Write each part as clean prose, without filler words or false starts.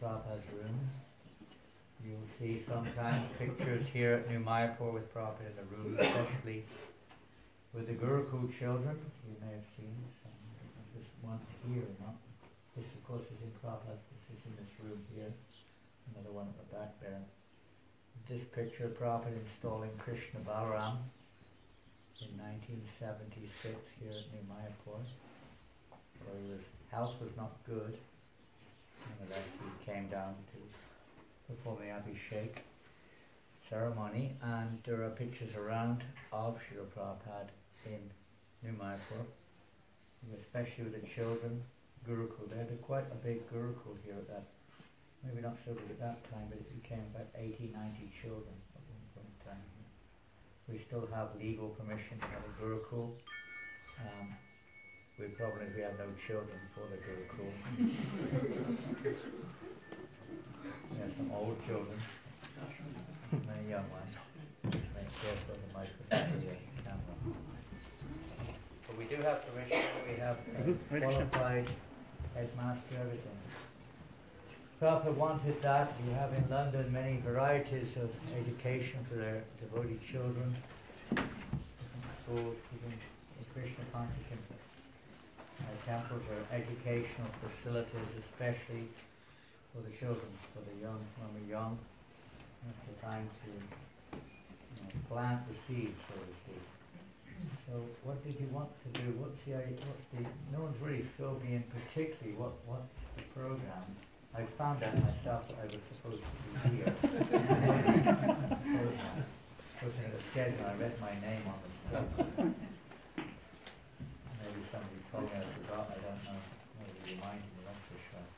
Prabhupada's room. You'll see sometimes pictures here at New Mayapur with Prabhupada in the room, especially with the Gurukul children. You may have seen some. This one here, not this, of course, is in Prabhupada. This is in this room here. Another one at the back there. This picture of Prabhupada installing Krishna Balaram in 1976 here at New Mayapur, where his health was not good. Nevertheless, he came down to perform the Abhishek ceremony, and there are pictures around of Srila Prabhupada in New Mayapur, especially with the children, Gurukul. They had quite a big Gurukul here at that, maybe not so big at that time, but it became about 80, 90 children at one point in time. We still have legal permission to have a Gurukul. The problem is we have no children for the Gurukul. We have some old children, many young ones. Make careful of the microphone, the camera. But we do have permission. We have qualified headmaster, everything. Prabhupada wanted that. You have in London many varieties of education for their devotee children. Different schools, even Krishna consciousness. Temples are educational facilities, especially for the children, for the young. When we're young, it's the time to plant the seed, so to speak. So, what did you want to do? What's the? No one's really filled me in particularly. What's the program? I found out myself that I was supposed to be here. Looking at the schedule, I read my name on the schedule. Maybe somebody told me I forgot, I don't know. Maybe reminded me, that's for sure.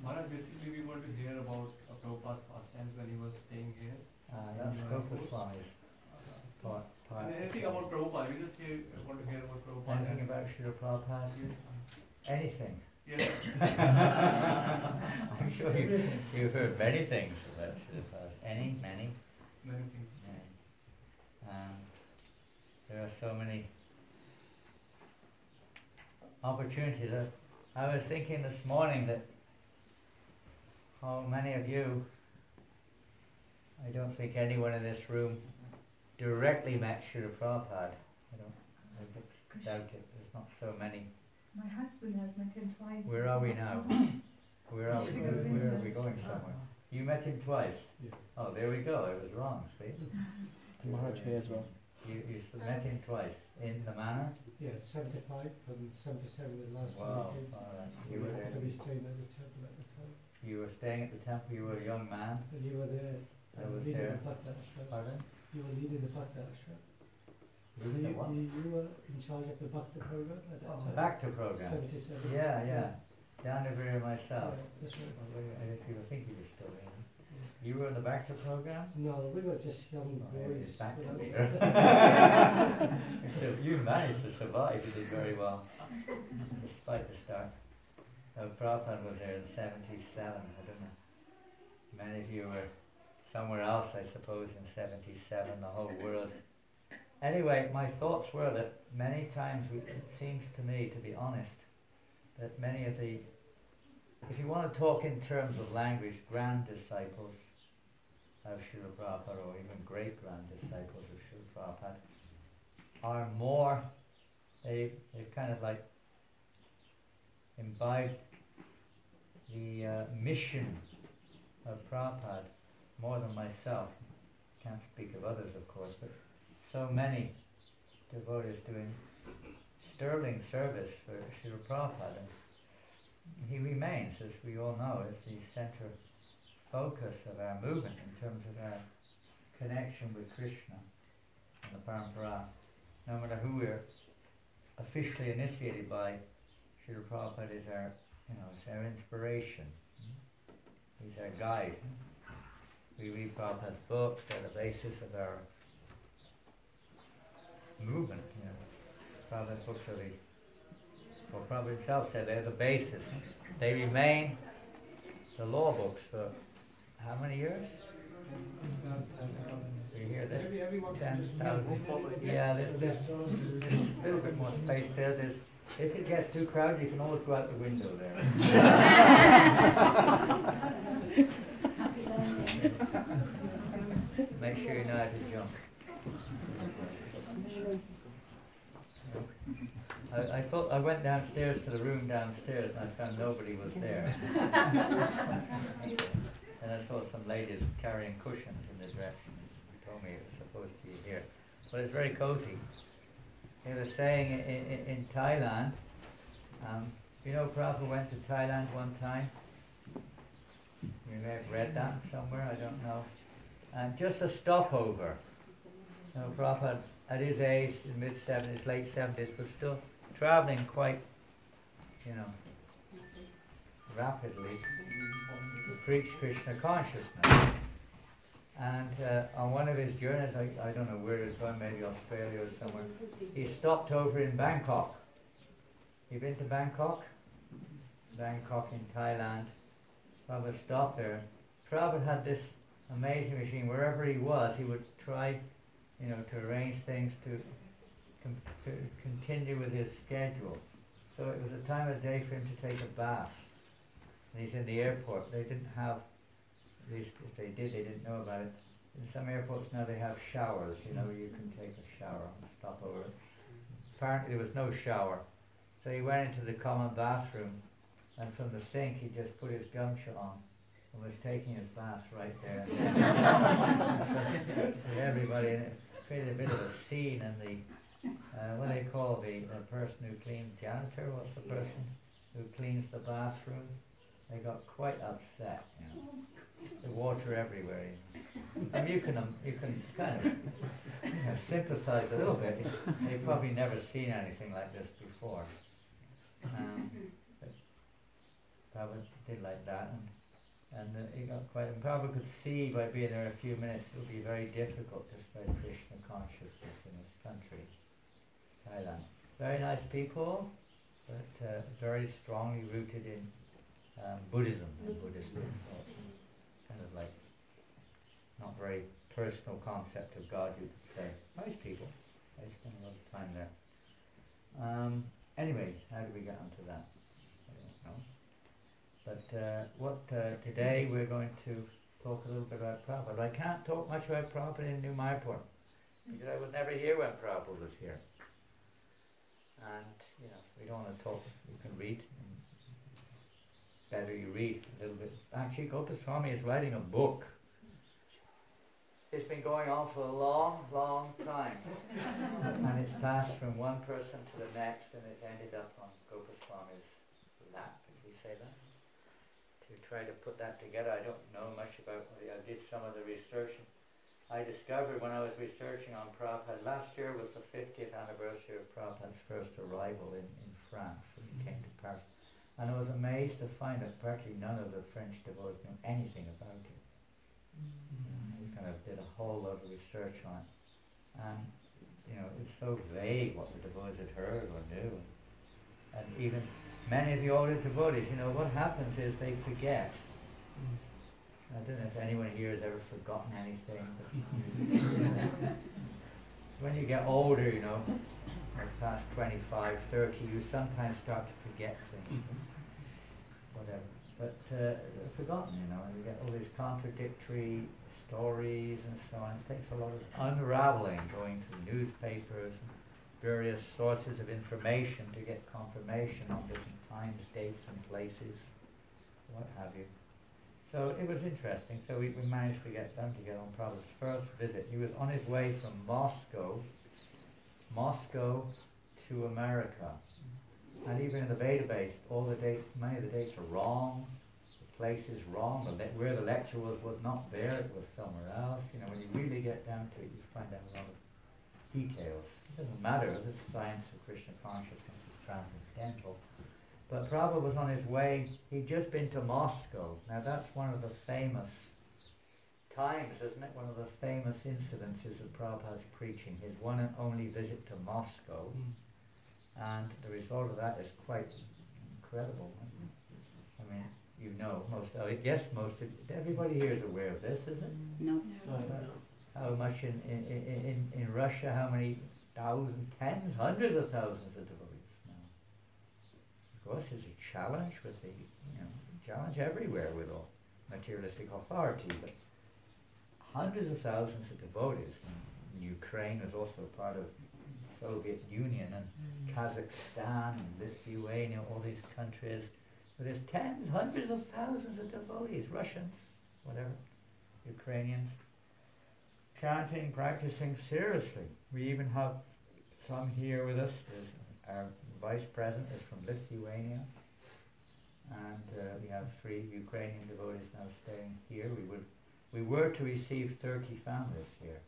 Maharaj, basically we want to hear about Prabhupada's pastimes when he was staying here. That's Prabhupada Swami's part. Anything about Prabhupada, we just want to hear about Prabhupada. Anything about Srila Prabhupada? Anything? Yes. I'm sure you've heard many things about Srila Prabhupada. Many things. There are so many opportunities. I was thinking this morning that how many of you, I don't think anyone in this room directly met Srila Prabhupada. I doubt it. There's not so many. My husband has met him twice. Where are we now? Where are we? Where are we going somewhere? You met him twice? Yeah. Oh, there we go. I was wrong, see? Maharaja here as well. You met him twice in the manor? Yes, 75 and 77 the last Wow. time we came. All right. So You we were happened to there. be staying at the temple at the time. You were staying at the temple. You were a young man. And you were there I was leading there. the Bhakta Ashram. Pardon? You were leading the Bhakta Ashram. Leading the what? You were in charge of the Bhakta program at that time. Bhakta program. 77. Yeah. Danavir myself. Yeah, that's right. And if you think you were still in. You were in the Bhakta program? No, we were just young boys. It's back to leader. You managed to survive. You did very well, despite the start. Prabhupada was there in 77. I don't know. Many of you were somewhere else, I suppose, in 77. The whole world Anyway, my thoughts were that many times it seems to me, to be honest, that many of the, if you want to talk in terms of language, grand disciples of Srila Prabhupada, or even great grand disciples of Srila Prabhupada, are more, they've kind of like imbibed the mission of Prabhupada more than myself. Can't speak of others, of course, but so many devotees doing sterling service for Srila Prabhupada. And he remains, as we all know, as the center focus of our movement in terms of our connection with Krishna and the Parampara. No matter who we're officially initiated by, Srila Prabhupada is our, it's our inspiration. He's our guide. We read Prabhupada's books, they're the basis of our movement. Prabhupada's books are Prabhupada himself said they're the basis. They remain the law books for how many years? You hear this? 10,000. Yeah, there's a little bit more space there. If it gets too crowded, you can always go out the window there. Make sure you know how to jump. I thought I went downstairs to the room downstairs and I found nobody was there. And I saw some ladies carrying cushions in the direction. They told me it was supposed to be here. But it's very cozy. They were saying in Thailand, Prabhupada went to Thailand one time. You may have read that somewhere, I don't know. And just a stopover. Prabhupada, at his age, in mid-70s, late 70s, was still traveling quite, rapidly to preach Krishna consciousness. And on one of his journeys, I don't know where it was going, maybe Australia or somewhere, he stopped over in Bangkok. You been to Bangkok? Bangkok in Thailand. Prabhupada stopped there. Prabhupada had this amazing machine. Wherever he was, he would try, to arrange things to continue with his schedule. So it was a time of day for him to take a bath. And he's in the airport. They didn't have, at least if they did, they didn't know about it. In some airports now they have showers, you can take a shower and stop over. Apparently there was no shower. So he went into the common bathroom, and from the sink he just put his gumshoe on and was taking his bath right there. So everybody, and it created a bit of a scene, and what do they call the person who cleans, janitor? What's the person who cleans the bathroom? They got quite upset, The water everywhere. And you can kind of sympathize a little bit. They've probably never seen anything like this before. But Prabhupada did like that, and he got quite. And Prabhupada could see by being there a few minutes it would be very difficult to spread Krishna consciousness in his country, Thailand. Very nice people, but very strongly rooted in Buddhism and Buddhist thoughts. Kind of like not very personal concept of God, you could say. Nice people. I spent a lot of time there. Anyway, how did we get onto that? I don't know. But today we're going to talk a little bit about Prabhupada. I can't talk much about Prabhupada in New Mayapur because I was never here when Prabhupada was here. And, we don't want to talk. You can read. Better you read a little bit. Actually, Goswami is writing a book. It's been going on for a long, long time. And it's passed from one person to the next, and it's ended up on Goswami's lap, if we say that. To try to put that together, I don't know much about it. I did some of the research. I discovered when I was researching on Prabhupada, last year was the 50th anniversary of Prabhupada's first arrival in France when he came to Paris. And I was amazed to find that practically none of the French devotees knew anything about it. He kind of did a whole lot of research on it. And, it's so vague what the devotees had heard or knew. And even many of the older devotees, what happens is they forget. I don't know if anyone here has ever forgotten anything. when you get older, you know, like past 25, 30, you sometimes start to forget things, whatever. But they're forgotten, you know, and you get all these contradictory stories and so on. It takes a lot of unraveling, going to newspapers and various sources of information to get confirmation on different times, dates and places, what have you. So it was interesting. So we managed to get them to get on Prabhupada's first visit. He was on his way from Moscow to America. And even in the database, all the dates, many of the dates are wrong. The place is wrong. Where the lecture was not there. It was somewhere else. You know, when you really get down to it, you find out a lot of details. It doesn't matter. The science of Krishna consciousness is transcendental. But Prabhupada was on his way. He'd just been to Moscow. Now that's one of the famous times, isn't it? One of the famous incidences of Prabhupada's preaching. His one and only visit to Moscow. And the result of that is quite incredible. I mean, you know, everybody here is aware of this, isn't it? No. How much in Russia, how many thousands, tens, hundreds of thousands of devotees now. Of course, there's a challenge with the, challenge everywhere with all materialistic authority, but hundreds of thousands of devotees. And Ukraine is also part of Soviet Union, and Kazakhstan and Lithuania, all these countries. But there's tens, hundreds of thousands of devotees, Russians, whatever, Ukrainians, chanting, practicing seriously. We even have some here with us. Our vice president is from Lithuania, and we have 3 Ukrainian devotees now staying here. We were to receive 30 families here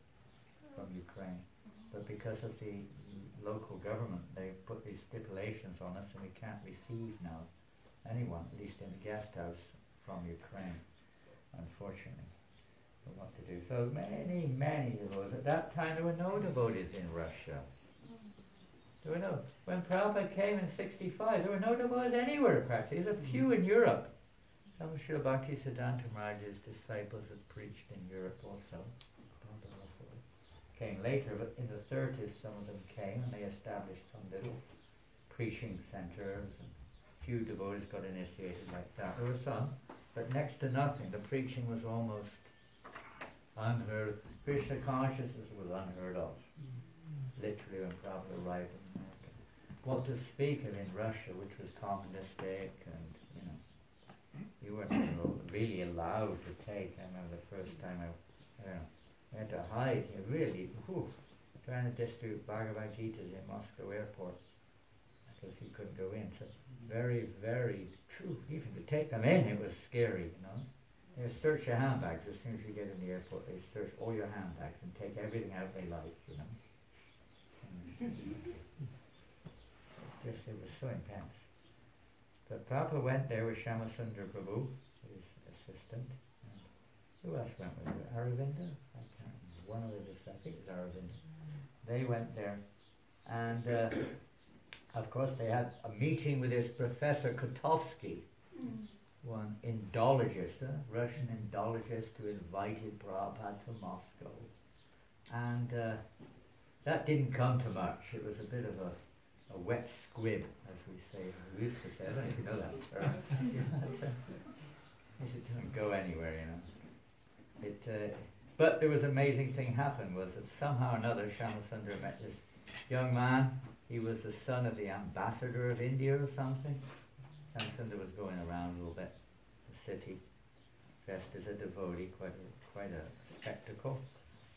from Ukraine. But because of the local government, they put these stipulations on us, and we can't receive now anyone, at least in the guest house, from Ukraine, unfortunately. But what to do? So many devotees. At that time, there were no devotees in Russia. There were no. When Prabhupada came in '65, there were no devotees anywhere practically. There's a few in Europe. Some of Srila Bhaktisiddhanta Maharaj's disciples had preached in Europe also. Came later, but in the 30s some of them came and they established some little preaching centers, and a few devotees got initiated like that. There were some, but next to nothing. The preaching was almost unheard of. Krishna consciousness was unheard of, literally, when Prabhupada arrived in America. What to speak of in Russia, which was communistic, and you weren't really allowed to take. I remember the first time I had to hide, trying to distribute Bhagavad Gita's in Moscow airport because he couldn't go in. So very, very true. Even to take them in, it was scary, They search your handbags as soon as you get in the airport. They search all your handbags and take everything out they like, It was so intense. But Papa went there with Shyamasundar Prabhu, his assistant. And who else went with him? Aravinda? I can't remember. One of the disciples, I think it was Aravinda. They went there. And of course they had a meeting with this Professor Kotovsky, one Indologist, Russian Indologist, who invited Prabhupada to Moscow. And that didn't come to much. It was a bit of a wet squib, as we say. We used to say, I don't know if you know that term. It didn't go anywhere, But there was an amazing thing happened, was that somehow or another Shyamasundar met this young man. He was the son of the ambassador of India or something. Shyamasundar was going around a little bit, the city, dressed as a devotee, quite a spectacle.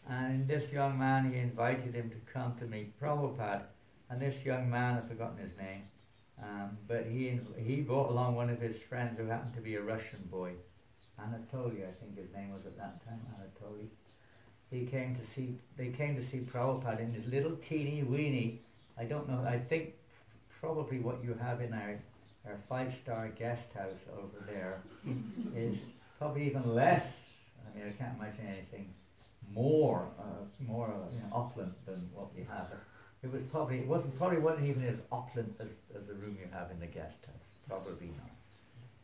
And this young man, he invited him to come to meet Prabhupada. And this young man, I've forgotten his name, but he brought along one of his friends who happened to be a Russian boy. Anatoly, I think his name was at that time, Anatoly. They came to see Prabhupada in his little teeny weeny, I don't know, I think probably what you have in our 5-star guest house over there is probably even less. I mean, I can't imagine anything more opulent than what we have. It wasn't even as opulent as the room you have in the guest house. Probably not.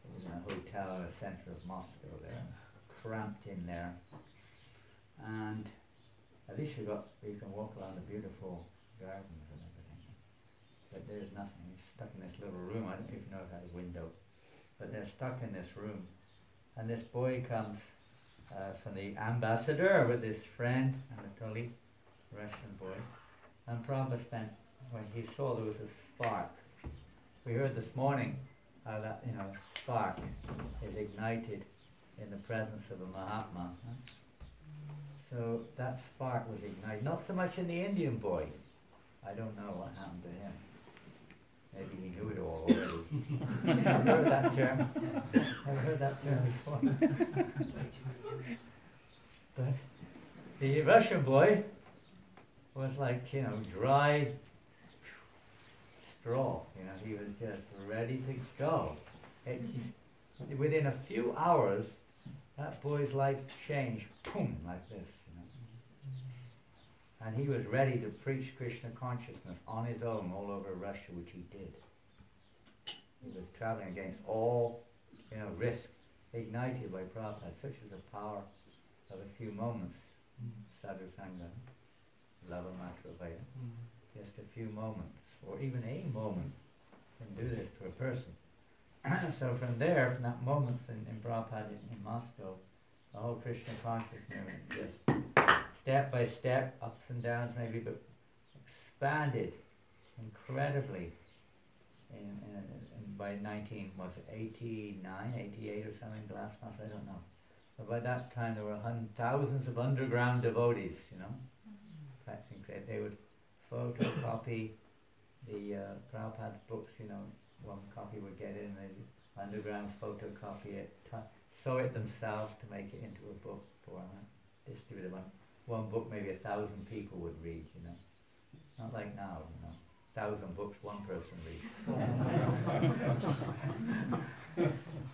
It was in a hotel in the center of Moscow there, cramped in there. And At least you can walk around the beautiful gardens and everything. But there's nothing. He's stuck in this little room. I don't even know if it had a window. But they're stuck in this room. And this boy comes from the ambassador with his friend, Anatoly, Russian boy. And Prabhupada spent, when he saw there was a spark. We heard this morning how that, spark is ignited in the presence of a Mahatma. Huh? So that spark was ignited. Not so much in the Indian boy. I don't know what happened to him. Maybe he knew it all already. Ever heard that term? Ever heard that term before? But the Russian boy was like, dry straw. He was just ready to go. Within a few hours, that boy's life changed, boom, like this. And he was ready to preach Krishna consciousness on his own all over Russia, which he did. He was traveling against all, risk, ignited by Prabhupada. Such is the power of a few moments. Sadhu Sangha, Lava Matra Veda. Just a few moments, or even a moment, can do this to a person. So from there, from that moment in Prabhupada in Moscow, the whole Krishna consciousness just step by step, ups and downs maybe, but expanded incredibly by 1989, 88 or something, Glasnost, I don't know. But by that time there were thousands of underground devotees, practicing. They would photocopy the Prabhupada's books, one copy would get in, they'd underground photocopy it, sew it themselves to make it into a book format, distribute it. One book maybe 1,000 people would read, Not like now, 1,000 books one person reads.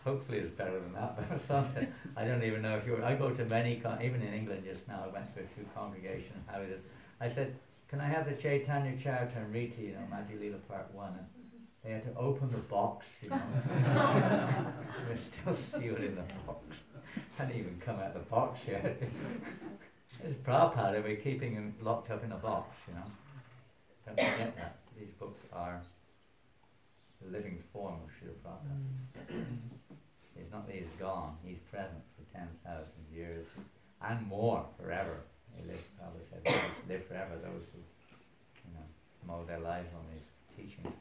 Hopefully it's better than that, but something. I don't even know if I go to many, even in England just now, I went to a few congregations, how it is. I said, can I have the Chaitanya Charitamrita and read to you, Madhya Lila Part 1? And they had to open the box, We're still sealed in the box. Hadn't even come out of the box yet. It's Prabhupada, we're keeping him locked up in a box, Don't forget that. These books are the living form of Srila Prabhupada. It's not that he's gone, he's present for 10,000 years and more, forever. He lives, Prabhupada said, live forever. Those who, mow their lives on these teachings,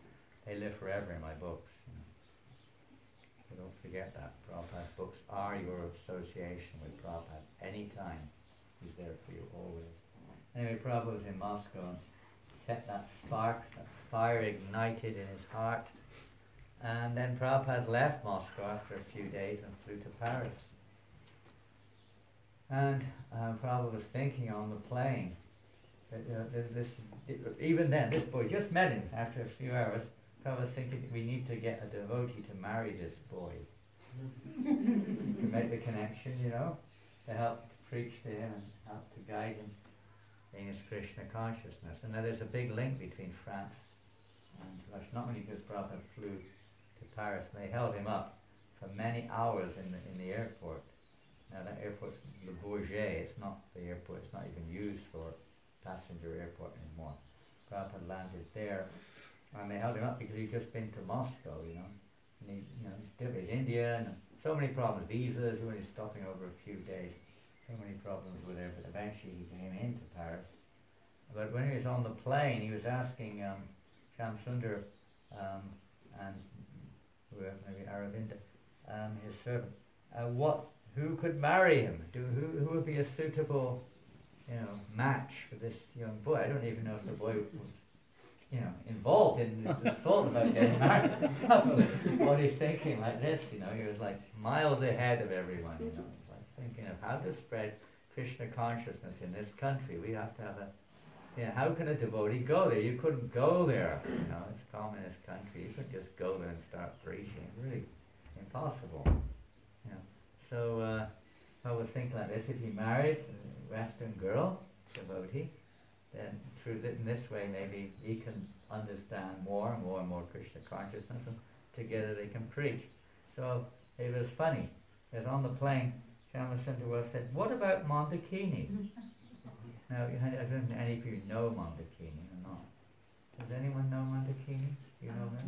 they live forever in my books. So don't forget that. Prabhupada's books are your association with Prabhupada. Anytime, he's there for you always. Anyway, Prabhupada was in Moscow and set that spark, that fire ignited in his heart. And then Prabhupada left Moscow after a few days and flew to Paris. And Prabhupada was thinking on the plane that even then, this boy just met him after a few hours. Prabhupada was thinking we need to get a devotee to marry this boy. To make the connection, to help to preach to him and help to guide him in his Krishna consciousness. And now there's a big link between France and Russia, not only because Prabhupada flew to Paris, and they held him up for many hours in the airport. Now that airport's Le Bourget, it's not the airport, it's not even used for passenger airport anymore. Prabhupada landed there, and they held him up because he'd just been to Moscow, and he, he's India, and so many problems, visas, he was stopping over a few days, so many problems with it, but eventually he came into Paris. But when he was on the plane, he was asking Shyam Sundar and maybe Aravinda, his servant, who could marry him? Who would be a suitable, match for this young boy? I don't even know if the boy was, involved in the thought about getting married. What he's thinking like this, he was like miles ahead of everyone, like thinking of how to spread Krishna consciousness in this country. We have to have how can a devotee go there? You couldn't go there, it's a communist country. You couldn't just go there and start preaching. Really impossible, So I was thinking like this: if he marries a Western girl, devotee, then in this way maybe he can understand more and more and more Krishna consciousness, and together they can preach. So it was funny, because on the plane, Shyama Sundar said, "What about Mandakini?" Now, I don't know any of you know Mandakini or not. Does anyone know Mandakini? Do you know her?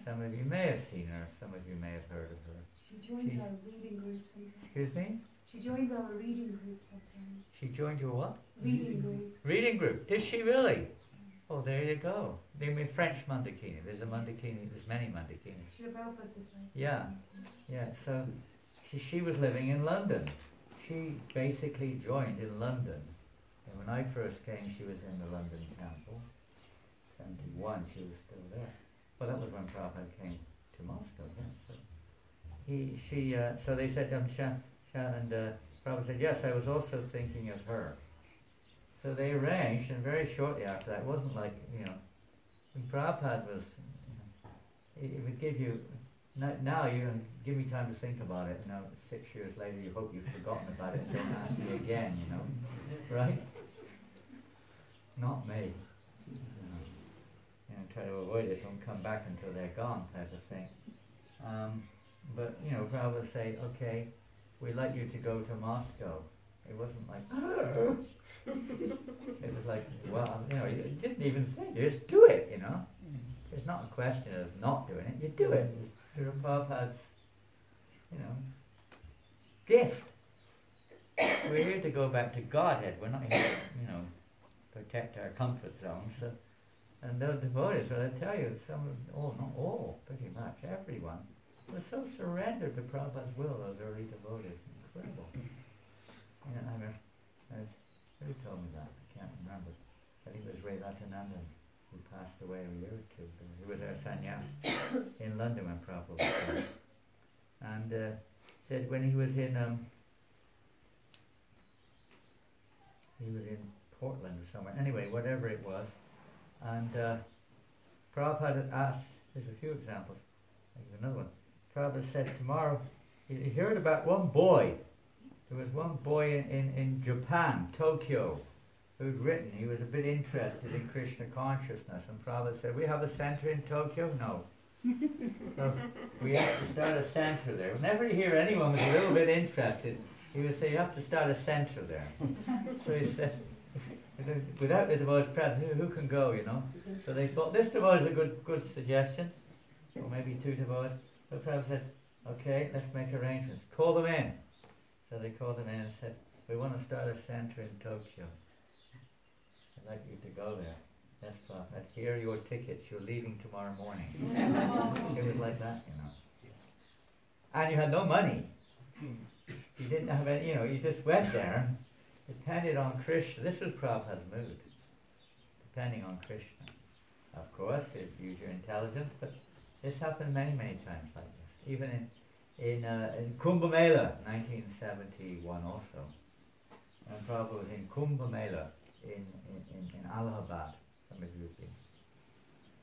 Some of you may have seen her, some of you may have heard of her. She joins our reading group sometimes. Excuse me? She joins our reading group sometimes. She joined your what? Reading group. Reading group. Did she really? Oh, there you go. They mean French Mandakini. There's a Mandakini, there's many Mandakinis. Srila Prabhupada's just like. Yeah, yeah. So she was living in London. She basically joined in London. And when I first came, she was in the London temple. 71, she was still there. Well, that was when Prabhupada came to Moscow. Yeah. So they said, and Prabhupada said, yes, I was also thinking of her. So they arranged, and very shortly after that, it wasn't like, when Prabhupada was, it would give you, now you give me time to think about it, and now 6 years later you hope you've forgotten about it and don't ask me again, right? Not me. Try to avoid it, don't come back until they're gone, type of thing. But Prabhupada would say, okay, we'd like you to go to Moscow. It wasn't like, it was like, well, you didn't even think, you just do it, It's not a question of not doing it, you do it. It's Prabhupada's, gift. We're here to go back to Godhead, we're not here to, protect our comfort zones. So, and those devotees, well, I tell you, not all, pretty much, everyone, was so surrendered to Prabhupada's will, those early devotees. Incredible. Who told me that? I can't remember. I think it was Janananda, who passed away a year or two ago. He was our sannyas in London when Prabhupada was there. And said when he was in Portland or somewhere, anyway, whatever it was, and Prabhupada had asked, there's a few examples, there's another one. Prabhupada said tomorrow, he heard about one boy. There was one boy in Japan, Tokyo, who'd written, he was a bit interested in Krishna consciousness, and Prabhupada said, we have a center in Tokyo? No. So we have to start a center there. Whenever you hear anyone was a little bit interested, he would say, you have to start a center there. So he said, without the devotees present, who can go, So they thought, this devotee is a good suggestion, or maybe two devotees. So Prabhupada said, okay, let's make arrangements. Call them in. So they called him in and said, we want to start a center in Tokyo. I'd like you to go there. Yes, Prabhupada. Here are your tickets. You're leaving tomorrow morning. It was like that, And you had no money. You didn't have any, you just went there, depended on Krishna. This was Prabhupada's mood. Depending on Krishna. Of course, use your intelligence, but this happened many, many times like this. Even in Kumbh Mela, 1971 also. And Prabhupada was in Kumbh Mela in Allahabad. Some of you have been.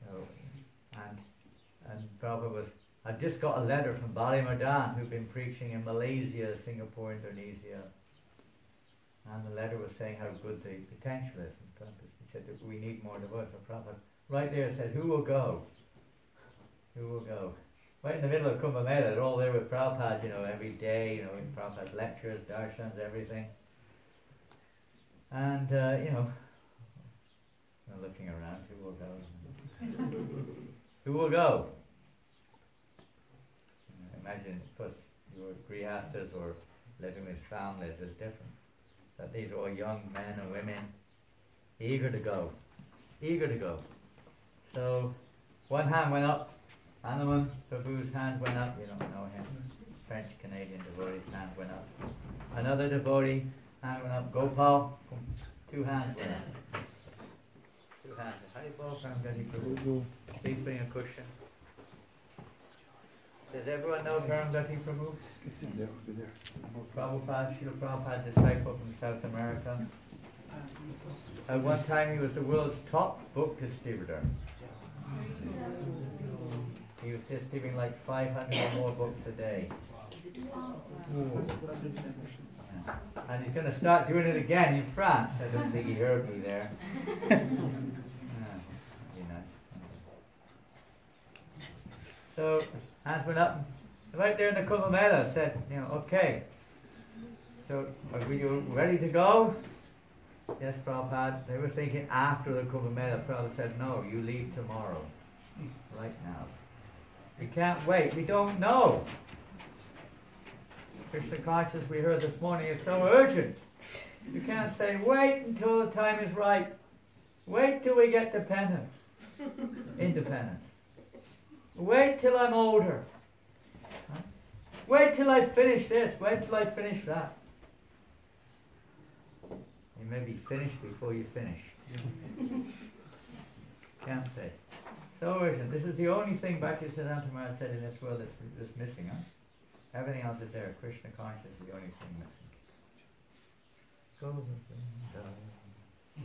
So, and Prabhupada I've just got a letter from Bali Madan, who'd been preaching in Malaysia, Singapore, Indonesia. And the letter was saying how good the potential is. And he said that we need more devotees. So Prabhupada right there said, who will go? Who will go? Right in the middle of Kumbh Mela, they're all there with Prabhupada, every day, in Prabhupada's lectures, darshans, everything. And, looking around, who will go? Who will go? Imagine, of course, your grihastas or living with families is different. But these are all young men and women, eager to go. Eager to go. So, one hand went up. Hanuman Prabhu's hand went up. You don't know him. French-Canadian devotee's hand went up. Another devotee, hand went up. Gopal, 2 hands went up. 2 hands. Haribol, Paramgati Prabhu. Please bring a cushion. Does everyone know Paramgati Prabhu? Prabhupada, Srila Prabhupada, disciple from South America. At one time he was the world's top book distributor. He was distributing like 500 or more books a day. And he's going to start doing it again in France. I don't think he heard me there. So, hands went up. Right there in the Kumbh Mela said, okay. So, are you ready to go? Yes, Prabhupada, they were thinking after the Kumbh Mela. Prabhupada said, no, you leave tomorrow. Right now. We can't wait. We don't know. Krishna consciousness we heard this morning is so urgent. You can't say, wait until the time is right. Wait till we get dependence. Independence. Wait till I'm older. Huh? Wait till I finish this. Wait till I finish that. You may be finished before you finish. Can't say. So urgent. This is the only thing Bhaktisiddhanta Maharaj said in this world that's missing. Huh? Everything else is there. Krishna consciousness is the only thing missing. Govinda.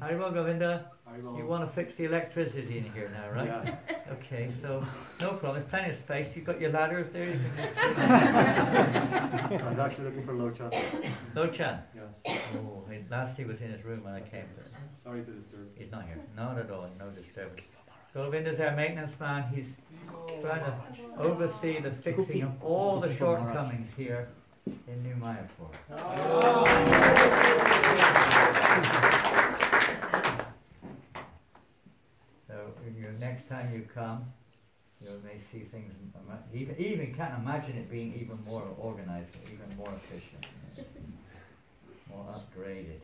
Haribol Govinda, you want to fix the electricity in here now, right? Yeah. Okay, so no problem. There's plenty of space. You've got your ladders there. You can I was actually looking for Lochan. Lochan. Yes. Oh, last he was in his room when I came there. Sorry to disturb. He's not here. Not at all. No disturbance. Govinda's our maintenance man. He's trying to oversee the fixing of all the shortcomings here in New Mayapur. So next time you come, you may see things, even can't imagine it being even more organized, even more efficient, more upgraded.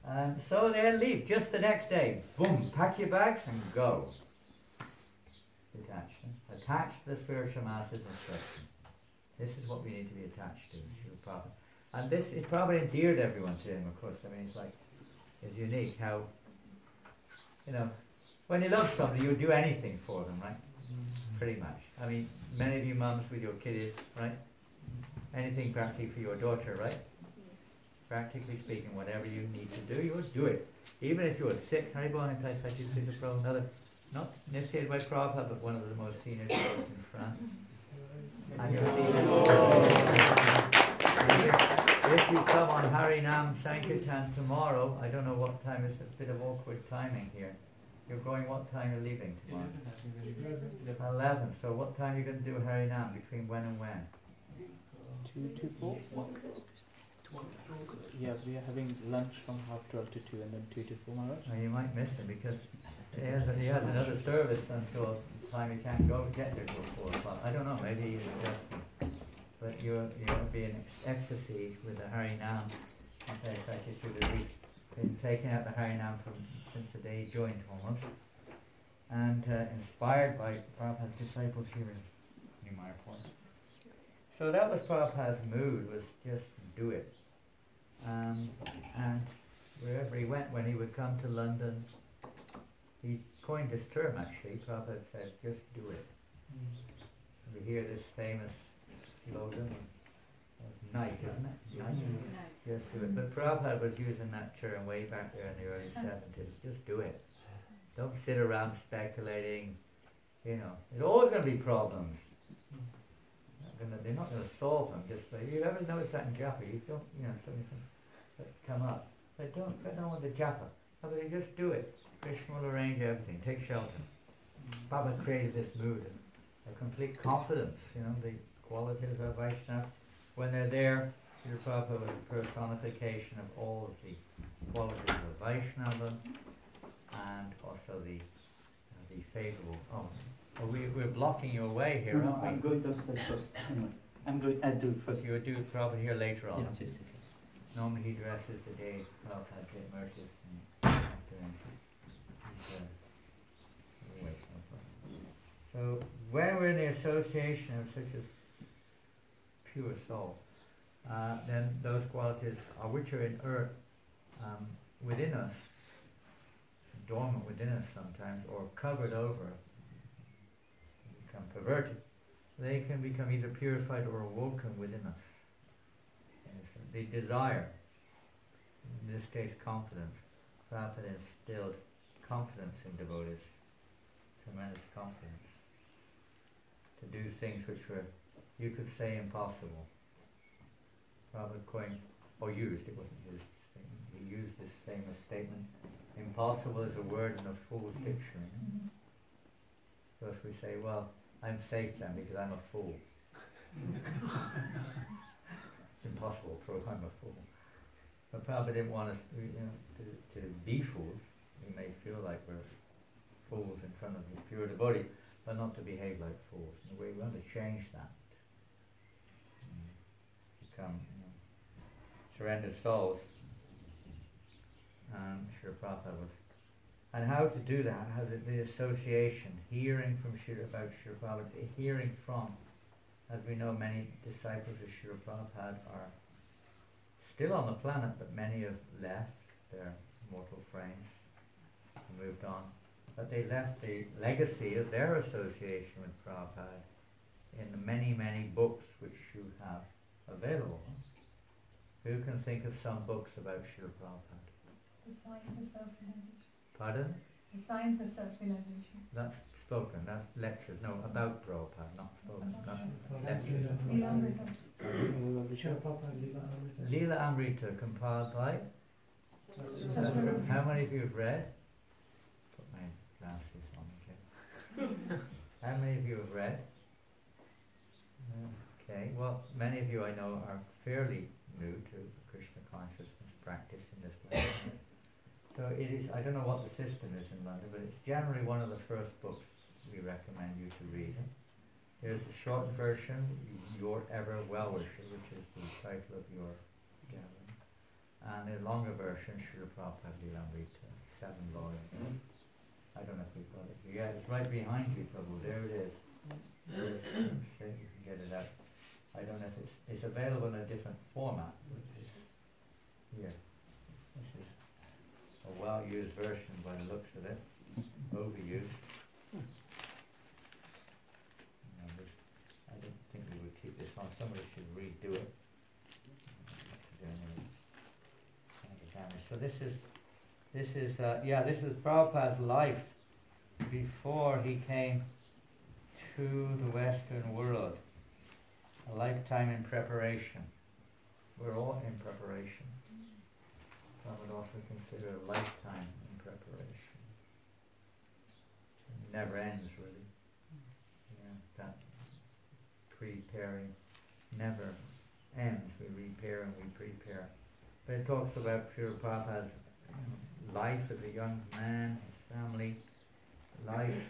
And so they leave just the next day. Boom, pack your bags and go. Detach them. Attach to the spiritual master's instruction. This is what we need to be attached to, Srila Prabhupada. And this, it probably endeared everyone to him, of course. I mean, it's unique how, when you love somebody, you would do anything for them, right? Pretty much. I mean, many of you mums with your kiddies, right? Anything practically for your daughter, right? Practically speaking, whatever you need to do, you would do it. Even if you were sick, Haribol, in a place like you see the Prabhupada, not initiated by Prabhupada, but one of the most senior scholars in France. And you if you come on Harinam Sankirtan tomorrow, I don't know what time, it's a bit of awkward timing here. You're going, what time are you leaving tomorrow? 11. So what time are you going to do Harinam? Between when and when? 2 to 4. Yeah, we are having lunch from 12:30 to 2 and then 2 to 4 Maharaj. Well, you might miss him because he has another service until the time he can't get there till 4 o'clock. I don't know, maybe he's adjusting. But you'll be in ecstasy with the Harinam. He's been taking out the Harinam since the day he joined almost. And inspired by Prabhupada's disciples here in New Mayapur. So that was Prabhupada's mood, was just do it. And wherever he went, when he would come to London, he coined this term actually. Prabhupada said, just do it. We hear this famous slogan of night, isn't it? Night. Just do it. But Prabhupada was using that term way back there in the early 70s. Just do it. Don't sit around speculating. There's always going to be problems. They're not going to solve them. Just like, you ever notice that in Japa? You don't, something that come up. They don't get on with the Japa. They just do it. Krishna will arrange everything. Take shelter. Baba created this mood of complete confidence. The qualities of Vaishnava. When they're there, Srila Prabhupada was a personification of all of the qualities of Vaishnava and also the favorable. We're blocking your way here, aren't we? I'm going to stay first. I'll do it first. You'll do it probably here later on. Yes. Normally he dresses the day Prabhupada get mercies. So when we're in the association of such a pure soul, then those qualities which are in earth within us, dormant within us sometimes, or covered over, become perverted, they can become either purified or awoken within us. The desire, in this case confidence, Prabhupada instilled confidence in devotees, tremendous confidence, to do things which were, you could say, impossible. Prabhupada coined, or used, it wasn't his thing, he used this famous statement, impossible is a word in a fool's dictionary. So if we say, well, I'm safe then because I'm a fool. It's impossible, for I'm a fool. But Prabhupada didn't want us to be fools. We may feel like we're fools in front of the pure devotee, but not to behave like fools. And we want to change that. Become surrendered souls. And Srila Prabhupada was. And how to do that, how the association, hearing from about Srila Prabhupada, hearing from, as we know, many disciples of Srila Prabhupada are still on the planet, but many have left their mortal frames and moved on. But they left the legacy of their association with Prabhupada in the many, many books which you have available. Who can think of some books about Srila Prabhupada? The science of self-realization. Pardon? The science of self-realization. That's spoken, that's lectures. No, about Prabhupada, not spoken. About Not lectures. Nilamrita. Srila Prabhupada and Lila Amrita. Leela Amrita, compiled by? Saswara. How many of you have read? Put my glasses on, okay. How many of you have read? Okay, well, many of you I know are fairly new to Krishna consciousness practice in this language. So it is, I don't know what the system is in London, but it's generally one of the first books we recommend you to read. There's a short version, Your Ever Well-Wisher, which is the title of your gathering. And a longer version, Srila Prabhupada Lilamrita, 7 volumes. I don't know if we've got it here. Yeah, it's right behind you, Prabhu. There it is. There it is. See if you can get it out. I don't know if it's available in a different format. Which is here. This is a well-used version by the looks of it. Overused. I don't think we would keep this on. Somebody should redo it. So this is Prabhupada's life before he came to the Western world. A lifetime in preparation. We're all in preparation. I would also consider a lifetime in preparation. It never ends, really. Yeah, that preparing never ends. We repair and we prepare. But it talks about Srila Prabhupada's life as a young man, his family, life,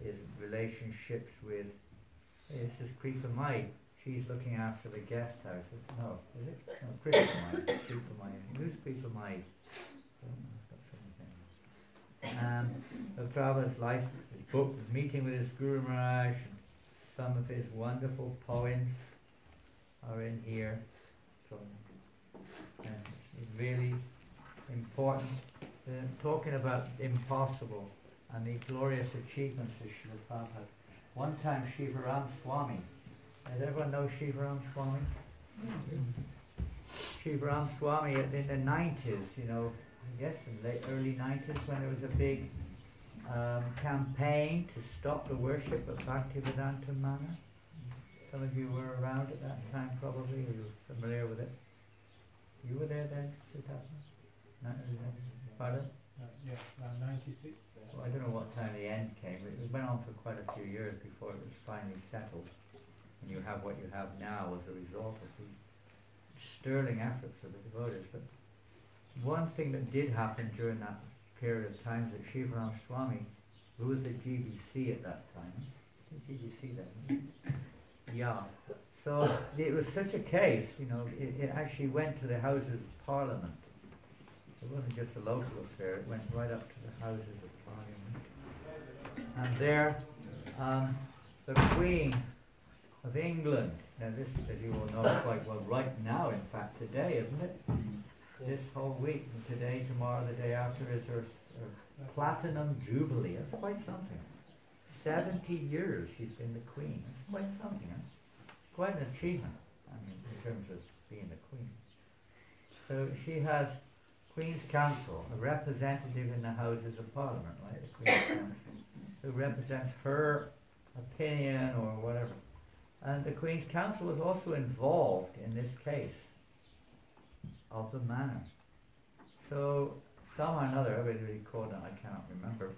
his relationships with, this is Kripa Mai. She's looking after the guest houses. No, is it? No, Kripa Mai. Kripa Mai. Who's Kripa Mai? Prabhupada's life, his book, his meeting with his Guru Maharaj, and some of his wonderful poems are in here. So, it's really important. Talking about impossible and the glorious achievements of Srila Prabhupada. One time Shivaram Swami, does everyone know Shivaram Swami? Shivaram Swami in the 90s, I guess in the early 90s, when there was a big campaign to stop the worship of Bhaktivedanta Mana. Some of you were around at that time probably, or you're familiar with it. You were there then, 2000? Pardon? Yeah, around 96. Well, I don't know what time the end came. It went on for quite a few years before it was finally settled. And you have what you have now as a result of the sterling efforts of the devotees. But one thing that did happen during that period of time is that Shivaram Swami, who was the GBC at that time, the GBC then, yeah. So it was such a case, it actually went to the Houses of Parliament. It wasn't just a local affair, it went right up to the Houses of Parliament. And there, the Queen of England, now this, as you all know quite well, right now, in fact, today, isn't it? This whole week, and today, tomorrow, the day after, is her Platinum Jubilee. That's quite something. 70 years she's been the Queen. That's quite something, huh? Quite an achievement, in terms of being the Queen. So she has Queen's Council, a representative in the Houses of Parliament, right? The Queen's Council, who represents her opinion or whatever. And the Queen's Council was also involved in this case of the manor. So somehow or another, everybody called it, I cannot remember,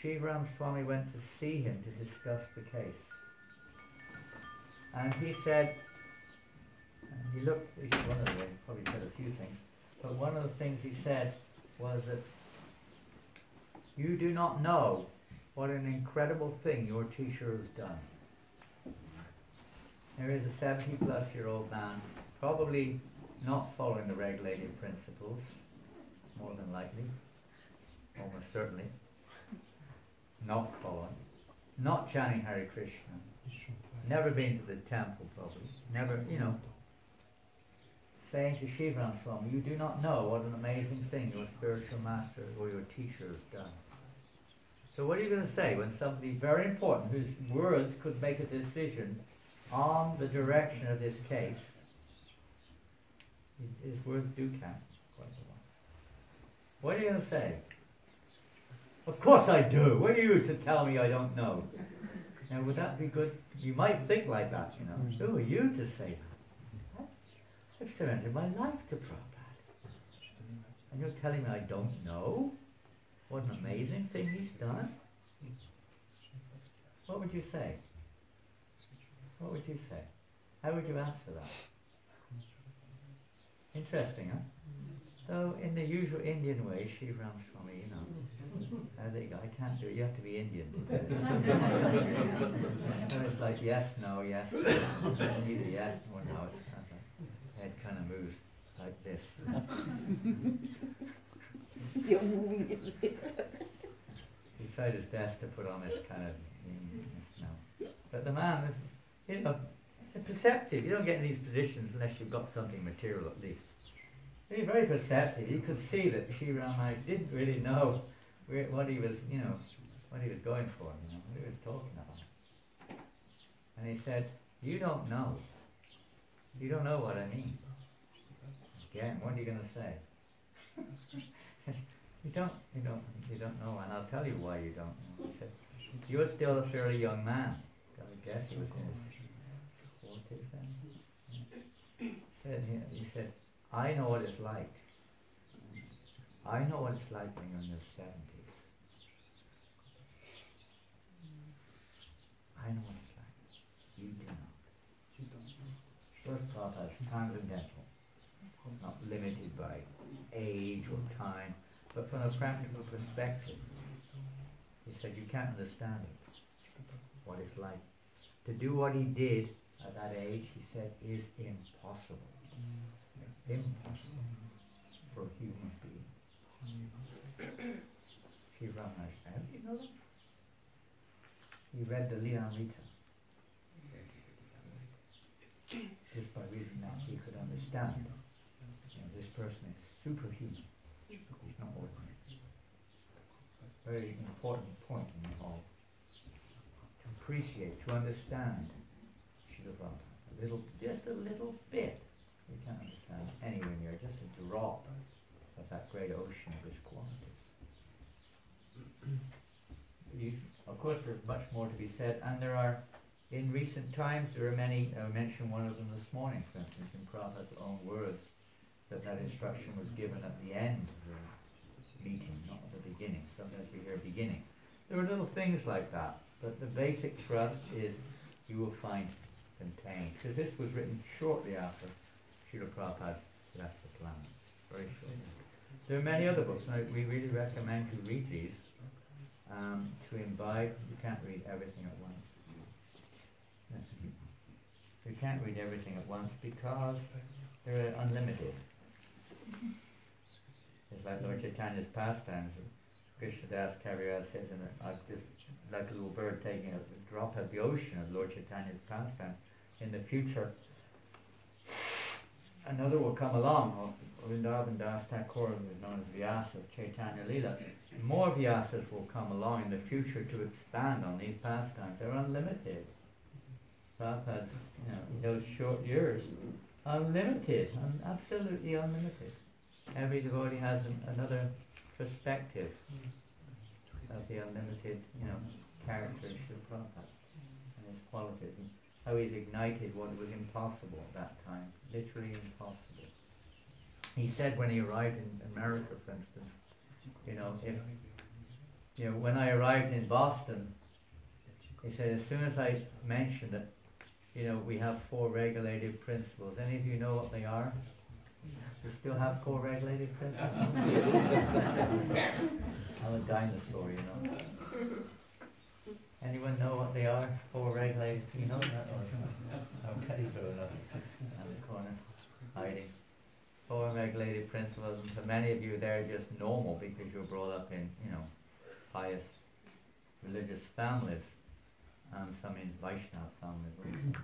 Shivaram Swami went to see him to discuss the case. And he said, he looked, one of the, probably said a few things, but one of the things he said was that you do not know what an incredible thing your teacher has done. There is a 70-plus-year-old man, probably not following the regulated principles, more than likely, almost certainly, not following, not chanting Hare Krishna, never been to the temple probably, never, saying to Shivaram Swami, you do not know what an amazing thing your spiritual master or your teacher has done. So what are you going to say when somebody very important, whose words could make a decision on the direction of this case, his words do count quite a lot. What are you going to say? Of course I do. What are you to tell me I don't know? Now would that be good? You might think like that, Who are you to say that? I've surrendered my life to Prabhupada. And you're telling me I don't know? What an amazing thing he's done? What would you say? What would you say? How would you answer that? Interesting, huh? So in the usual Indian way, Shivaram Swami, I can't do it. You have to be Indian. So it's like yes, no, yes, no. Neither yes nor no. Head kind of moves like this. You're moving it. He tried his best to put on this kind of no. But the man, perceptive. You don't get in these positions unless you've got something material at least. He's very perceptive. He could see that Shivaram didn't really know what he was, what he was going for, what he was talking about. And he said, "You don't know. You don't know what I mean." Again, what are you going to say? You don't know, and I'll tell you why you don't know. He said, "You're still a fairly young man." I guess he was in his 40s then. He said, "I know what it's like. I know what it's like when you're in your 70s. I know what it's like. You do not. First Prabhupada is transcendental, not limited by age or time, but from a practical perspective. He said, you can't understand it, what it's like. To do what he did at that age, he said, is impossible. Impossible for a human being. Shivaram Swami, you know that? He read the Lilamrita. Just by reading that, he could understand. This person is superhuman. He's not ordinary. Very important point in the whole. To appreciate, to understand Shivaram, just a little bit. You can't understand anywhere near, just a drop of that great ocean of his qualities. Of course, there's much more to be said, and there are, in recent times, there are many. I mentioned one of them this morning, for instance, in Prabhupada's own words, that instruction was given at the end of the meeting, not at the beginning. Sometimes we hear beginning. There are little things like that, but the basic thrust is you will find contained, because this was written shortly after Srila Prabhupada left the planet. Very short. There are many other books, and we really recommend you read these to imbibe. You can't read everything at once. Yes. You can't read everything at once because they're unlimited. It's like Lord Chaitanya's pastimes. Krishnadas Kaviraj says, I was just like a little bird taking a drop of the ocean of Lord Chaitanya's pastime. In the future, another will come along. Vrindavan Das Thakur, who is known as Vyasa of Chaitanya Leela. More Vyasas will come along in the future to expand on these pastimes. They're unlimited. Prabhupada's, in those short years, unlimited, absolutely unlimited. Every devotee has another perspective of the unlimited, character of Srila Prabhupada and his qualities, and how he's ignited what was impossible at that time, literally impossible. He said when he arrived in America, for instance, when I arrived in Boston, he said, as soon as I mentioned that, we have 4 regulated principles. Any of you know what they are? masters still have 4 regulated principles? I'm a dinosaur, you know. Anyone know what they are? 4 regulated, you know that? Okay, so enough. Down the corner, hiding. 4 regulated principles, and for many of you they're just normal because you're brought up in, you know, pious religious families, and some in Vaishnava families also.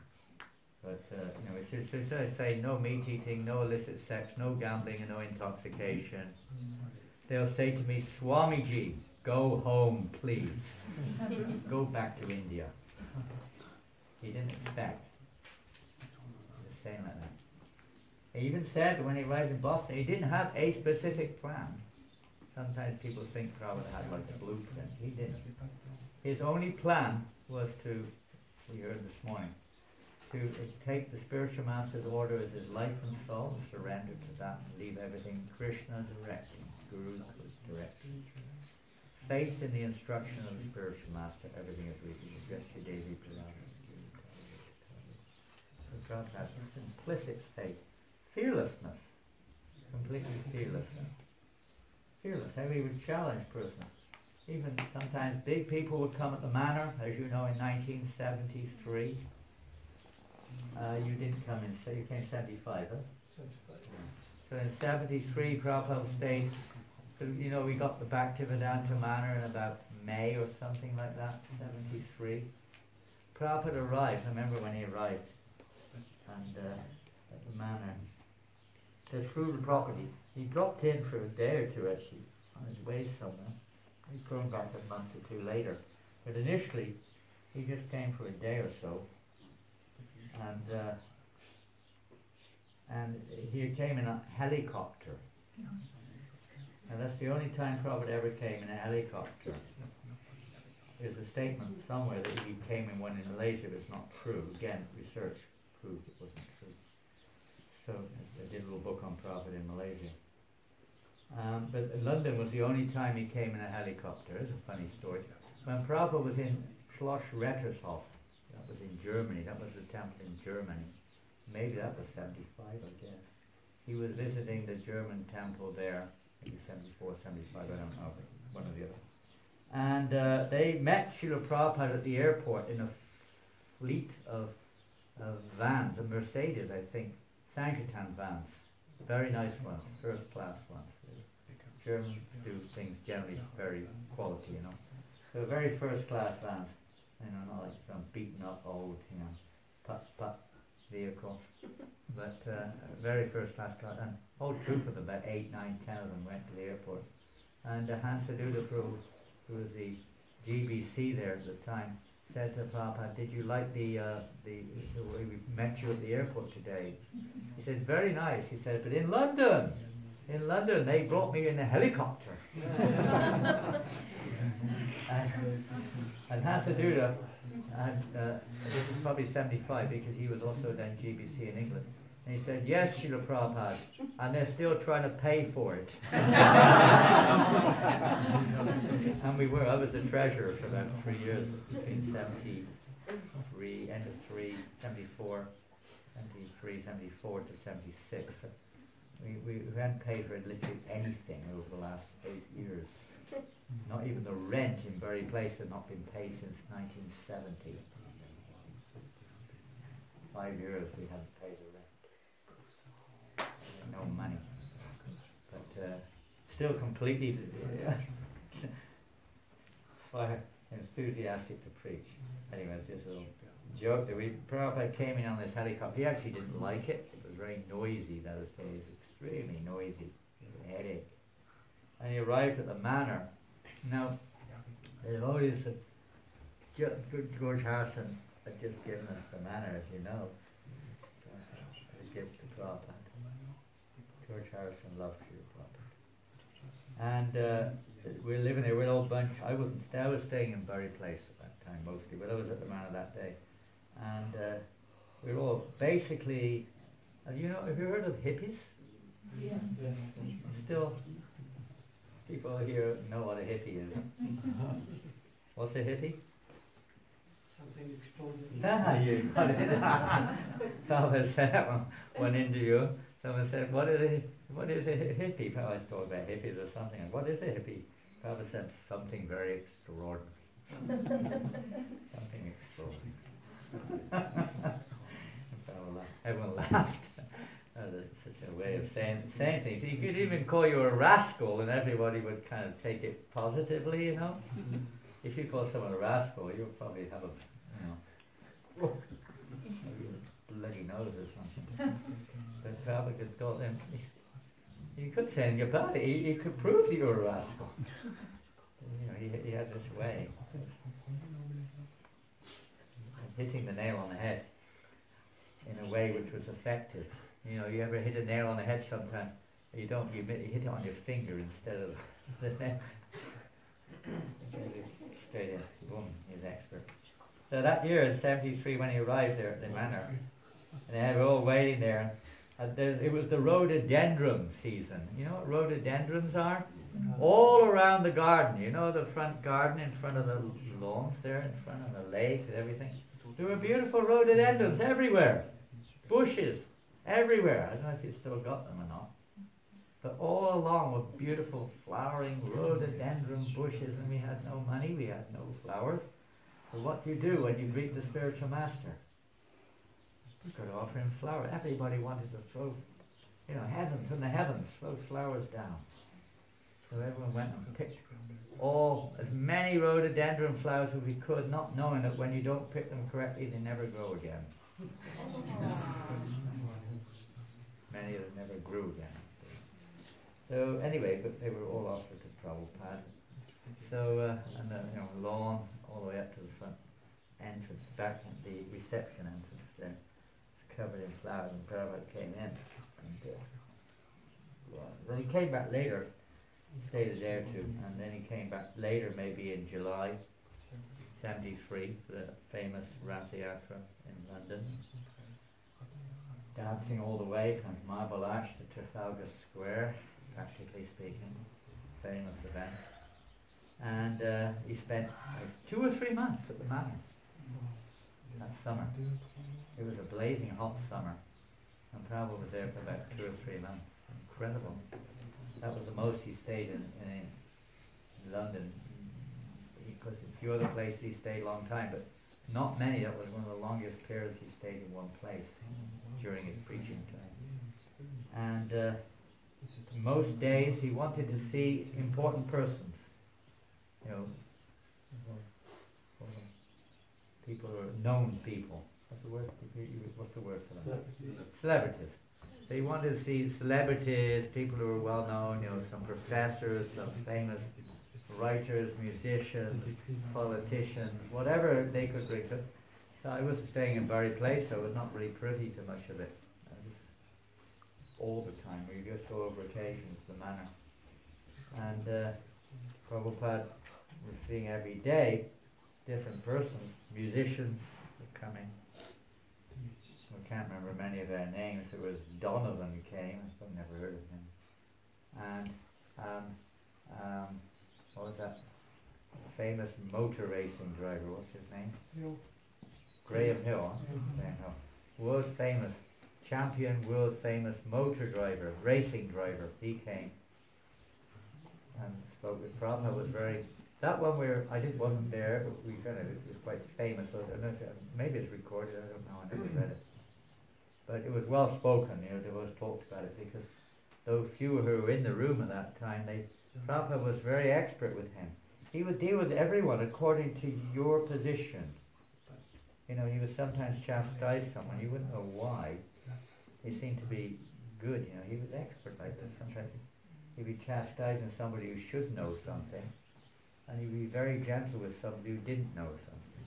But, you know, it's just I say no meat eating, no illicit sex, no gambling and no intoxication. They'll say to me, Swamiji, go home, please. Go back to India. He didn't expect. He was saying like that. He even said when he arrived in Boston, he didn't have a specific plan. Sometimes people think Prabhupada had like a blueprint. He didn't. His only plan was to, we heard this morning, to take the spiritual master's order as his life and soul, and surrender to that, and leave everything Krishna directing, Guru directing. Faith in the instruction of the spiritual master, everything is reaching. Yesterday, so God has implicit faith, fearlessness, completely fearlessness. Fearless, how he would challenge persons. Even sometimes big people would come at the manor, as you know, in 1973. You didn't come in, so you came 75, huh? 75. So in 73, Prabhupada stayed, so, you know, we got the Bhaktivedanta manor in about May or something like that, 73. Prabhupada arrived, I remember when he arrived, and at the manor, to through the property. He dropped in for a day or two actually, on his way somewhere. He came back a month or 2 later. But initially, he just came for a day or so. And he came in a helicopter. And that's the only time Prabhupada ever came in a helicopter. There's a statement somewhere that he came in one in Malaysia, but it's not true. Again, research proved it wasn't true. So I did a little book on Prabhupada in Malaysia. But London was the only time he came in a helicopter. It's a funny story. When Prabhupada was in Schloss Rettershof, that was in Germany, that was the temple in Germany. Maybe that was 75, I guess. He was visiting the German temple there, maybe 74, 75, I don't know, one or the other. And they met Srila Prabhupada at the airport in a fleet of vans, a Mercedes, I think, Sankirtan vans. Very nice ones, first class ones. Germans do things generally very quality, you know. So very first class vans, you know, not like some beaten up old, you know, putt vehicle. But very first class car, and a whole troop of them, about 8, 9, 10 of them went to the airport. And Hansaduda Prabhu, who was the GBC there at the time, said to Prabhupada, did you like the way we met you at the airport today? He said, very nice. He said, but in London, they brought me in a helicopter. and Hansaduda, this is probably 75 because he was also then GBC in England. And he said, yes, Srila Prabhupada, and they're still trying to pay for it. And I was the treasurer for about 3 years, between 73, end of 74 to 76. We hadn't paid for literally anything over the last 8 years. Not even the rent in Bury Place had not been paid since 1970. 5 years we hadn't paid the rent. No money. But still completely enthusiastic to preach. Anyway, it's just a little joke that Prabhupada came in on this helicopter. He actually didn't like it. It was very noisy those days, extremely noisy. He had a headache. And he arrived at the manor. Now, they've always George Harrison had just given us the manor, as you know. As a gift to Prabhupada. George Harrison loved Srila Prabhupada. And we're living there, we're an old bunch. I was staying in Bury Place at that time mostly, but I was at the manor that day. And we were all basically, have you heard of hippies? Yeah. Still, people here know what a hippie is. What's a hippie? Something extraordinary. You got it. Someone said that one interview. Someone said, what is a hippie? Prabhupada was talking about hippies or something. And what is a hippie? Prabhupada said, something very extraordinary. Something extraordinary. Everyone laughed. Such a way of saying things. He could even call you a rascal and everybody would kind of take it positively, you know. If you call someone a rascal, you'll probably have a, you know, bloody nose or something. But Prabhupada could call him, he could say in your body, he could prove that you were a rascal. You know, he had this way of hitting the nail on the head in a way which was effective. You know, you ever hit a nail on the head sometime? You don't, you hit it on your finger instead of the nail. Straight in, boom, he's expert. So that year in '73 when he arrived there at the manor, and they were all waiting there, and it was the rhododendron season. You know what rhododendrons are? All around the garden, you know, the front garden in front of the lawns there, in front of the lake and everything. There were beautiful rhododendrons everywhere. Bushes, everywhere. I don't know if you still got them or not. But all along were beautiful flowering rhododendron bushes, and we had no money, we had no flowers. So what do you do when you greet the spiritual master? You could offer him flowers. Everybody wanted to throw, you know, heaven from the heavens, throw flowers down. So everyone went and picked as many rhododendron flowers as we could, not knowing that when you don't pick them correctly, they never grow again. Many of them never grew again. So anyway, but they were all offered to Prabhupada. So, and the lawn all the way up to the front entrance, back at the reception entrance there, it's covered in flowers, and Prabhupada came in. And, then he came back later, he stayed there too, and then he came back later, maybe in July '73, for the famous Rath Yatra in London. Dancing all the way from Marble Arch to Trafalgar Square, practically speaking, famous event. And he spent like 2 or 3 months at the manor that summer. It was a blazing hot summer, and Prabhupada was there for about 2 or 3 months. Incredible. That was the most he stayed in London, because in a few other places he stayed a long time, but not many. That was one of the longest periods he stayed in one place during his preaching time. And most days he wanted to see important persons, you know, people who are known people. What's the word for them? Celebrities. So he wanted to see celebrities, people who are well known, you know, some professors, some famous writers, musicians, politicians, whatever they could bring. So I was staying in Bury Place, so I was not really privy to much of it. All the time. We just go over occasions, the manor. And Prabhupada was seeing every day different persons, musicians were coming. I can't remember many of their names. It was Donovan who came, I've never heard of him. And what was that famous motor racing driver, what's his name? Hill. Graham Hill, huh? Graham Hill. World famous, champion, world famous motor driver, racing driver, he came and spoke with Prabhupada. Was very, that one where I wasn't there, but we kind of, it was quite famous, so I don't know if maybe it's recorded, I don't know, I never read it. But it was well spoken, you know, there was talked about it, because those few who were in the room at that time, Prabhupada was very expert with him. He would deal with everyone according to your position. You know, he would sometimes chastise someone, you wouldn't know why. He seemed to be good, you know, he was expert like this. Sometimes he'd be chastising somebody who should know something, and he'd be very gentle with somebody who didn't know something.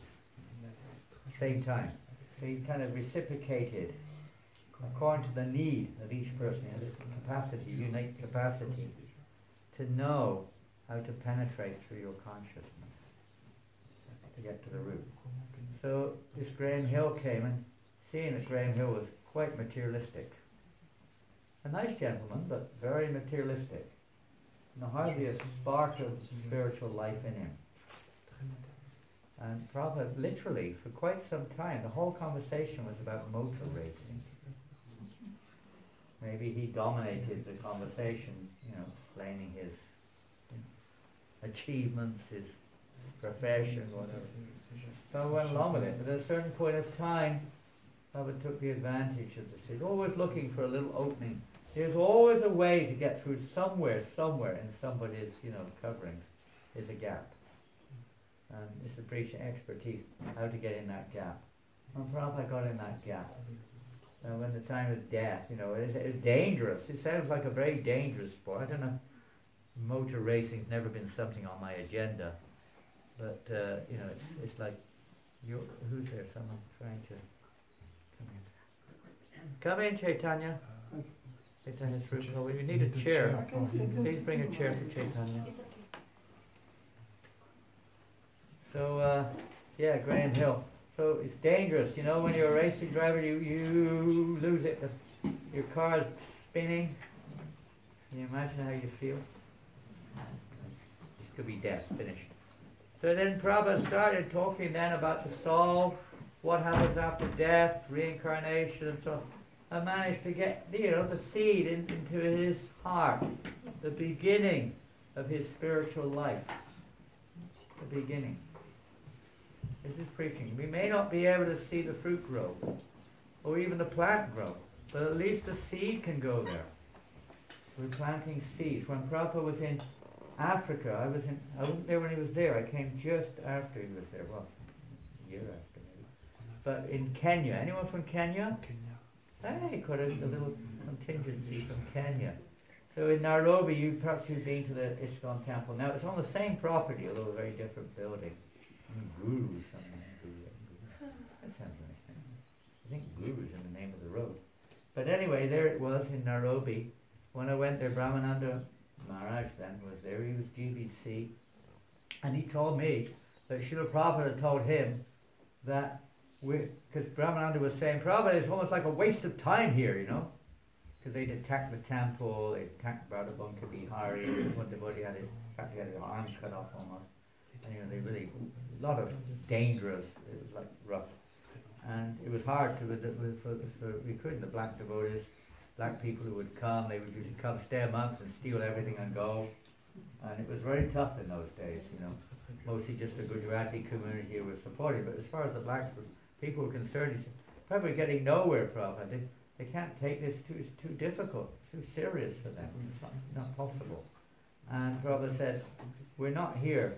Same time. So he kind of reciprocated according to the need of each person. He had this capacity, unique capacity, to know how to penetrate through your consciousness, to get to the root. So this Graham Hill came, and seeing that Graham Hill was quite materialistic. A nice gentleman, but very materialistic. And hardly a spark of spiritual life in him. And Prabhupada, literally, for quite some time, the whole conversation was about motor racing. maybe he dominated the conversation, explaining his achievements, his profession, whatever. So I went along with it. But at a certain point of time, Prabhupada took the advantage of this. He's always looking for a little opening. There's always a way to get through somewhere in somebody's, coverings. There's a gap. And it's a British expertise how to get in that gap. And Prabhupada got in that gap. And when the time of death, it's dangerous. It sounds like a very dangerous sport. I don't know. Motor racing's never been something on my agenda. But, it's like, who's there? Someone trying to come in, Chaitanya. Chaitanya's fruit. Oh, you need a chair. Please bring a chair for Chaitanya. So, Graham Hill. So it's dangerous, when you're a racing driver, you lose it. Your car's spinning. Can you imagine how you feel? This could be death, finished. So then Prabhupada started talking then about the soul, what happens after death, reincarnation and so on. I managed to get, the seed into his heart, the beginning of his spiritual life. The beginning. This is preaching. We may not be able to see the fruit grow, or even the plant grow, but at least the seed can go there. We're planting seeds. When Prabhupada was in Africa, I wasn't there when he was there. I came just after he was there. Well, a year after maybe. But in Kenya, anyone from Kenya? Hey, quite a little contingency from Kenya. So in Nairobi, perhaps you've been to the ISKCON temple. Now it's on the same property, although a very different building. Guru something. That sounds nice. I think Guru is in the name of the road. But anyway, there it was in Nairobi. When I went there, Brahmananda Maharaj then was there. He was GBC. And he told me that Srila Prabhupada told him that, because Brahmananda was saying, Prabhupada, it's almost like a waste of time here, because they'd attacked the temple, they'd attacked Brother Bunka Bihari, one devotee had his arms cut off almost. And they really, a lot of dangerous, it was like rough. And it was hard for recruiting the black devotees, black people who would come, they would usually come, stay a month and steal everything and go. And it was very tough in those days, Mostly just the Gujarati community was supporting, but as far as the black people were concerned, it's probably getting nowhere, Prabhupada. They can't take this, it's too difficult, too serious for them, it's not possible. And Prabhupada said, we're not here.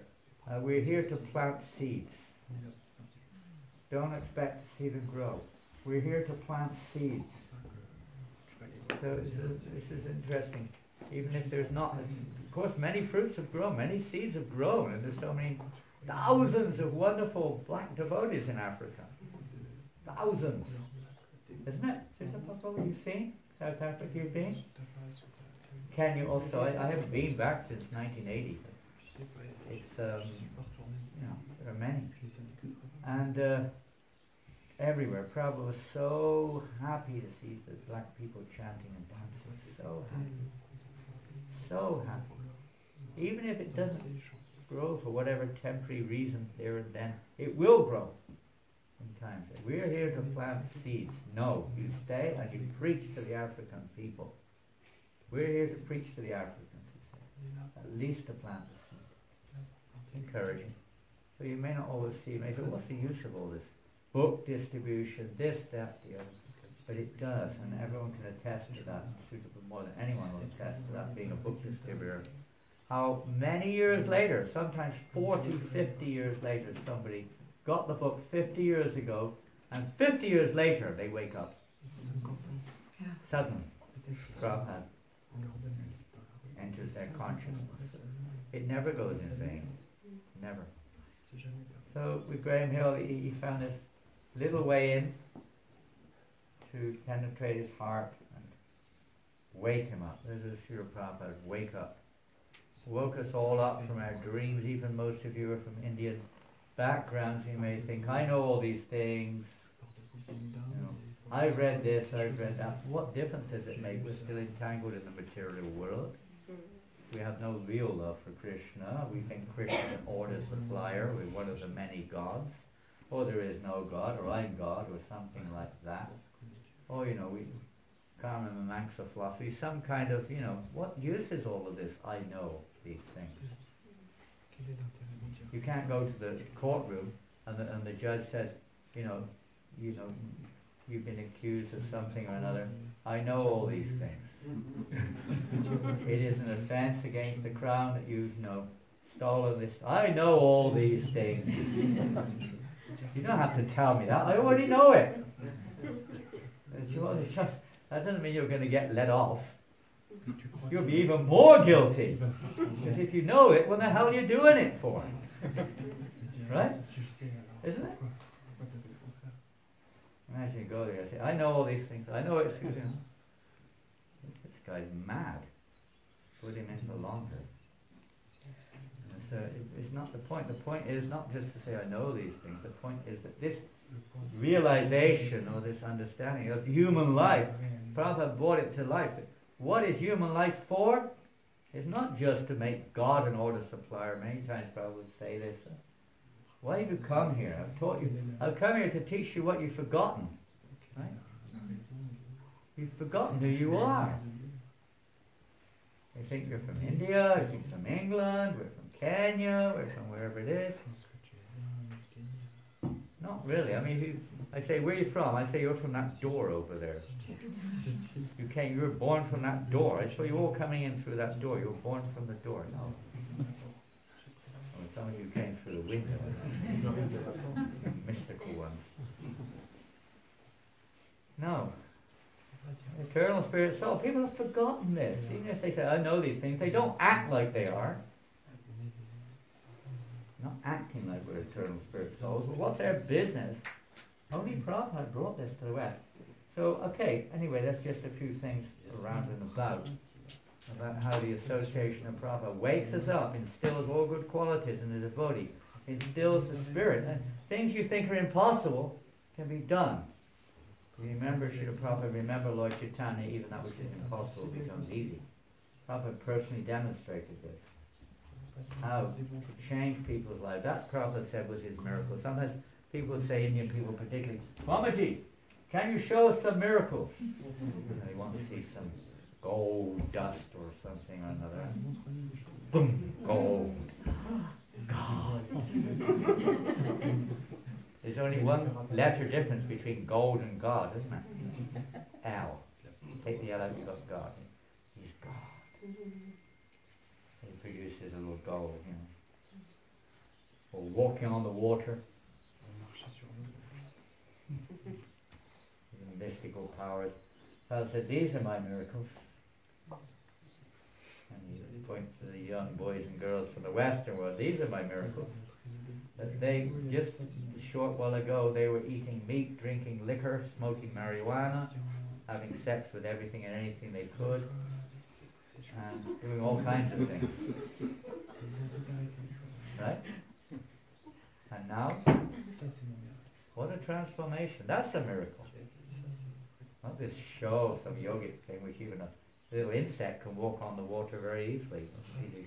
We're here to plant seeds. Don't expect to see them grow. We're here to plant seeds. So this is interesting. Even if there's not, of course, many fruits have grown, many seeds have grown, and there's so many thousands of wonderful black devotees in Africa. Thousands. Isn't it? What you've seen? South Africa you've been? Kenya also. I haven't been back since 1980. It's, there are many. And everywhere. Prabhupada was so happy to see the black people chanting and dancing. So happy. So happy. Even if it doesn't grow for whatever temporary reason there and then, it will grow in time. We're here to plant seeds. No, you stay and you preach to the African people. We're here to preach to the Africans. At least to plant the seed. Encouraging. So you may not always see, you may say, what's the use of all this? Book distribution, this, that, the other. But it does, and everyone can attest to that. More than anyone will attest to that, being a book distributor. How many years later, sometimes 40, 50 years later, somebody got the book 50 years ago, and 50 years later they wake up. Suddenly, Prabhupada enters their consciousness. It never goes in vain. Never. So with Graham Hill, he found this little way in to penetrate his heart and wake him up. This is Srila Prabhupada, wake up. Woke us all up from our dreams. Even most of you are from Indian backgrounds. You may think, I know all these things. I've read this, I've read that. What difference does it make? We're still entangled in the material world. We have no real love for Krishna. We think Krishna is an order supplier with one of the many gods. Or there is no God, or I'm God, or something like that. Or, Karma Mimamsa philosophy, some kind of, what use is all of this? I know these things. You can't go to the courtroom and the judge says, you've been accused of something or another. I know all these things. It is an offense against the crown that you've stolen this. I know all these things. You don't have to tell me that. I already know it. That doesn't mean you're going to get let off. You'll be even more guilty. Because if you know it, what the hell are you doing it for? Right? Isn't it? Imagine you go there and say, I know all these things. I know it's this guy's mad. Put him into longer. So it's not the point. The point is not just to say I know these things. The point is that this realization or this understanding of human life, Prabhupada brought it to life. What is human life for? It's not just to make God an order supplier. Many times Prabhupada would say this. Why have you come here? I've taught you. I've come here to teach you what you've forgotten. Right? You've forgotten who you are. You think you're from India, you think from England, we're from Kenya, we're from wherever it is. Not really. I mean, I say, where are you from? I say, you're from that door over there. You were born from that door. I saw you all coming in through that door. You were born from the door. No. Well, some of you came through the window. Mystical ones. No. Eternal spirit soul. People have forgotten this. Even if they say, I know these things, they don't act like they are. Not acting like we're eternal spirit souls, but what's their business? Only Prabhupada brought this to the West. So, okay, anyway, that's just a few things around and about how the association of Prabhupada wakes us up, instills all good qualities in the devotee, instills the spirit. And things you think are impossible can be done. Remember, Srila Prabhupada, remember Lord Chaitanya, even that which is impossible becomes easy. Prabhupada personally demonstrated this. How to change people's lives. That Prabhupada said was his miracle. Sometimes people would say, Indian people particularly, Mamaji, can you show us some miracles? They want to see some gold dust or something or another. Boom, gold. God. There's only one letter difference between gold and God, isn't it? L. Take the L out, you've got God. He's God. He produces a little gold, Or walking on the water. Mystical powers. Paul said, these are my miracles. And he points to the young boys and girls from the Western world. These are my miracles. That they, just a short while ago, they were eating meat, drinking liquor, smoking marijuana, having sex with everything and anything they could, and doing all kinds of things. Right? And now, what a transformation. That's a miracle. Not this show, some yogic thing which even a little insect can walk on the water very easily. You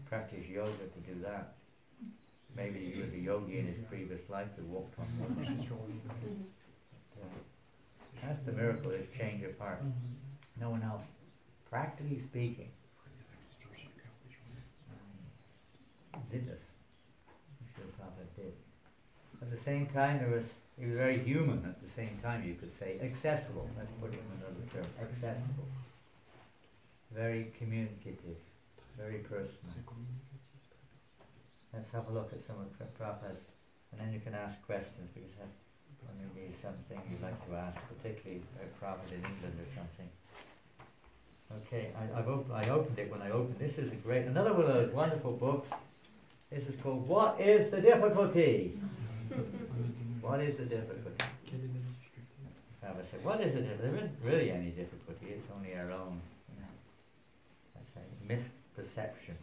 practice yoga to do that. Maybe he was a yogi in his previous life who walked on water. That's the miracle, this change of heart. No one else, practically speaking, did this. Srila Prabhupada did. At the same time, he was very human at the same time, you could say. Accessible, let's put it in another term. Accessible. Very communicative. Very personal. Let's have a look at some of Prabhupada's, and then you can ask questions, because there may be something you'd like to ask, particularly Prabhupada in England or something. Okay, I opened it when I opened. This is another one of those wonderful books. This is called What is the Difficulty? What is the difficulty? Prabhupada said, what is the difficulty? There isn't really any difficulty, it's only our own that's a misperception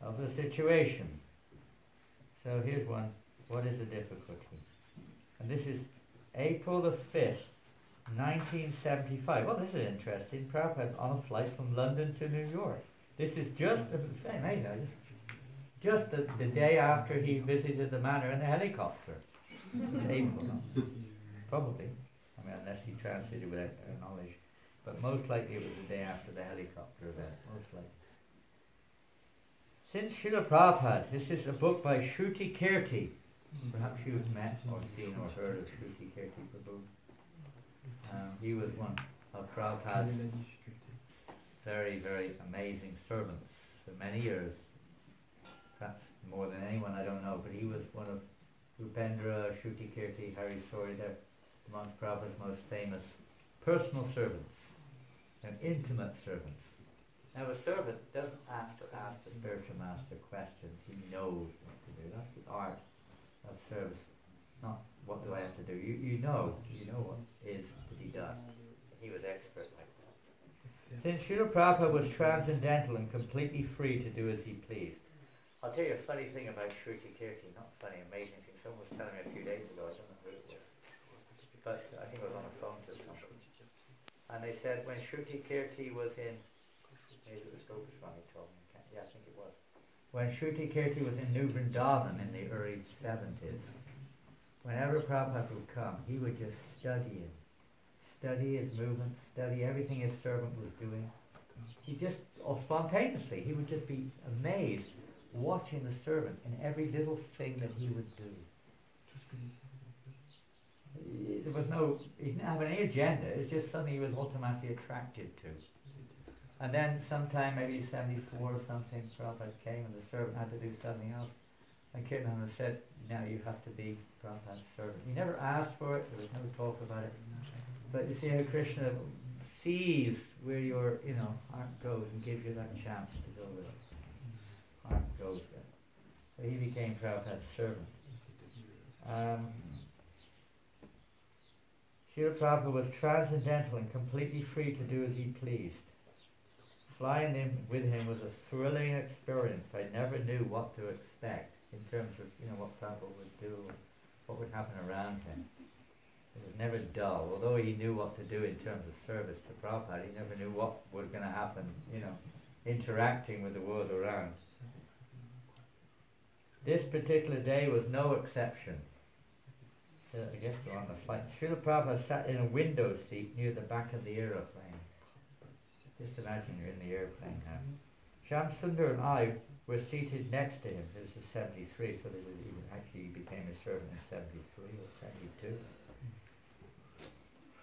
of the situation. So here's one. What is the difficulty? And this is April the 5th, 1975. Well, this is interesting. Prabhupada's on a flight from London to New York. This is just the day after he visited the manor in a helicopter. April, probably. mean, unless he translated without knowledge. But most likely it was the day after the helicopter event, most likely. Since Srila Prabhupada, this is a book by Shruti Kirti. Perhaps you've met or seen or heard of Shruti Kirti Prabhu. He was one of Prabhupada's very, very amazing servants for many years. Perhaps more than anyone, I don't know, but he was one of Rupendra, Shruti Kirti, Hari Sori, they're amongst Prabhupada's most famous personal servants and intimate servants. Now a servant doesn't have to ask the spiritual master questions, he knows what to do. That's the art of service, not what do I have to do. You know what is to be done. He was expert like that. Since Srila Prabhupada was transcendental and completely free to do as he pleased. I'll tell you a funny thing about Shruti Kirti, not funny, amazing thing. Someone was telling me a few days ago, I don't know who it was, but I think it was on the phone to somebody. And they said when Shruti Kirti was in, maybe it was Goswami told me, yeah, I think it was. When Shruti Kirti was in New Vrindavan in the early 70s, whenever Prabhupada would come, he would just study him. Study his movements, study everything his servant was doing. He just, spontaneously, he would just be amazed watching the servant in every little thing that he would do. There was no, he didn't have any agenda, it's just something he was automatically attracted to. And then sometime, maybe 74 or something, Prabhupada came and the servant had to do something else. And Kirtananda said, now you have to be Prabhupada's servant. He never asked for it, there was no talk about it. But you see how Krishna sees where your, heart goes and gives you that chance to go with it. Heart goes there. So he became Prabhupada's servant. Srila Prabhupada was transcendental and completely free to do as he pleased. Flying with him was a thrilling experience. I never knew what to expect in terms of what Prabhupada would do, what would happen around him. It was never dull. Although he knew what to do in terms of service to Prabhupada, he never knew what was going to happen, interacting with the world around. This particular day was no exception. I guess we're on the flight. Srila Prabhupada sat in a window seat near the back of the aeroplane. Just imagine you're in the airplane now. Shyam Sundar and I were seated next to him. This is 73, so he actually became a servant in 73 or 72.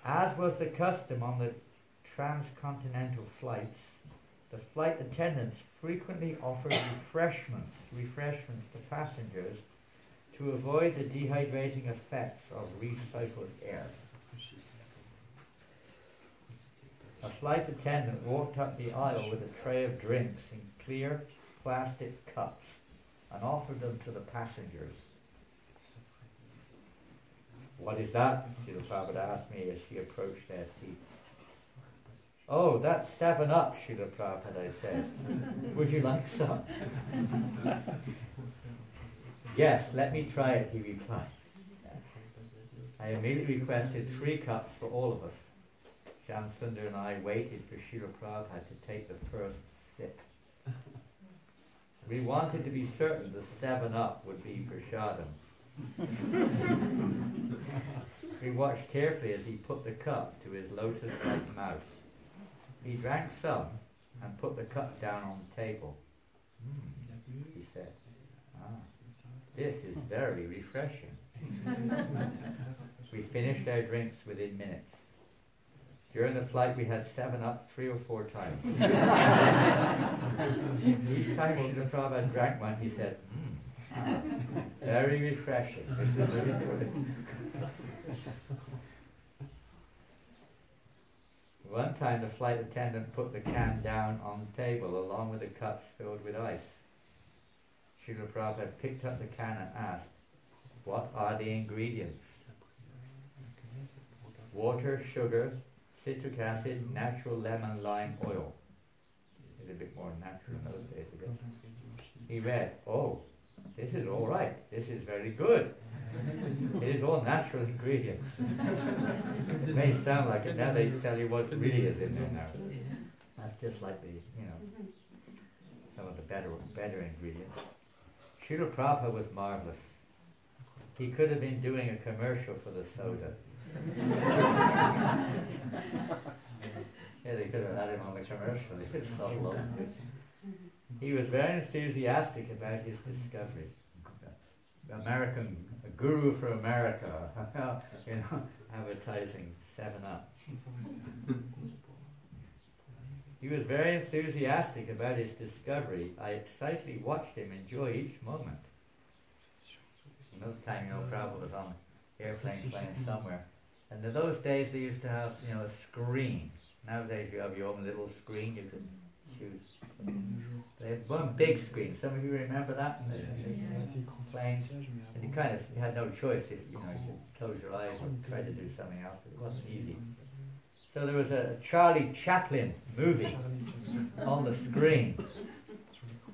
As was the custom on the transcontinental flights, the flight attendants frequently offered refreshments to passengers to avoid the dehydrating effects of recycled air. A flight attendant walked up the aisle with a tray of drinks in clear plastic cups and offered them to the passengers. What is that? Srila Prabhupada asked me as she approached their seats. Oh, that's 7-Up, Srila Prabhupada, I said. Would you like some? Yes, let me try it, he replied. I immediately requested 3 cups for all of us. Shyam Sundar and I waited for Srila Prabhupada to take the first sip. We wanted to be certain the 7-Up would be prashadam. We watched carefully as he put the cup to his lotus-like mouth. He drank some and put the cup down on the table. He said, this is very refreshing. We finished our drinks within minutes. During the flight we had 7-Up 3 or 4 times. Each time Srila Prabhupada drank one, he said, very refreshing. This is really good. One time the flight attendant put the can down on the table along with the cups filled with ice. Srila Prabhupada picked up the can and asked, what are the ingredients? Water, sugar, citric acid, natural lemon lime oil. It's a bit more natural in those days, I guess. He read, oh, this is all right. This is very good. It is all natural ingredients. It may sound like it. Now they tell you what really is in there now. That's just like the, some of the better ingredients. Srila Prabhupada was marvelous. He could have been doing a commercial for the soda. Yeah, they could have had him on the commercial. They could have subtle him. He was very enthusiastic about his discovery. American, a guru for America, you know, advertising 7-Up. He was very enthusiastic about his discovery. I excitedly watched him enjoy each moment. Another time, you know, Prabhupada was on an airplane playing somewhere. And in those days they used to have, you know, a screen. Nowadays you have your own little screen you can choose. They had one big screen. Some of you remember that? Playing. And you kind of, you had no choice if, you know, you could close your eyes or try to do something else, but it wasn't easy. So there was a Charlie Chaplin movie on the screen.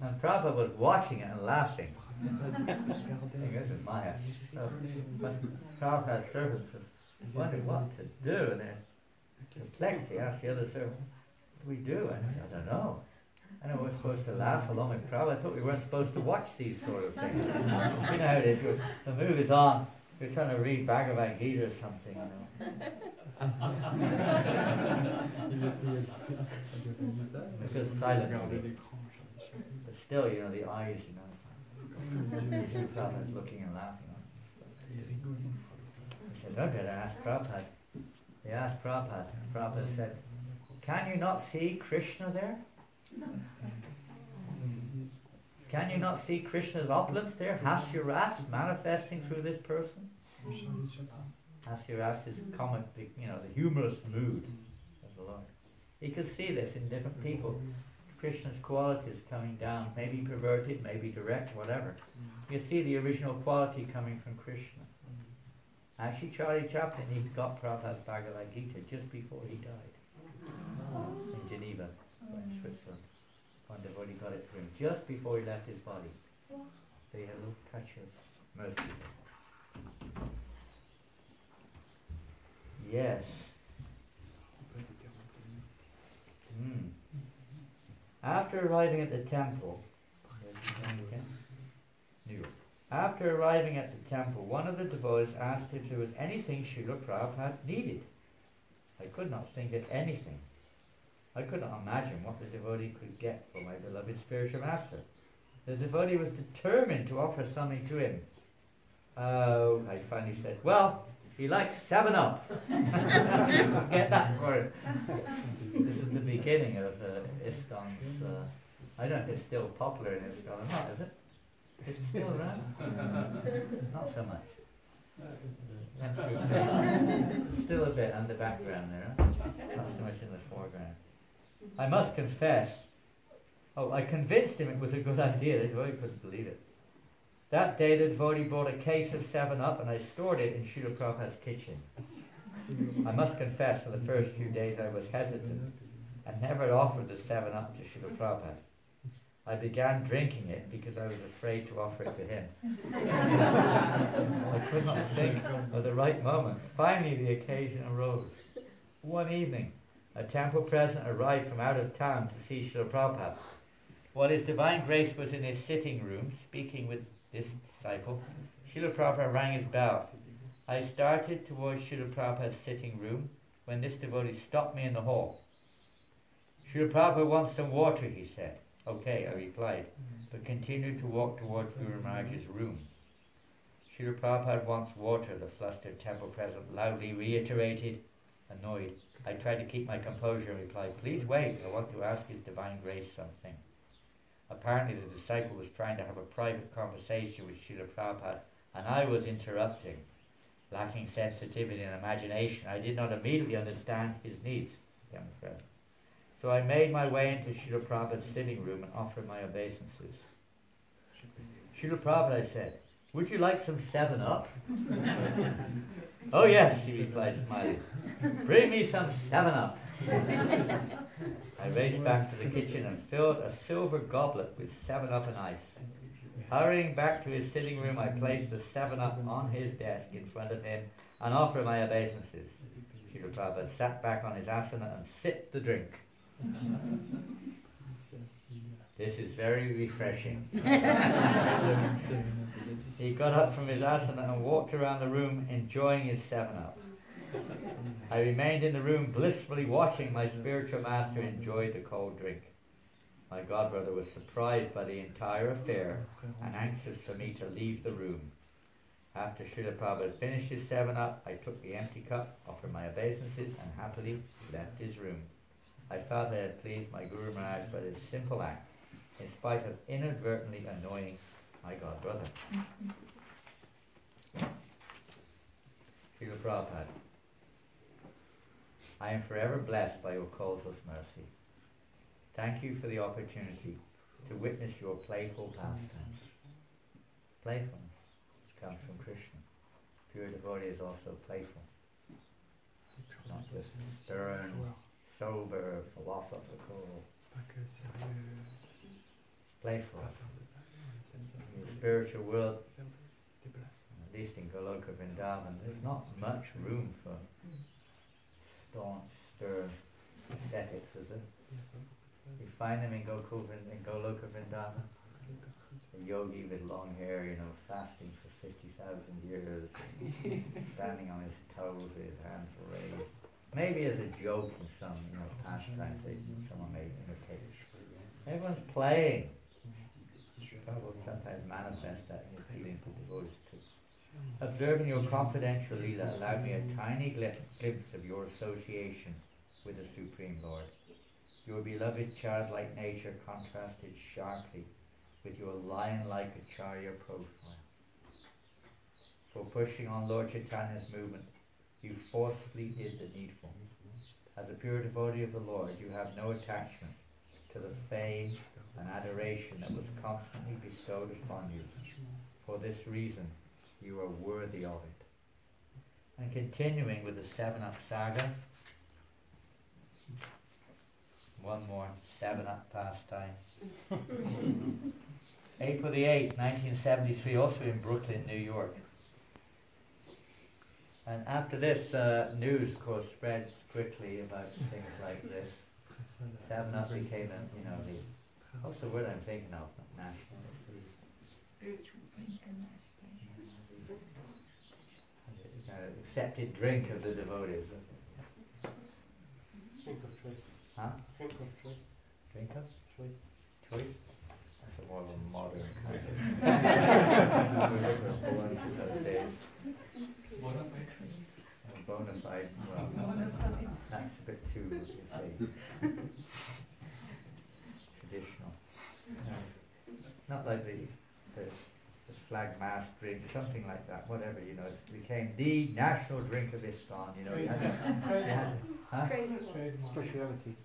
And Prabhupada was watching it and laughing. This is Maya. So, but Prabhupada's servants wondered what to do, and then perplexed, he asked the other servant, what do we do? And I don't know. I know we're supposed to laugh along with Prabhupada. I thought we weren't supposed to watch these sort of things. You know how it is, the movie's on, you're trying to read Bhagavad Gita or something, you know. Because silently. But still, you know, the eyes, you know. Prabhupada's looking and laughing. He said, no, better ask Prabhupada. They asked Prabhupada. Prabhupada said, can you not see Krishna there? Can you not see Krishna's opulence there? Hasya ras manifesting through this person? Hasya ras is comic, you know, the humorous mood of the Lord. He could see this in different people. Krishna's qualities coming down, maybe perverted, maybe direct, whatever. You see the original quality coming from Krishna. Actually, Charlie Chaplin, he got Prabhupada's Bhagavad Gita just before he died in Geneva, in Switzerland. One devotee got it for him just before he left his body. So he had a little touch of mercy. Yes. After arriving at the temple, one of the devotees asked if there was anything Srila Prabhupada needed. I could not think of anything. I could not imagine what the devotee could get for my beloved spiritual master. The devotee was determined to offer something to him. Oh, I finally said, well, he likes 7-Up. Get that for him. This is the beginning of ISKCON's, I don't know if it's still popular in ISKCON or not, is it? It's still around? Not so much. Still a bit on the background there, huh? Not so much in the foreground. I must confess, I convinced him it was a good idea. The devotee couldn't believe it. That day the devotee brought a case of 7-Up and I stored it in Srila Prabhupada's kitchen. I must confess, for the first few days I was hesitant and never offered the 7-Up to Srila Prabhupada. I began drinking it because I was afraid to offer it to him. I could not think of the right moment. Finally the occasion arose. One evening, a temple president arrived from out of town to see Srila Prabhupada. While His Divine Grace was in his sitting room speaking with this disciple, Srila Prabhupada rang his bell. I started towards Srila Prabhupada's sitting room when this devotee stopped me in the hall. Srila Prabhupada wants some water, he said. Okay, I replied, but continued to walk towards Guru Maharaj's room. Srila Prabhupada wants water, the flustered temple president loudly reiterated, annoyed. I tried to keep my composure and replied, please wait, I want to ask His Divine Grace something. Apparently the disciple was trying to have a private conversation with Srila Prabhupada, and I was interrupting. Lacking sensitivity and imagination, I did not immediately understand his needs. So I made my way into Srila Prabhupada's sitting room and offered my obeisances. Srila Prabhupada, I said, would you like some 7-Up? Oh yes, he replied, smiling. Bring me some 7-Up. I raced back to the kitchen and filled a silver goblet with 7-Up and ice. Hurrying back to his sitting room, I placed the 7-Up on his desk in front of him and offered my obeisances. Srila Prabhupada sat back on his asana and sipped the drink. This is very refreshing. He got up from his asana and walked around the room enjoying his 7-Up. I remained in the room blissfully watching my spiritual master enjoy the cold drink. My godbrother was surprised by the entire affair and anxious for me to leave the room. After Srila Prabhupada finished his 7-Up, I took the empty cup, offered my obeisances, and happily left his room. I felt I had pleased my Guru Maharaj by this simple act, in spite of inadvertently annoying my godbrother. Srila Prabhupada, I am forever blessed by your causeless mercy. Thank you for the opportunity to witness your playful pastimes. Playfulness comes from Krishna. Pure devotee is also playful. Not just stern, sober, philosophical. Playful. In the spiritual world, at least in Goloka Vrindavan, there's not much room for staunch, stern ascetics, is there? You find them in Goloka Vrindavan. A yogi with long hair, you know, fasting for 50,000 years, standing on his toes with his hands raised. Maybe as a joke in some, you know, pastime, someone may imitate. Everyone's playing. Prabhupada sometimes manifests that in his dealings with devotees too. Observing your confidential Leela allowed me a tiny glimpse of your association with the Supreme Lord. Your beloved childlike nature contrasted sharply with your lion-like acharya profile. For pushing on Lord Chaitanya's movement, you forcefully did the needful. As a pure devotee of the Lord, you have no attachment to the fame and adoration that was constantly bestowed upon you. For this reason, you are worthy of it. And continuing with the 7-Up saga, one more 7-Up pastime. April the 8th, 1973, also in Brooklyn, New York. And after this, news, of course, spread quickly about things like this. 7-Up became, what's the word I'm thinking of? National. Accepted drink of the devotees. Drink of choice. Huh? Drink of choice. Drink of? Choice. Choice? That's a more of a modern kind of. Bona fide. Well, that's a bit too, what do you say, traditional. Not like the flag mast drink, something like that, whatever, it became the national drink of ISKCON, Speciality.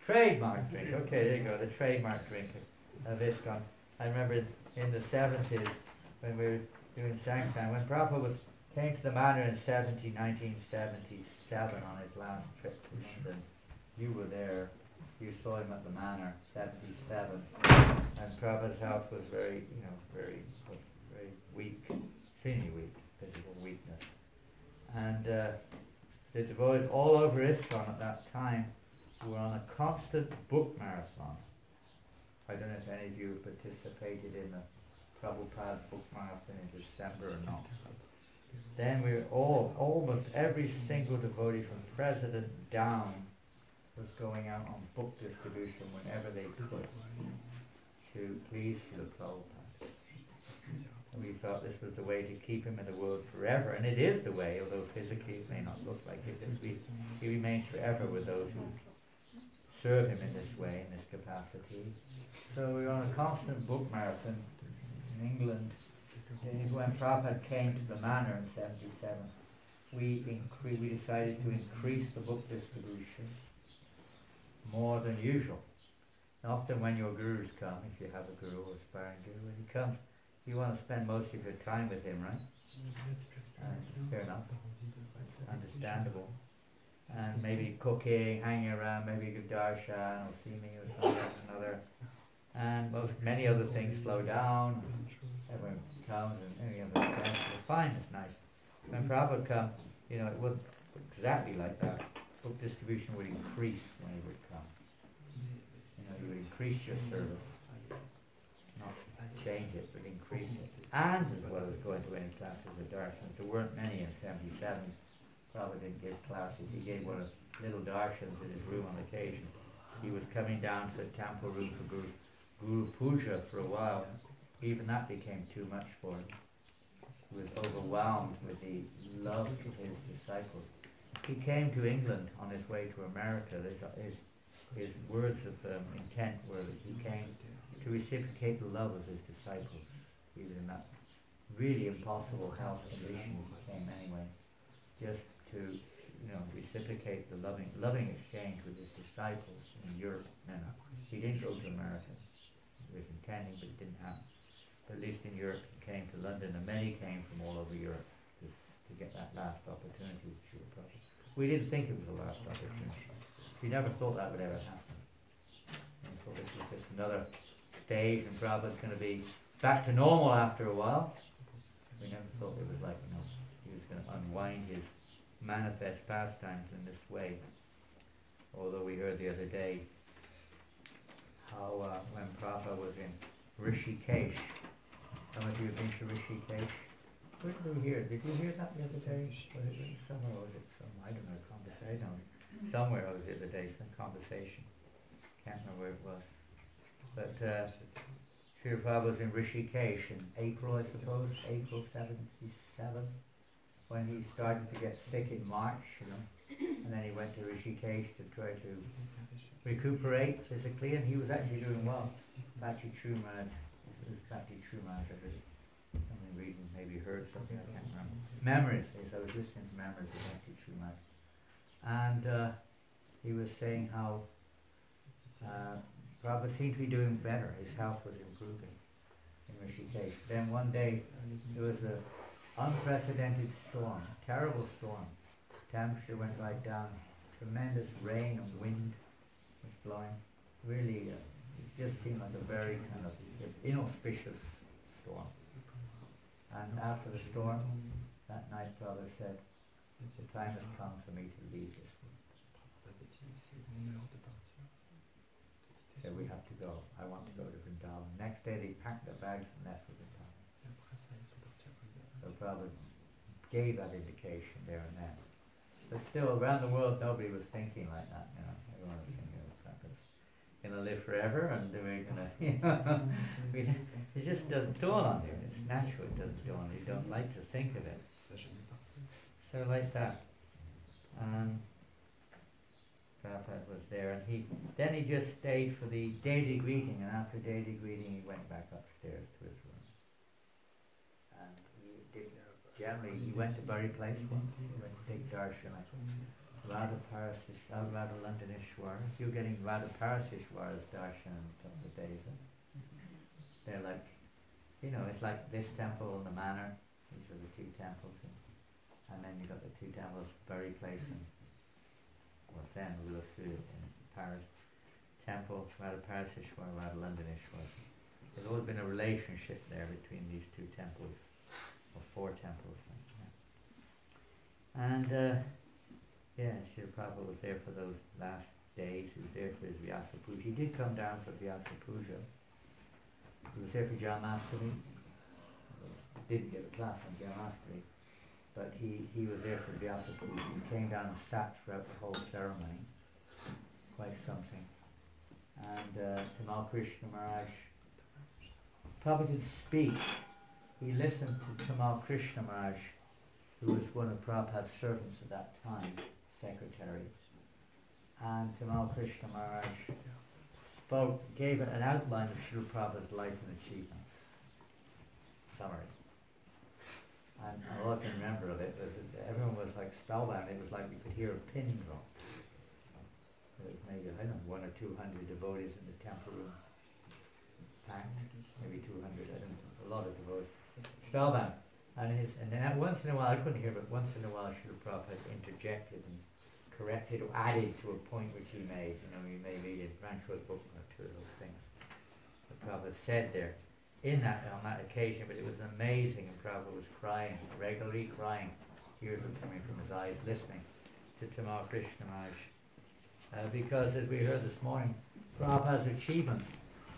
Trademark drink, okay, there you go, the trademark drink of ISKCON. I remember in the 70s, when we were doing Sankirtan, when Prabhupada came to the manor in 1977 on his last trip to London. You were there. You saw him at the manor, 77, and Prabhupada's health was very weak, extremely weak, physical weakness. And the devotees all over ISKCON at that time were on a constant book marathon. I don't know if any of you participated in the Prabhupada book marathon in December or not. Then we were almost every single devotee from president down was going out on book distribution whenever they could to please Srila Prabhupada. And we felt this was the way to keep him in the world forever, and it is the way, although physically it may not look like it. He remains forever with those who serve him in this way, in this capacity. So we were on a constant book marathon in England. When Prabhupada came to the manor in 77, we decided to increase the book distribution more than usual. And often when your gurus come, if you have a guru or aspiring guru, when he comes, you want to spend most of your time with him, right? Fair enough. Understandable. And maybe cooking, hanging around, maybe a good darshan or seeming or something or another. And many other things slow down. Everyone comes and any other things. It's fine, it's nice. When Prabhupada would come, it wouldn't exactly like that. Book distribution would increase when he would come. You would increase your service. Not change it, but increase it. And as well as going to any classes of darshan. There weren't many in 77. Prabhupada didn't give classes. He gave one of little darshans in his room on occasion. He was coming down to the temple room for Guru Puja for a while. Even that became too much for him. He was overwhelmed with the love of his disciples. He came to England on his way to America. His words of intent were that he came to reciprocate the love of his disciples. He was in that really impossible health condition he came anyway, just to reciprocate the loving exchange with his disciples in Europe. No, he didn't go to America. He was intending, but it didn't happen. But at least in Europe, he came to London, and many came from all over Europe to get that last opportunity with Srila Prabhupada. We didn't think it was the last opportunity. We never thought that would ever happen. And so this was just another stage, and Prabhupada's going to be back to normal after a while. We never thought it was like, he was going to unwind his manifest pastimes in this way. Although we heard the other day how when Prabhupada was in Rishikesh, some of you have been to Rishikesh. Where did we hear? Did you hear that the other day? Was it somewhere? Was it some? I don't know. Conversation. Somewhere I was the other day. Some conversation. Can't remember where it was. But Srila Prabhupada was in Rishikesh in April, I suppose, April '77, when he started to get sick in March, and then he went to Rishikesh to try to recuperate physically, and he was actually doing well. Bhakti Trumaj, it was Bhakti Trumaj, I heard something reading, maybe heard something, I can't remember. Memories, yes, I was listening to Memories of Bhakti Trumaj. And he was saying how Prabhupada seemed to be doing better, his health was improving in Rishikesh. Then one day, there was an unprecedented storm, a terrible storm. Temperature went right down, tremendous rain and wind was blowing. Really, it just seemed like a very kind of inauspicious storm. And after the storm, that night Prabhupada said, the time has come for me to leave this world. So we have to go. I want to go to Vrindavan. Next day they packed their bags and left for Vrindavan. So Prabhupada gave that indication there and then. But still, around the world, nobody was thinking like that. Everyone was thinking, Prabhupada's going to live forever, and we're going to, it just doesn't dawn on you. It's natural, it doesn't dawn on you. You don't like to think of it. So like that. Prabhupada was there, and then he just stayed for the daily greeting, and after daily greeting he went back upstairs to his room. And he went to Bury Place once, he went to take darshan at Radha Londoneshwar. If you're getting Radha Parasishwar's darshan in a couple of days, they're like, it's like this temple and the manor, these are the two temples, and then you've got the two temples, Bury Place and what's then Wilasu in Paris, temple, Radha Parasishwar, Radha Londoneshwar. There's always been a relationship there between these two temples, or four temples. And Srila Prabhupada was there for those last days. He was there for his Vyasa Puja. He did come down for Vyasa Puja. He was there for Janmashtami. Didn't give a class on Janmashtami. But he was there for Vyasa Puja. He came down and sat throughout the whole ceremony. Quite something. And Tamal Krishna Maharaj Prabhupada didn't speak. He listened to Tamal Krishna Maharaj, who was one of Prabhupada's servants at that time, secretary. And Tamal Krishna Maharaj gave an outline of Srila Prabhupada's life and achievements. Summary. And all I can remember of it was that everyone was like spellbound. It was like you could hear a pin drop. There was maybe, 100 or 200 devotees in the temple room. Packed, maybe 200, a lot of devotees. Spellbound. And then once in a while, I couldn't hear, but once in a while Srila Prabhupada interjected and corrected or added to a point which he made. You may read in Rancho's book or two of those things. The Prabhupada said there, on that occasion, but it was amazing, and Prabhupada was crying, regularly crying, tears were coming from his eyes, listening to Tamal Krishna Maharaj. Because as we heard this morning, Prabhupada's achievements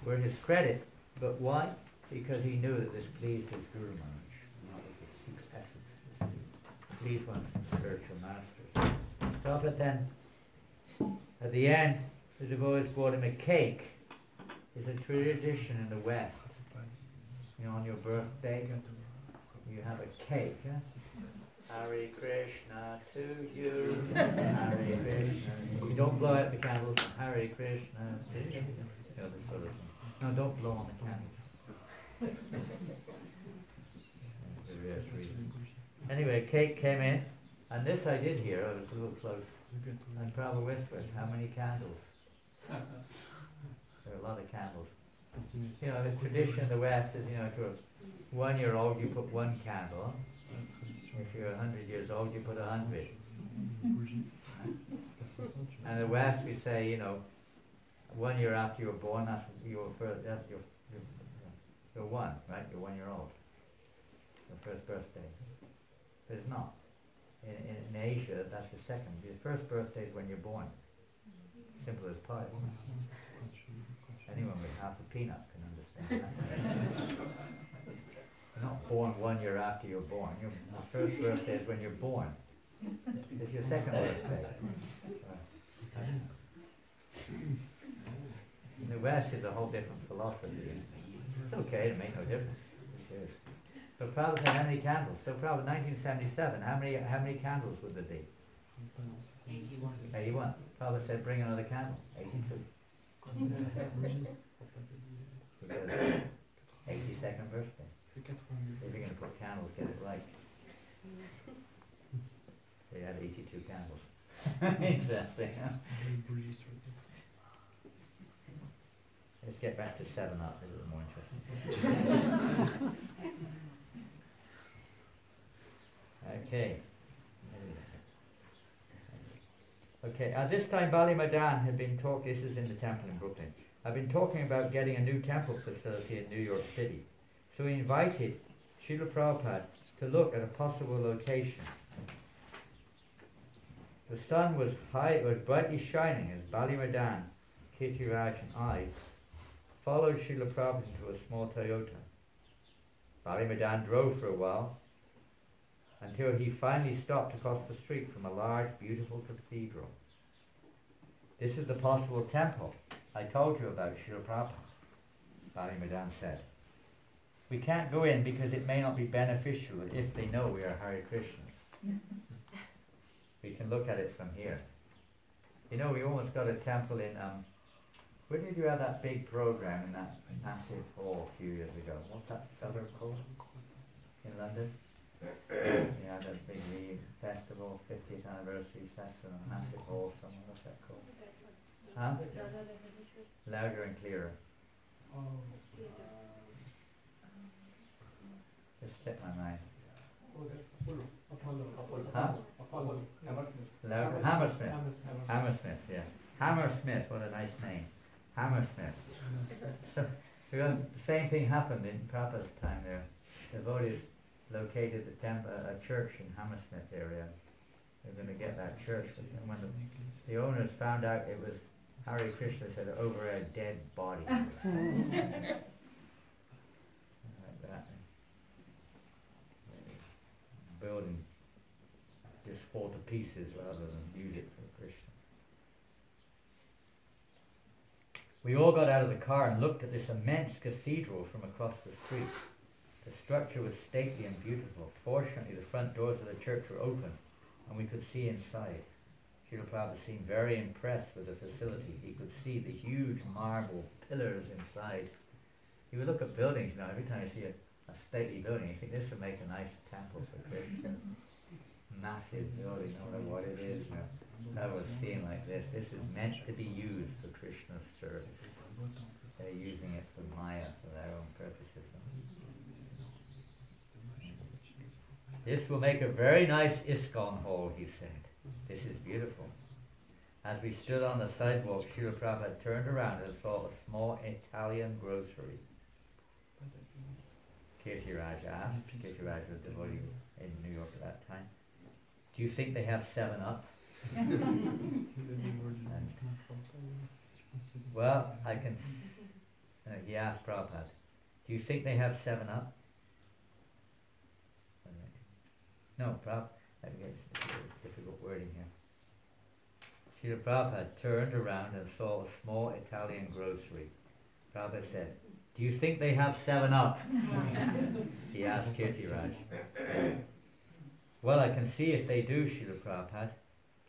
were his credit, but why? Because he knew that this pleased his Guru Maharaj. That was the essence. please one's spiritual masters. Prabhupada then, at the end, the devotees brought him a cake. It's a tradition in the West. You know, on your birthday, you have a cake. Yeah? Hare Krishna to you, Hare Krishna. You don't blow out the candles. Hare Krishna to you. You know, this sort of thing. No, don't blow on the candles. Anyway, cake came in, and this I did hear. I was a little close. And Prabhupada whispered, "How many candles?" There are a lot of candles. You know, the tradition in the West is, you know, if you're 1 year old, you put one candle. If you're 100 years old, you put 100. And in the West, we say, you know, 1 year after you were born, that's your one, right? You're 1 year old. Your first birthday. But it's not. In Asia, that's your second. Your first birthday is when you're born. Simple as pie. Anyone with half a peanut can understand that. You're not born 1 year after you're born. Your first birthday is when you're born. It's your second birthday. In the West, it's a whole different philosophy. It's okay to make no difference. So Prabhupada said, how many candles? So Prabhupada, 1977, how many candles would there be? 81. Prabhupada said, bring another candle. 82. 82nd birthday. If you're going to put candles, get it right. So you had 82 candles. Interesting, huh? Let's get back to 7-Up. This is more interesting. Okay. Okay, at this time Bali Madan had been talking, this is in the temple in Brooklyn, I've been talking about getting a new temple facility in New York City. So he invited Srila Prabhupada to look at a possible location. The sun was high, it was brightly shining as Bali Madan, Kirtiraj and I followed Srila Prabhupada into a small Toyota. Bali Madan drove for a while, until he finally stopped across the street from a large, beautiful cathedral. This is the possible temple I told you about, Srila Prabhupada, Bali Madan said. We can't go in because it may not be beneficial if they know we are Hare Krishnas. We can look at it from here. You know, we almost got a temple in, where did you have that big program in that massive hall a few years ago? What's that suburb called? In London? Yeah, the big festival, 50th anniversary festival, a massive hall somewhere. What's that called? Huh? Louder and clearer. Just slipped my mind. Huh? Louder. Hammersmith. Hammersmith, yeah. Hammersmith, what a nice name. Hammersmith. So, the same thing happened in Prabhupada's time there. Devotees located a church in Hammersmith area. They were going to get that church. And when the owners found out it was Hare Krishna, said over a dead body. Like that. Building just fall to pieces rather than use it for Krishna. We all got out of the car and looked at this immense cathedral from across the street. The structure was stately and beautiful. Fortunately, the front doors of the church were open, and we could see inside. Srila Prabhupada seemed very impressed with the facility. He could see the huge marble pillars inside. You would look at buildings, you know, every time you see a stately building, you think this would make a nice temple for Krishna. Massive building, I don't know what it is. You know. I was seeing like this. This is meant to be used for Krishna's service. They're using it for Maya, for their own purposes. This will make a very nice ISKCON hall, he said. This is beautiful. As we stood on the sidewalk, Srila Prabhupada turned around and saw a small Italian grocery. Kirtiraj asked, Kirtiraj was a devotee in New York at that time, do you think they have 7-Up? Well, I can, he asked Prabhupada, do you think they have 7-Up? No, Prabhupada. It's difficult wording here. Srila Prabhupada turned around and saw a small Italian grocery. Prabhupada said, "Do you think they have 7-Up?" He asked Kirtiraj. "Well, I can see if they do, Srila Prabhupada,"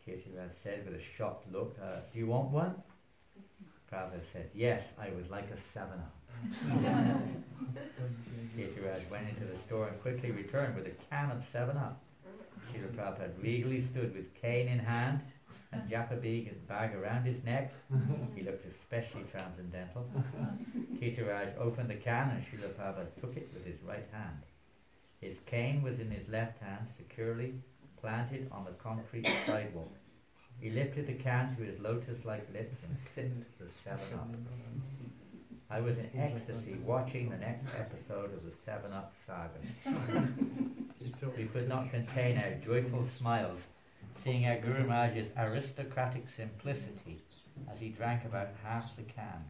Kirtiraj said with a shocked look. "Do you want one?" Prabhupada said, "Yes, I would like a 7-Up." Kirtiraj went into the store and quickly returned with a can of 7-Up. Srila Prabhupada regally stood with cane in hand and japa bag around his neck. He looked especially transcendental. Kirtiraj opened the can and Srila Prabhupada took it with his right hand. His cane was in his left hand, securely planted on the concrete sidewalk. He lifted the can to his lotus-like lips and sipped the 7-Up. I was in ecstasy watching the next episode of the 7-Up saga. We could not contain our joyful smiles, seeing our Guru Maharaj's aristocratic simplicity as he drank about half the can.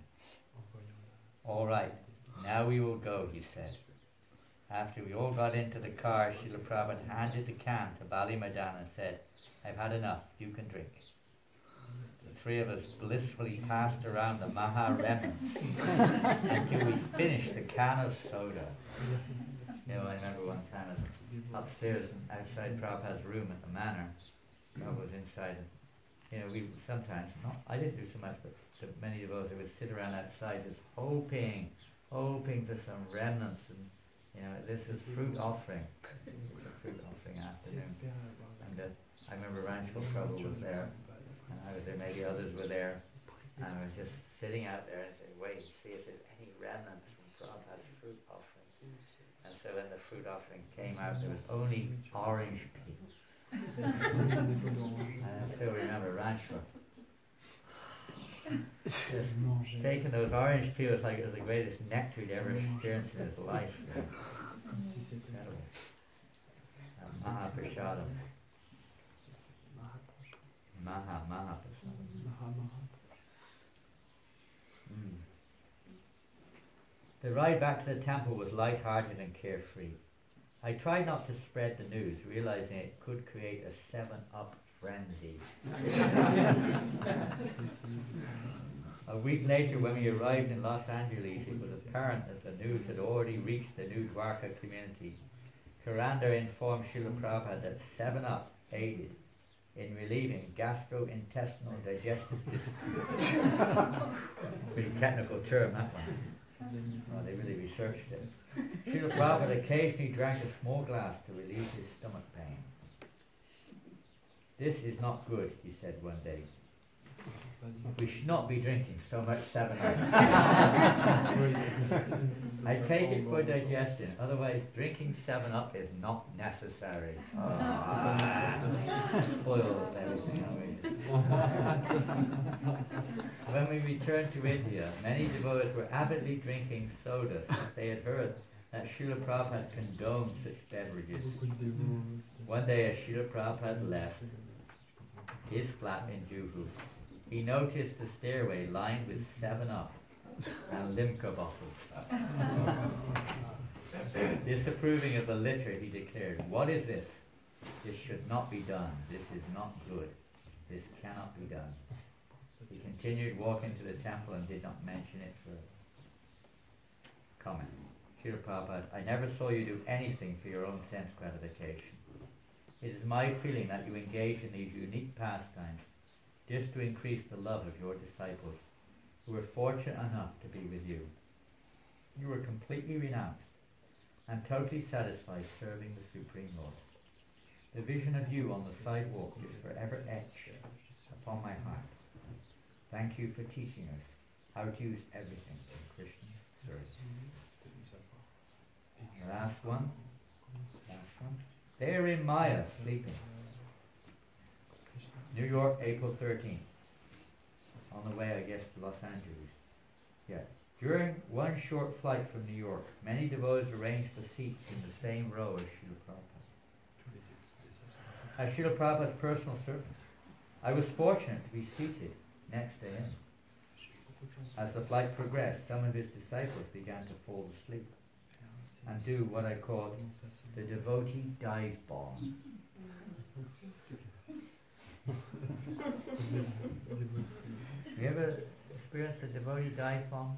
"All right, now we will go," he said. After we all got into the car, Srila Prabhupada handed the can to Bali Madan and said, "I've had enough, you can drink." The three of us blissfully passed around the Maha remnants until we finished the can of soda. I remember one time I was upstairs and outside Prabhupada's room at the manor. I was inside and, we sometimes, I didn't do so much, but many of us would sit around outside just hoping for some remnants, and this is fruit offering. It's a fruit offering afternoon. And I remember Rancho Prabhu was there, and I was there, maybe others were there, and I was just sitting out there and saying, wait, see if there's any remnants from Prabhupada's fruit offering. And so when the fruit offering came out, there was only orange peel. And I still remember Rancho just taking those orange peels like it was the greatest nectar he'd ever experienced in his life. Incredible. Maha Prasadam. Maha Prasadam. The ride back to the temple was light-hearted and carefree. I tried not to spread the news, realizing it could create a 7-Up frenzy. A week later, when we arrived in Los Angeles, it was apparent that the news had already reached the New Dwarka community. Karanda informed Srila Prabhupada that 7-Up aided in relieving gastrointestinal digestive disease. Pretty technical term, that one. Oh, they really researched it. Srila Prabhupada occasionally drank a small glass to relieve his stomach pain. "This is not good," he said one day. "We should not be drinking so much 7-Up. I take it for digestion, otherwise drinking 7-Up is not necessary." Spoiled everything. When we returned to India, many devotees were avidly drinking soda since they had heard that Srila Prabhupada condoned such beverages. One day as Srila Prabhupada left his flat in Juhu, he noticed the stairway lined with 7-Up and Limca bottles. Disapproving of the litter, he declared, "What is this? This should not be done. This is not good. This cannot be done." He continued walking to the temple and did not mention it further. Comment. Srila Prabhupada, I never saw you do anything for your own sense gratification. It is my feeling that you engage in these unique pastimes just to increase the love of your disciples, who were fortunate enough to be with you. You were completely renounced and totally satisfied serving the Supreme Lord. The vision of you on the sidewalk is forever etched upon my heart. Thank you for teaching us how to use everything in Krishna's service. Last one. They're in Maya, sleeping. New York, April 13th. On the way, I guess, to Los Angeles. Yeah. During one short flight from New York, many devotees arranged for seats in the same row as Srila Prabhupada. As Srila Prabhupada's personal servant, I was fortunate to be seated next to him. As the flight progressed, some of his disciples began to fall asleep. and do what I call the devotee dive bomb. You ever experienced a devotee dive bomb?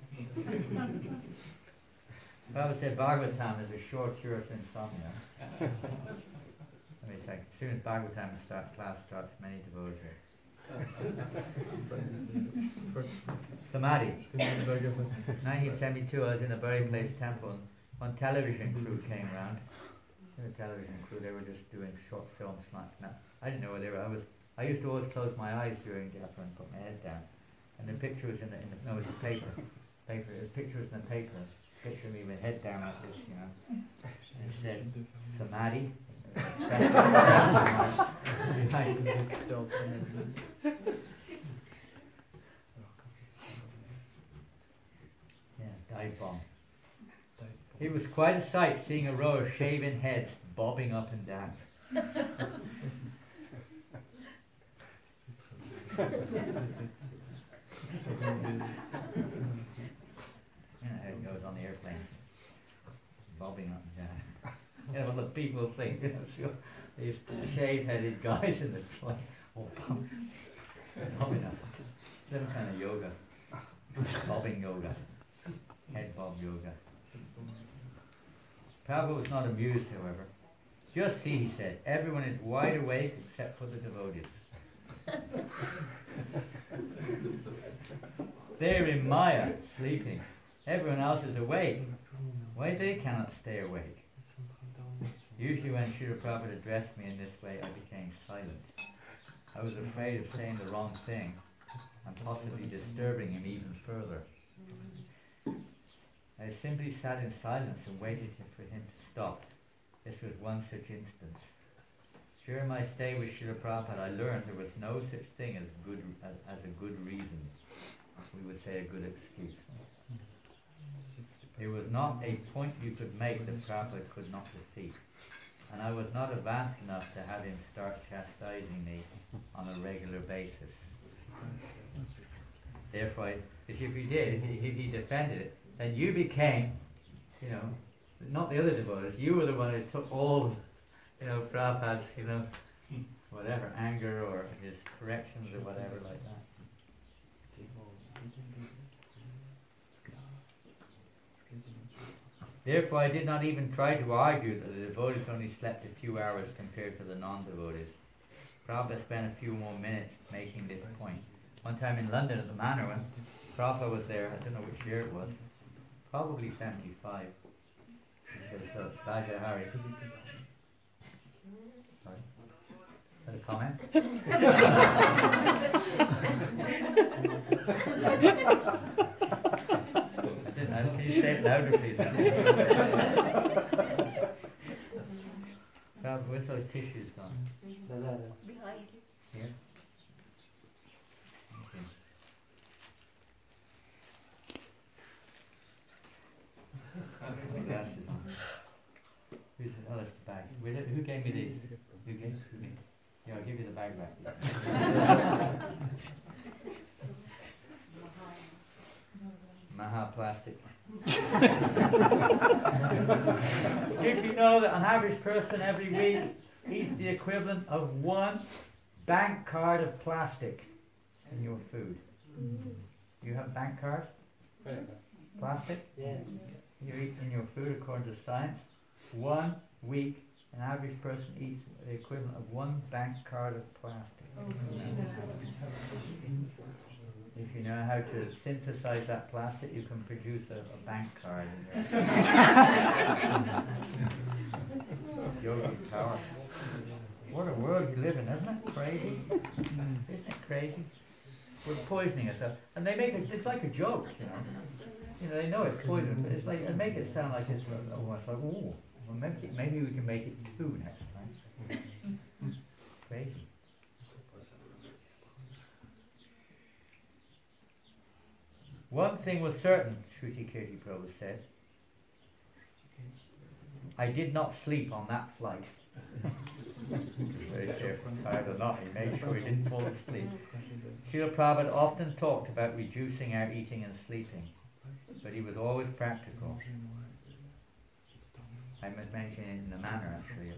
Prabhupada said Bhagavatam is a sure cure to insomnia. Let me check. As soon as Bhagavatam class starts, many devotees. Samadhi. 1972, I was in a Bury Place temple, and one television crew came round. The television crew, they were just doing short films. I didn't know where they were. I used to always close my eyes during japa and put my head down. And the picture was in the no, it was the paper. The picture was in the paper. Picture of me with head down like this, you know. And it said, Samadhi. Yeah, dive bomb. It was quite a sight seeing a row of shaven heads bobbing up and down. You know how it goes on the airplane, bobbing up and down. You know what the people think, you know, so these shaved-headed guys in the plane, bobbing up. Some kind of yoga, bobbing yoga, head bob yoga. Prabhupada was not amused, however. Just see, he said, everyone is wide awake except for the devotees. They're in Maya, sleeping. Everyone else is awake. Why they cannot stay awake? Usually when Srila Prabhupada addressed me in this way, I became silent. I was afraid of saying the wrong thing and possibly disturbing him even further. I simply sat in silence and waited for him to stop. This was one such instance. During my stay with Srila Prabhupada, I learned there was no such thing as a good reason. We would say a good excuse. It was not a point you could make that Prabhupada could not defeat. And I was not advanced enough to have him start chastising me on a regular basis. Therefore, if he did, if he defended it, then you became, you know, not the other devotees. You were the one who took all, you know, Prabhupada's, you know, whatever, anger or his corrections or whatever like that. Therefore, I did not even try to argue that the devotees only slept a few hours compared to the non-devotees. Prabhupada spent a few more minutes making this point. One time in London at the Manor, when Prabhupada was there, I don't know which year it was, probably 75. Because Raja Hari. Sorry. Is that a comment? Can you say it louder, please? Where's those tissues gone? Behind. Here? Okay. My glasses on. Who's the, oh, that's the bag. Who gave me these? Who gave me? Yeah, I'll give you the bag back. Plastic. If you know that an average person every week eats the equivalent of one bank card of plastic in your food. You have a bank card? Plastic? Yeah. You eat in your food according to science. 1 week, an average person eats the equivalent of one bank card of plastic. If you know how to synthesize that plastic, you can produce a bank card. Yogi power. What a world we live in, isn't it? Crazy? Isn't it crazy? We're poisoning ourselves. And they make it, it's like a joke, you know. You know, they know it's poison, but it's like, they make it sound like it's almost like, ooh, well maybe we can make it 2 next time. Crazy. One thing was certain, Shruti Kirti Prabhu said. I did not sleep on that flight. Very careful, tired or not, he made sure he didn't fall asleep. Srila Prabhupada often talked about reducing our eating and sleeping, but he was always practical. I must mention in the manor actually,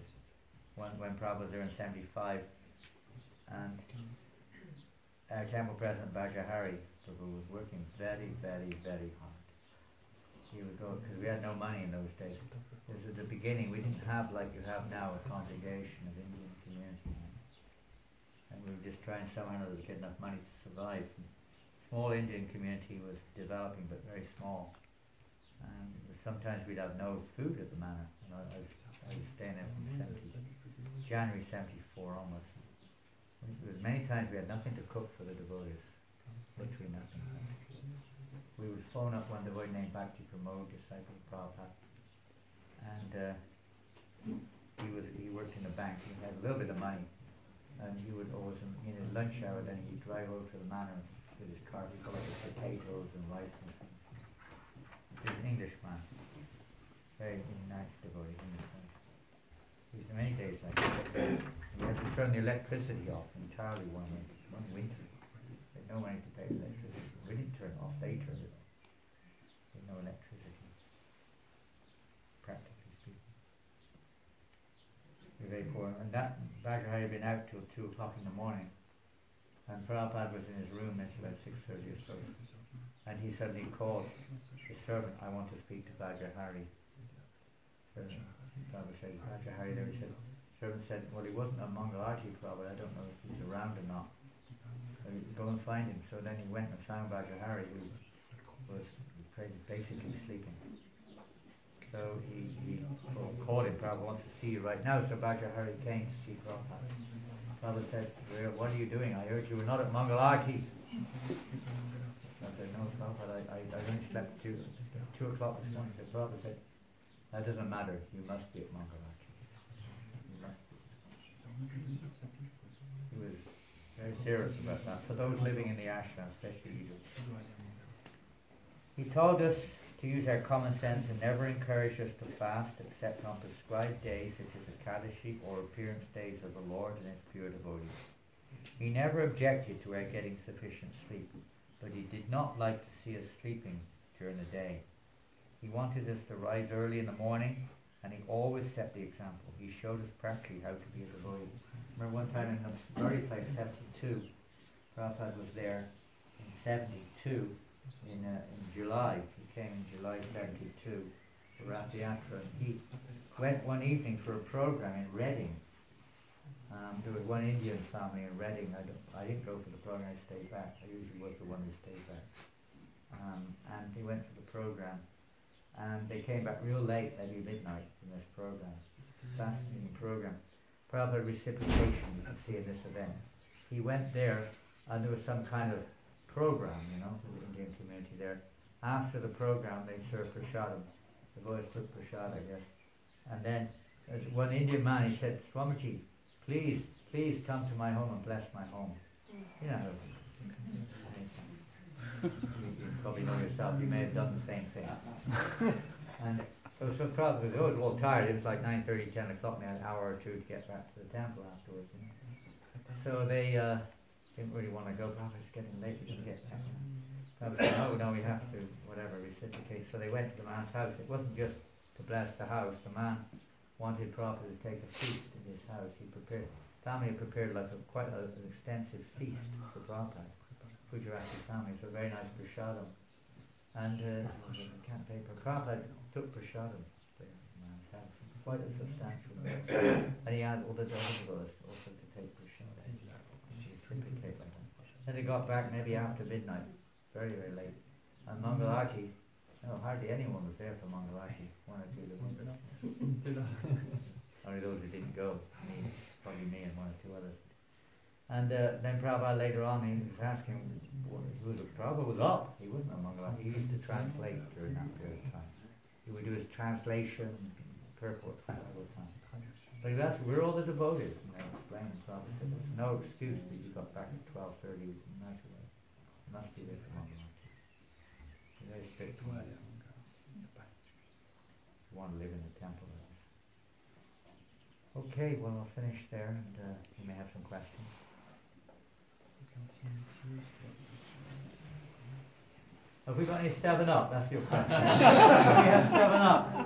when Prabhupada was there in 75, and our temple president Bajahari Prabhu was working very, very, very hard. He would go, because we had no money in those days. It was at the beginning, we didn't have like you have now, a congregation of Indian community. And we were just trying somehow or other to get enough money to survive. Small Indian community was developing, but very small. And sometimes we'd have no food at the manor. You know, I was staying there from January 74 almost. There was many times we had nothing to cook for the devotees. Literally nothing. We would phone up one devotee named Bhakti Pramod, disciple of Prabhupada, and he worked in a bank. He had a little bit of money, and he would always, in his lunch hour, then he'd drive over to the manor with his cart full of potatoes and rice and things. He was an Englishman, very nice devotee. He used many days like that. We had to turn the electricity off entirely one winter. We had no money to pay for electricity. We didn't turn it off, they turned it off. We had no electricity, practically speaking. We were very poor. And that Bajahari had been out till 2 o'clock in the morning. And Prabhupada was in his room until about 6:30 or so. And he suddenly called the servant, I want to speak to Bajahari. So Prabhupada said, Bajahari there. He said, the servant said, well, he wasn't a Mangalati Prabhupada, I don't know if he's around or not. Go and find him. So then he went and found Bajahari, who was basically sleeping. So he called him, Prabhupada wants to see you right now. So Bajahari came to see Prabhupada. Prabhupada said, what are you doing? I heard you were not at Mangalati. I said, no, Prabhupada, I only slept 2 o'clock this morning. So Prabhupada said, that doesn't matter, you must be at Mangalati. You must be. He was very serious about that, for those living in the ashram, especially you. He told us to use our common sense and never encourage us to fast except on prescribed days such as Ekadashi or appearance days of the Lord and His pure devotees. He never objected to our getting sufficient sleep, but he did not like to see us sleeping during the day. He wanted us to rise early in the morning, and he always set the example. He showed us practically how to be a devotee. Remember one time in the very place, 72, Prabhupada was there in 72, in July. He came in July 72 to Rath Yatra, and he went one evening for a program in Reading. There was one Indian family in Reading. I didn't go for the program, I stayed back. I usually was the one who stayed back. And he went for the program. And they came back real late, maybe midnight, from this program. Fascinating program. Prabhupada reciprocation, you can see in this event. He went there, and there was some kind of program, you know, for the Indian community there. After the program, they served prasadam. The boys took prasad, I guess. And then, one Indian man, he said, Swamiji, please come to my home and bless my home. You know, you probably know yourself, you may have done the same thing. And so Prabhupada was all tired. It was like 9:30, 10 o'clock, and they had an hour or two to get back to the temple afterwards. You know. So they didn't really want to go. Prabhupada's getting late, we didn't get back. Prabhupada said, no, we have to, whatever, reciprocate. So they went to the man's house. It wasn't just to bless the house. The man wanted Prabhupada to take a feast in his house. Family prepared like quite an extensive feast for Prabhupada. Gujarati family, so a very nice prasadam. And I can't pay for Prabhupada took prasadam there in the man's house. Quite a substantial meal. And he had all the daughters of us also to take prasadam. Reciprocate like that. Then they got back maybe after midnight, very, very late. And Mangalati, no, hardly anyone was there for Mangalati. One or two of them. Only those who didn't go. Probably me and one or two others. And then Prabhupada later on, he was asking who the Prabhupada was up. He wasn't a Mangalati. He used to translate during that period of time. He would do his translation, purport all the time. But he was asking, we're all the devotees. And they explained, Prabhupada said, there's no excuse that you got back at 12:30 night away. You must be there for Mangalati. Very strict. You want to live in the temple. Okay, well, I'll finish there, and you may have some questions. Have we got any 7-Up? That's your question. Do we have 7-Up?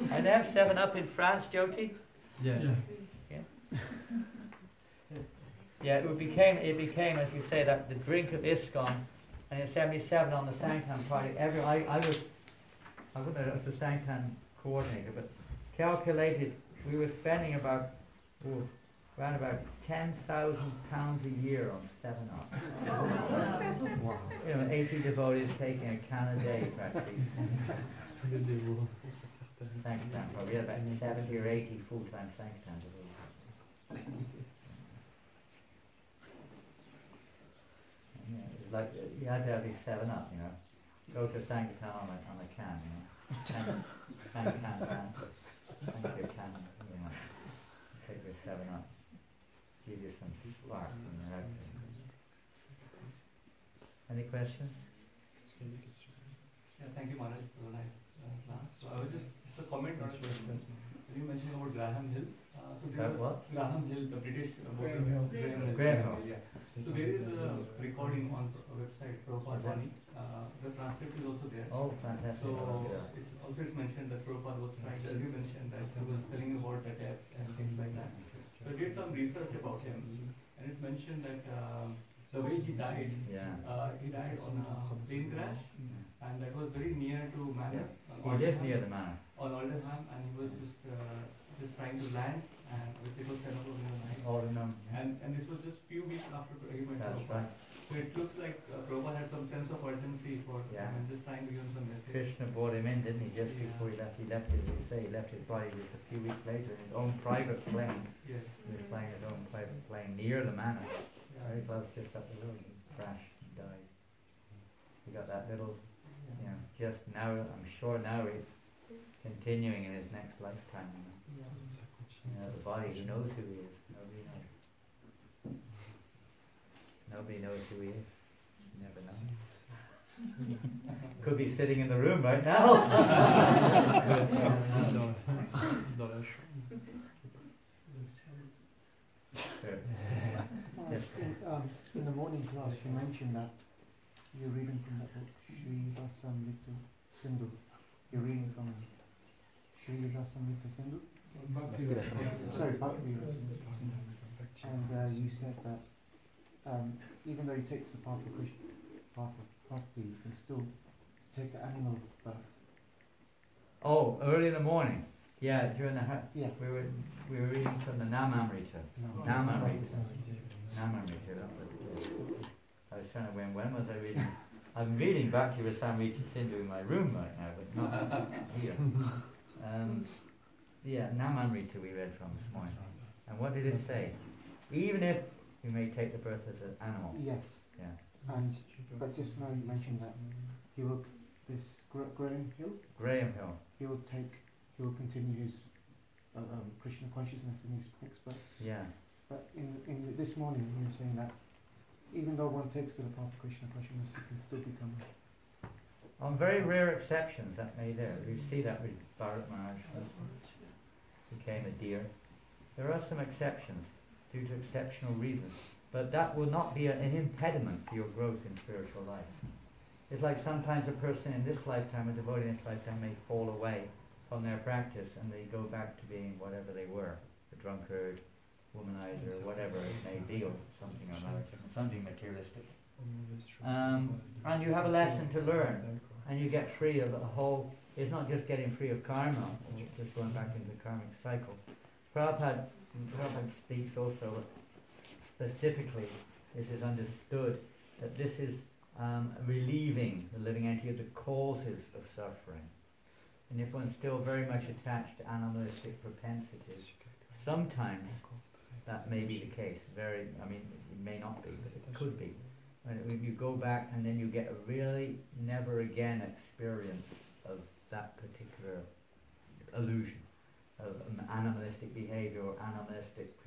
And they have 7-Up in France, Jyoti? Yeah. Yeah, it became, as you say, that the drink of ISKCON, and in '77 on the Sankhan party, I wouldn't know, it was the Sankhan coordinator, but calculated we were spending around about £10,000 a year on 7-Up. Wow. You know, 80 devotees taking a can a day practically. Sankhan, probably about 70 or 80 full-time Sankhan devotees. Yeah, it was like you had to have these 7-Up, you know. Go to Sankhan on a can, you know. Can. Thank you, can. You know. Take your 7-Up. Give you some spark in your outfit. Any questions? Yeah, thank you, Maharaj, for a nice class. So I was just a comment on it. When you mentioned about Graham Hill. What? Graham Hill, the British Graham Hill. Graham Hill. Yeah. So there is a recording on a website, Prabhupada Vani. The transcript is also there. Oh, fantastic. So it's mentioned that Prabhupada was trying, as you mentioned, that he was telling about the death and things like that. So I did some research about him, and it's mentioned that the way he died, he died on a plane crash, and that was very near to Manor. He lived near the manor. On Oldham, and he was just trying to land, and it was 10 o'clock in the night. Oldham. And this was just few weeks after he went to That's Prabhupada. right. So it looks like Prabhupada had some sense of urgency for and just trying to give him some message. Krishna brought him in, didn't he? Just before he left he left his body just a few weeks later in his own private plane. Yes. He was flying his own private plane near the manor. Yeah. Very close, just up the road. He crashed and died. He got that little, you know, just now, I'm sure now he's continuing in his next lifetime. You know, the body, who knows who he is? Nobody knows. Nobody knows who he is. You never know. Could be sitting in the room right now. Sure. Yes. In the morning class, you mentioned that you're reading from that book, Shivaram Sindhu. You're reading from Shivaram Sindhu? Sorry, Bhakti Sindhu. And you said that even though you take the path of Krishna, path of Bhakti, you can still take the animal birth. Oh, early in the morning. Yeah, during the we were reading from the Namamrita. Namamrita. I was trying to when was I reading? I'm reading Bhakti Rasamrita Sindhu in my room right now, but not here. Namamrita we read from this morning. And what did it say? Even if you may take the birth as an animal. Yes. Yeah. But just now you mentioned that he will, Graham Hill? Graham Hill. He will continue his Krishna consciousness in his next birth. Yeah. But in this morning you were saying that even though one takes to the path of Krishna consciousness, he can still become. On very rare exceptions that may there. We see that with Bharat Maharaj became a deer. There are some exceptions due to exceptional reasons, but that will not be an impediment to your growth in spiritual life. It's like sometimes a person in this lifetime, a devotee in this lifetime, may fall away from their practice and they go back to being whatever they were, a drunkard, womanizer, whatever it may be, or something or another, something materialistic. And you have a lesson to learn, and you get free of a whole. It's not just getting free of karma, or just going back into the karmic cycle. Prabhupada speaks also specifically, this is understood, that this is relieving the living entity of the causes of suffering. And if one's still very much attached to animalistic propensities, sometimes that may be the case. It may not be, but it could be. When you go back and then you get a really never again experience of that particular illusion of animalistic behavior or animalistic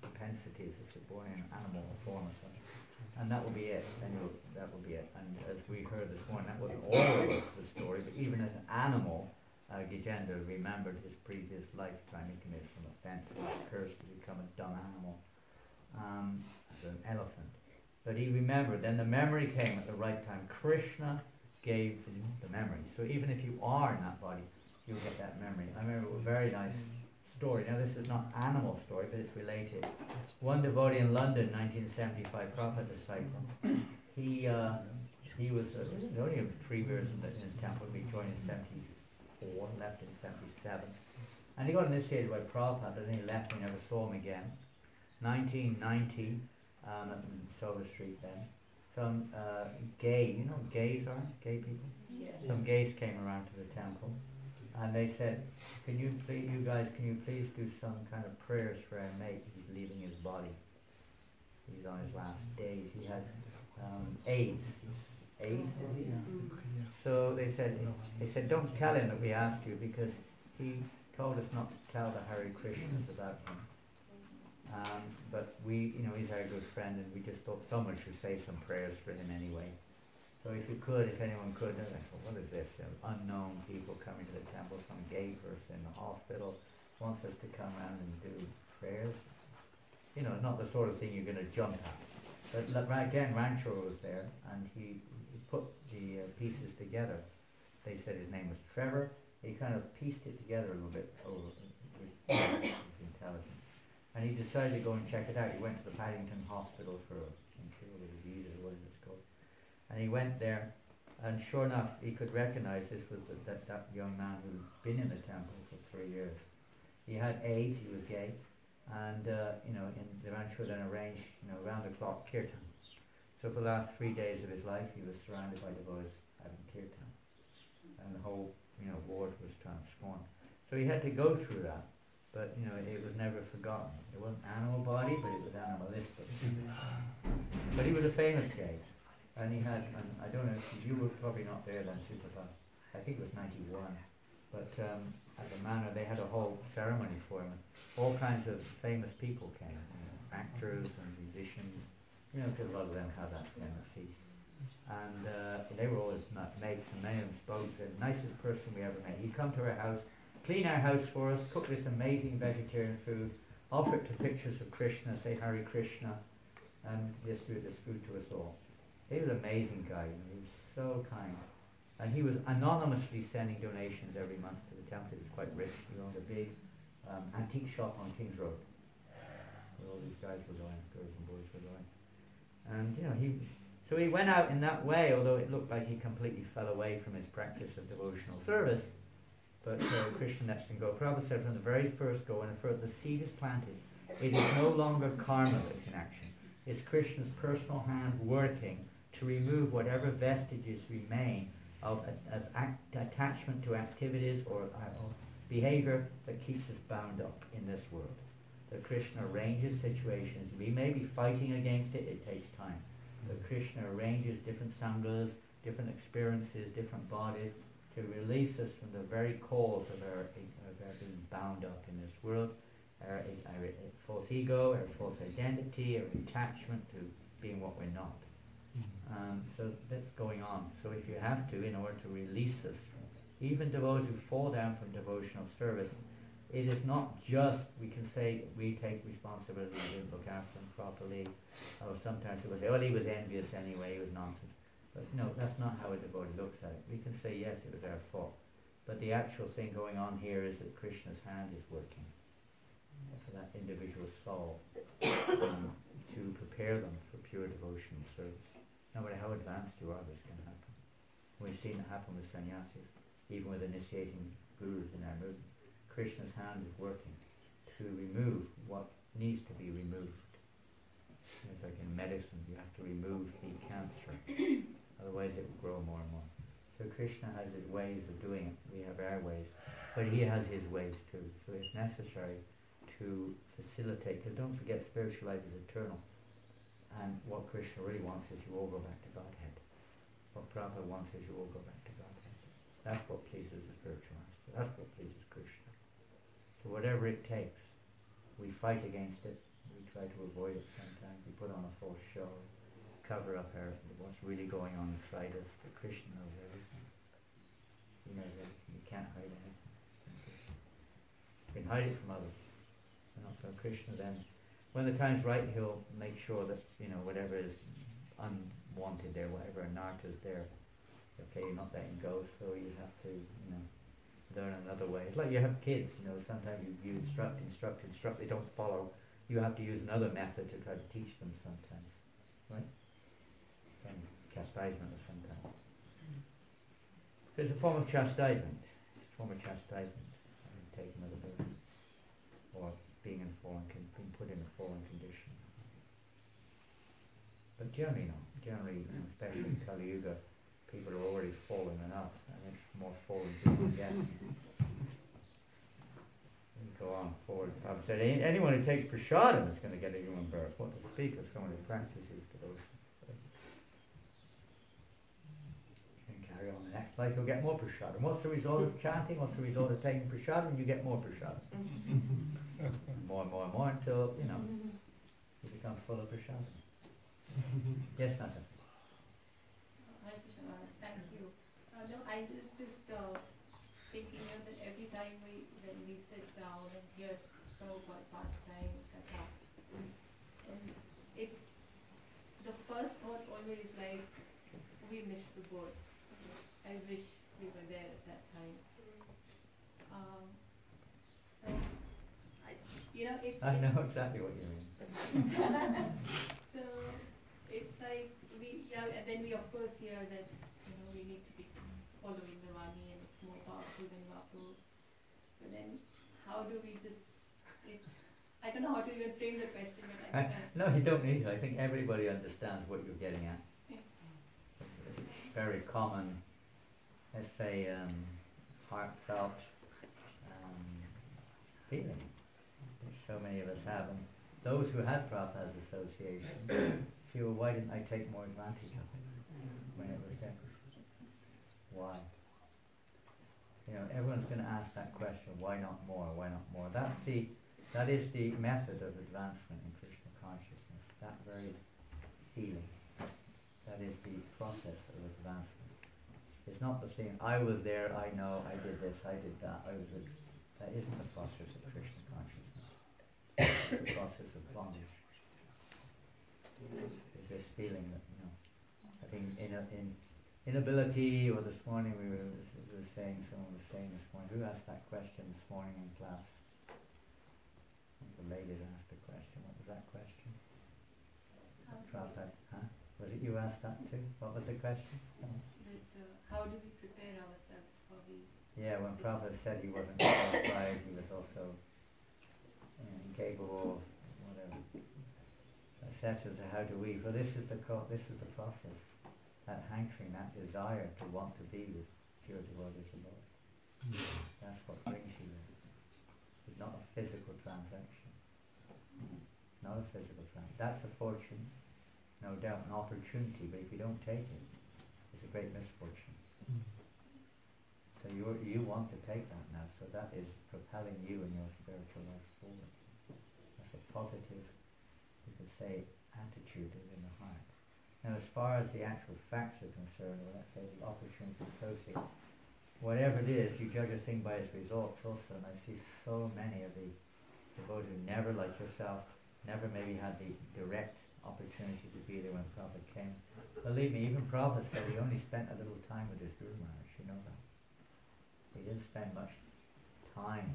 propensities if you're born in an animal form or something. And that will be it. That will be it. And as we heard this morning, that wasn't all of the story, but even as an animal, Gajendra remembered his previous lifetime. He committed some offense and was cursed to become a dumb animal, as an elephant. But he remembered. Then the memory came at the right time. Krishna gave the memory. So even if you are in that body, you'll get that memory. I remember a very nice story. Now this is not animal story, but it's related. One devotee in London, 1975, Prabhupada disciple. He was only 3 years in his temple. He joined in 74, left in 77. And he got initiated by Prabhupada, and he left, we never saw him again. 1990, at Silver Street then, some gay, you know what gays are? Gay people? Yeah. Some gays came around to the temple, and they said, can you please do some kind of prayers for our mate? He's leaving his body. He's on his last days. He had AIDS. AIDS, was he? So they said, don't tell him that we asked you, because he told us not to tell the Hare Krishnas about him. But we, he's our good friend, and we just thought someone should say some prayers for him anyway. So if you could, if anyone could, I thought, what is this? Unknown people coming to the temple, some gay person in the hospital wants us to come around and do prayers. Not the sort of thing you're going to jump at. But again, Rancho was there, and he put the pieces together. They said his name was Trevor. He kind of pieced it together a little bit with his intelligence. And he decided to go and check it out. He went to the Paddington Hospital for incurable disease, or what it's called. And he went there, and sure enough, he could recognize this was that young man who'd been in the temple for 3 years. He had AIDS, he was gay, and in the Rancho then arranged, round-the-clock kirtan. So for the last 3 days of his life, he was surrounded by devotees having kirtan, and the whole ward was transformed. So he had to go through that. But, it was never forgotten. It wasn't animal body, but it was animalistic. But he was a famous gay. And he had, I don't know, you were probably not there then, Superfan. I think it was 91. But at the manor, they had a whole ceremony for him. All kinds of famous people came, actors and musicians, because a lot of them had that tendency. And they were all his mates, and many of them spoke. The nicest person we ever met. He'd come to our house, clean our house for us, cook this amazing vegetarian food, offer it to pictures of Krishna, say Hare Krishna, and distribute this food to us all. He was an amazing guy. He was so kind. And he was anonymously sending donations every month to the temple. He was quite rich. He owned a big antique shop on King's Road, where all these guys were going, girls and boys were going. And, so he went out in that way, although it looked like he completely fell away from his practice of devotional service. But Krishna lets him go. Prabhupada said from the very first go, when the seed is planted, it is no longer karma that's in action. It's Krishna's personal hand working to remove whatever vestiges remain of attachment to activities or behavior that keeps us bound up in this world. That Krishna arranges situations. We may be fighting against it, it takes time. But Krishna arranges different sanghas, different experiences, different bodies, to release us from the very cause of our being bound up in this world, our false ego, our false identity, our attachment to being what we're not. So that's going on. So if you have to, in order to release us, even devotees who fall down from devotional service, it is not just, we can say, we take responsibility, we didn't look after him properly, or sometimes people say, well, he was envious anyway, he was nonsense. But no, that's not how a devotee looks at it. We can say, yes, it was our fault. But the actual thing going on here is that Krishna's hand is working for that individual soul to prepare them for pure devotional service. No matter how advanced you are, this can happen. We've seen it happen with sannyasis, even with initiating gurus in our movement. Krishna's hand is working to remove what needs to be removed. It's like in medicine, you have to remove the cancer. Otherwise it will grow more and more. So Krishna has his ways of doing it. We have our ways. But he has his ways too. So it's necessary to facilitate, because don't forget spiritual life is eternal. And what Krishna really wants is you all go back to Godhead. What Prabhupada wants is you all go back to Godhead. That's what pleases the spiritual master. That's what pleases Krishna. So whatever it takes, we fight against it. We try to avoid it sometimes. We put on a false show, cover up what's really going on inside us. But Krishna knows everything. He knows everything. You can't hide anything. You can hide it from others. So Krishna then, when the time's right, he'll make sure that whatever is unwanted there, whatever anartha is there, okay, you're not letting go, so you have to, learn another way. It's like you have kids, sometimes you instruct, they don't follow. You have to use another method to try to teach them sometimes, right? And chastisement of some kind. It's a form of chastisement. It's a form of chastisement, having taken other burden, or being being put in a fallen condition. But generally not. Generally, especially in Kali Yuga, people are already fallen enough, and it's more fallen people get. We go on forward. Prabhupada said, anyone who takes prasadam is going to get a human birth. What to speak of someone who practices devotion? And carry on the next life, you'll get more prasadam. What's the result of chanting? What's the result of taking prasadam? You get more prasadam. More and more and more until, you become full of prasadam. Yes, Nata. Hare Krishna Maharaj, thank you. No, I was just thinking that every time when we sit down and hear Prabhupada pastimes, katha, and it's the first thought always like we missed the boat. I wish we were there at that time. So, I know exactly what you mean. So it's like and then we of course hear that we need to be following the Vani and it's more powerful than Vapu. But then how do we I don't know how to even frame the question, but no, you don't need to. I think everybody understands what you're getting at. Yeah. It's very common, let's say, heartfelt feeling, which so many of us have. And those who had Prabhupada's association feel, why didn't I take more advantage of it when it was there? Why? Everyone's going to ask that question, why not more, why not more? That is the method of advancement in Krishna consciousness, that very feeling. That is the process of advancement. It's not the thing, I was there, I know, I did this, I did that, that isn't the process of Krishna consciousness. It's the process of bondage. It's this feeling that, I think inability, or this morning someone was saying this morning, who asked that question this morning in class? I think the lady asked the question. What was that question? Prabhupada, huh? Was it you asked that too? What was the question? How do we prepare ourselves for the... Yeah, when Prabhupada said he wasn't qualified, he was also incapable, whatever. Etc. So how do we? For this is the process. That hankering, that desire to want to be with pure devotees of Lord. That's what brings you there. It's not a physical transaction. Not a physical transaction. That's a fortune, no doubt, an opportunity, but if you don't take it, it's a great misfortune. So you want to take that now, so that is propelling you in your spiritual life forward. That's a positive, you could say, attitude within the heart. Now, as far as the actual facts are concerned, or let's say the opportunity associated, whatever it is, you judge a thing by its results also, and I see so many of the devotees who never, like yourself, never maybe had the direct opportunity to be there when Prabhupada came. Believe me, even Prabhupada said he only spent a little time with his Guru Maharaj, you know that. He didn't spend much time,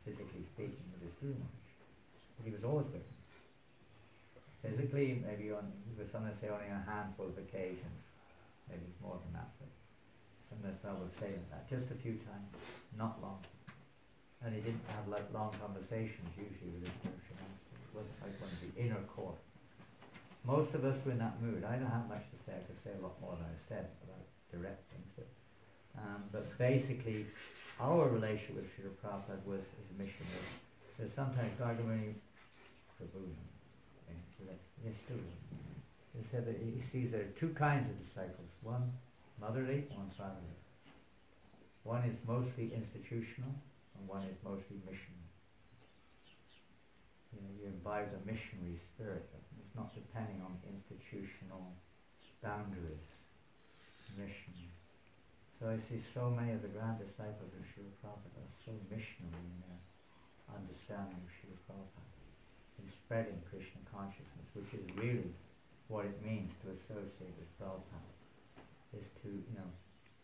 physically speaking, with his Guru Maharaj, but he was always with him. Physically, maybe with some say only a handful of occasions, maybe more than that, but sometimes I would say that just a few times, not long. And he didn't have like long conversations usually with his spiritual master. It wasn't like one of the inner core. Most of us were in that mood. I don't have much to say. I could say a lot more than I've said about direct things, but basically, our relationship with Srila Prabhupada was as a missionary. There's sometimes Gargamuni Prabhu. Yes, too. He said that he sees there are two kinds of disciples, one motherly, one fatherly. One is mostly institutional, and one is mostly missionary. You imbibe the missionary spirit. It's not depending on institutional boundaries. Mission. So I see so many of the grand disciples of Srila Prabhupada are so missionary in their understanding of Srila Prabhupada. In spreading Krishna consciousness, which is really what it means to associate with Prabhupada, is to,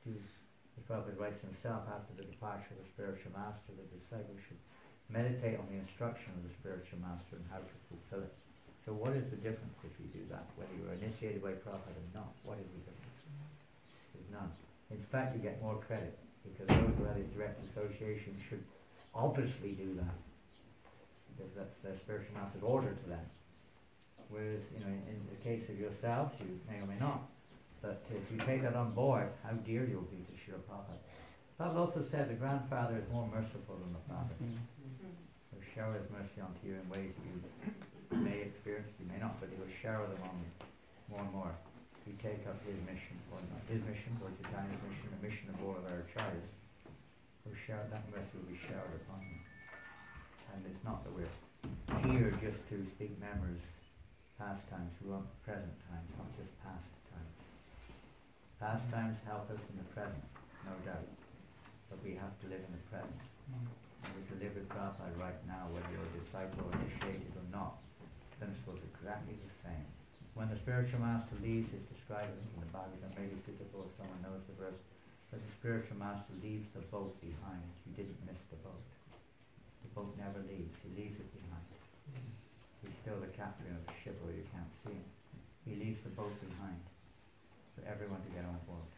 The Prabhupada writes himself, after the departure of the spiritual master, the disciple should meditate on the instruction of the spiritual master and how to fulfill it. So what is the difference if you do that? Whether you are initiated by Prabhupada or not, what is the difference? There's none. In fact, you get more credit, because those who have this direct association should obviously do that, because that's their spiritual master's order to them. Whereas, in the case of yourselves, you may or may not. But if you take that on board, how dear you'll be to Srila Prabhupada. Prabhupada also said the grandfather is more merciful than the father. He'll shower his mercy onto you in ways that you may experience, you may not, but he will shower them on you more and more. You take up his mission, or not his mission, or Chaitanya's mission, the mission of all of our acharyas. That mercy will be showered upon you. And it's not that we're here just to speak memories, pastimes. We want present times, not just past times. Pastimes help us in the present, no doubt. But we have to live in the present. And we can live with Prabhupada right now, whether you're a disciple or initiated or not. The principle is exactly the same. When the spiritual master leaves, it's described in the Bhagavatam, maybe suitable if someone knows the verse, but the spiritual master leaves the boat behind. You didn't miss the boat. The boat never leaves. He leaves it behind. He's still the captain of the ship, or you can't see him. He leaves the boat behind for everyone to get on board.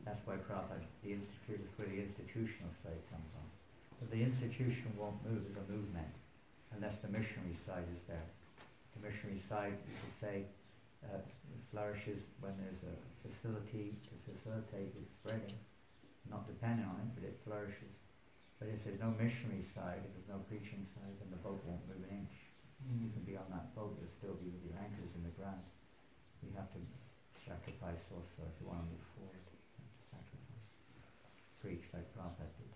That's why Prabhupada, the institute, is where the institutional side comes from. But the institution won't move as a movement unless the missionary side is there. The missionary side, you could say, flourishes when there's a facility to facilitate its spreading, not dependent on it, but it flourishes. But if there's no missionary side, if there's no preaching side, then the boat won't move an inch. You can be on that boat, you'll still be with your anchors in the ground. You have to sacrifice also if you want to move forward. You have to sacrifice. Preach like Prabhupada did.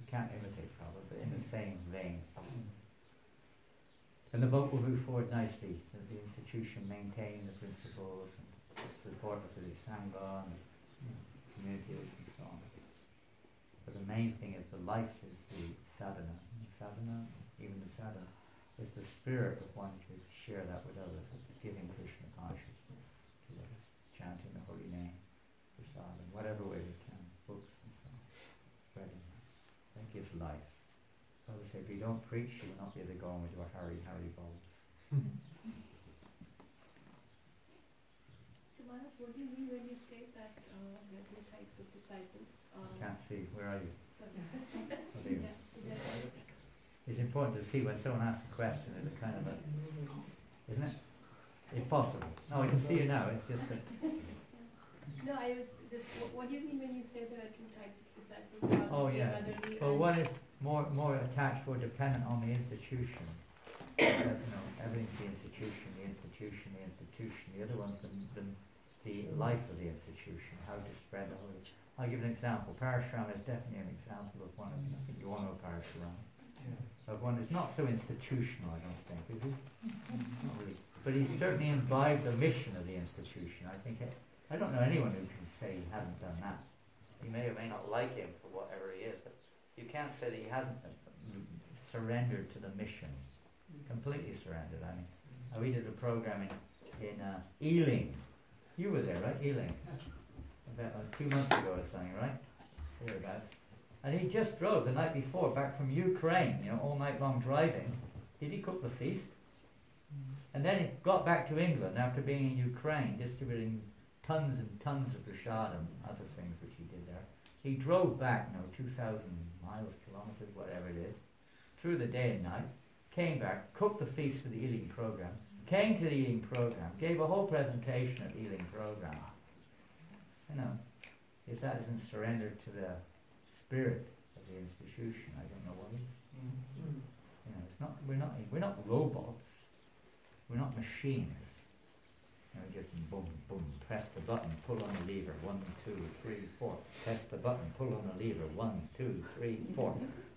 You can't imitate Prabhupada, but in the same vein. And the boat will move forward nicely as the institution maintain the principles and support for the Sangha and communities and so on. But the main thing is the life is the sadhana. The sadhana, even the sadhana, is the spirit of wanting to share that with others, giving Krishna consciousness to others, chanting the holy name, prasad, in whatever way we can, books and so on, spreading that. That gives life. So I would say, if you don't preach, you will not be able to go on with your Hari bowls. So Maharaj, what do you mean when you say that there are two types of disciples? I can't see. Where are you? Sorry. What are you? Yeah, so there are- It's important to see when someone asks a question, it's a kind of a, isn't it? If possible. No, I can see you now. It's just that. No, I was just, what do you mean when you say there are two types of disciples? Oh yeah. Well, one is more attached or dependent on the institution. Everything's the institution, the institution, the institution. The other one's the life of the institution, how to spread the holy. I'll give an example. Parashuram is definitely an example of one of them. I think you all know Parashuram. Of one who's not so institutional, I don't think, is he? Not really. But he's certainly imbibed the mission of the institution. I don't know anyone who can say he hasn't done that. You may or may not like him for whatever he is, but you can't say that he hasn't surrendered to the mission. Completely surrendered. We did a program in Ealing. You were there, right? Ealing. About 2 months ago or something, right? Thereabouts. And he just drove the night before back from Ukraine, all night long driving. Did he cook the feast? And then he got back to England after being in Ukraine, distributing tons and tons of prasad and other things which he did there. He drove back, 2,000 miles, kilometers, whatever it is, through the day and night, came back, cooked the feast for the Ealing program, came to the Ealing program, gave a whole presentation at the Ealing program. If that isn't surrendered to the spirit of the institution, I don't know what is. We're not robots. We're not machines. Just boom, boom, press the button, pull on the lever, 1, 2, 3, 4. Press the button, pull on the lever, 1, 2, 3, 4.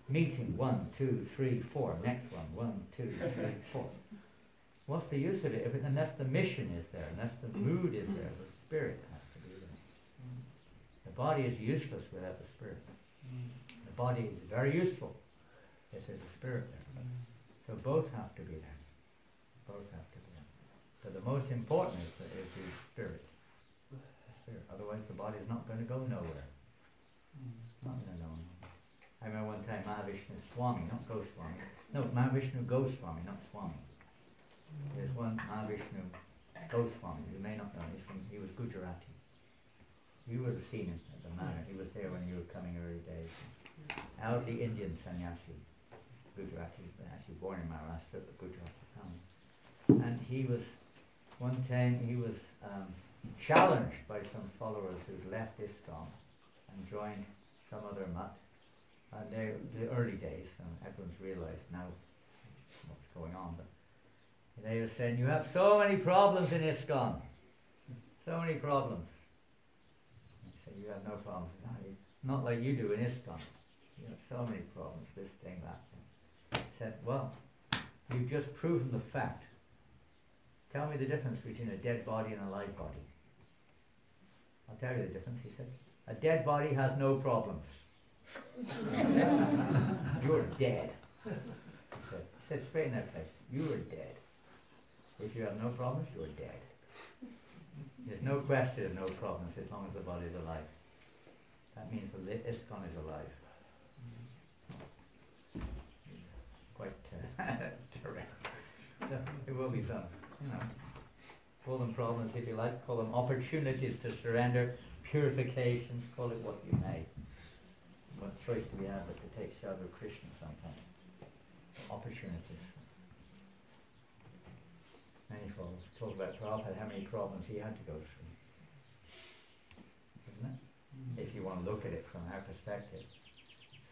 Meeting, 1, 2, 3, 4. Next one, 1, 2, 3, 4. What's the use of it unless the mission is there, unless the mood is there, the spirit has to be there. The body is useless without the spirit. The body is very useful if there's a spirit there. So both have to be there. Both have to be there. So the most important is the spirit. clear. Otherwise the body is not going to go nowhere. Not going to go nowhere. I remember one time Mahavishnu Swami, not Goswami. No, Mahavishnu Goswami, not Swami. There's one Mahavishnu Goswami, you may not know, he was Gujarati. You would have seen him at the manor. He was there when you were coming early days. Out of the Indian sannyasi, Gujarati, actually born in Maharashtra, but Gujarati family. And he was, one time he was challenged by some followers who'd left ISKCON and joined some other mutt. And they, the early days, everyone's realized now what's going on, but they were saying, you have so many problems in ISKCON. So many problems. He said, you have no problems. No, not like you do in ISKCON. You have so many problems, this thing, that thing. He said, well, you've just proven the fact. Tell me the difference between a dead body and a live body. I'll tell you the difference, he said. A dead body has no problems. You're dead. He said straight in their face, you are dead. If you have no problems, you're dead. There's no question of no problems as long as the body is alive. That means the ISKCON is alive. Quite direct. So it will be some, call them problems if you like, call them opportunities to surrender, purifications, call it what you may. What choice do we have but to take shelter of Krishna sometimes? Opportunities. Many problems. Talk about Prabhupada, how many problems he had to go through. Isn't it? If you want to look at it from our perspective.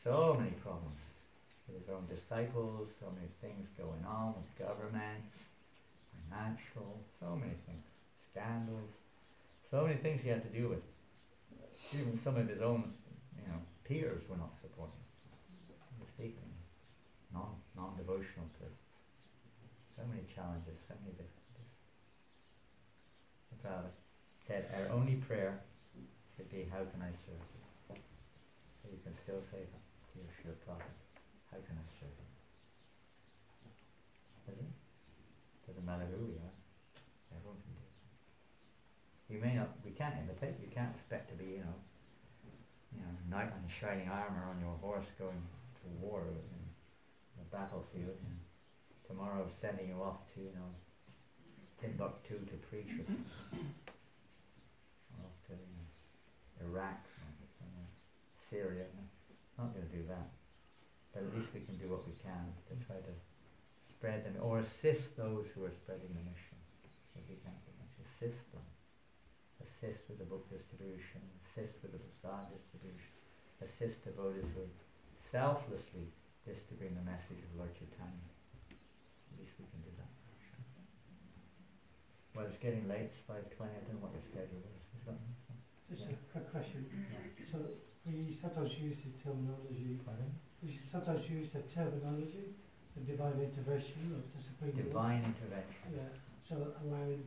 So many problems. With his own disciples, so many things going on with government, financial, so many things. Scandals. So many things he had to deal with. Even some of his own, peers were not supporting him. Speaking, non-devotional persons. So many challenges, so many difficulties. The Prabhupada said, our only prayer should be, how can I serve you? So you can still say that to your prophet. How can I serve you? Doesn't it? Doesn't matter who we are. Everyone can do it. You may not, we can't imitate, you can't expect to be, knight on shining armour on your horse going to war in the battlefield, and tomorrow sending you off to, Timbuktu to preach or off to Iraq or Syria. Not going to do that. But at least we can do what we can to try to spread them, or assist those who are spreading the mission. If we can't do much, assist them. Assist with the book distribution, assist with the prasad distribution, assist devotees who are selflessly distributing the message of Lord Chaitanya. At least we can do that. Well, it's getting late, it's 5:20, I don't know what your schedule is. Just a quick question. So we sometimes use the terminology, the divine intervention of the Supreme Lord. Divine intervention. Yeah, so allowing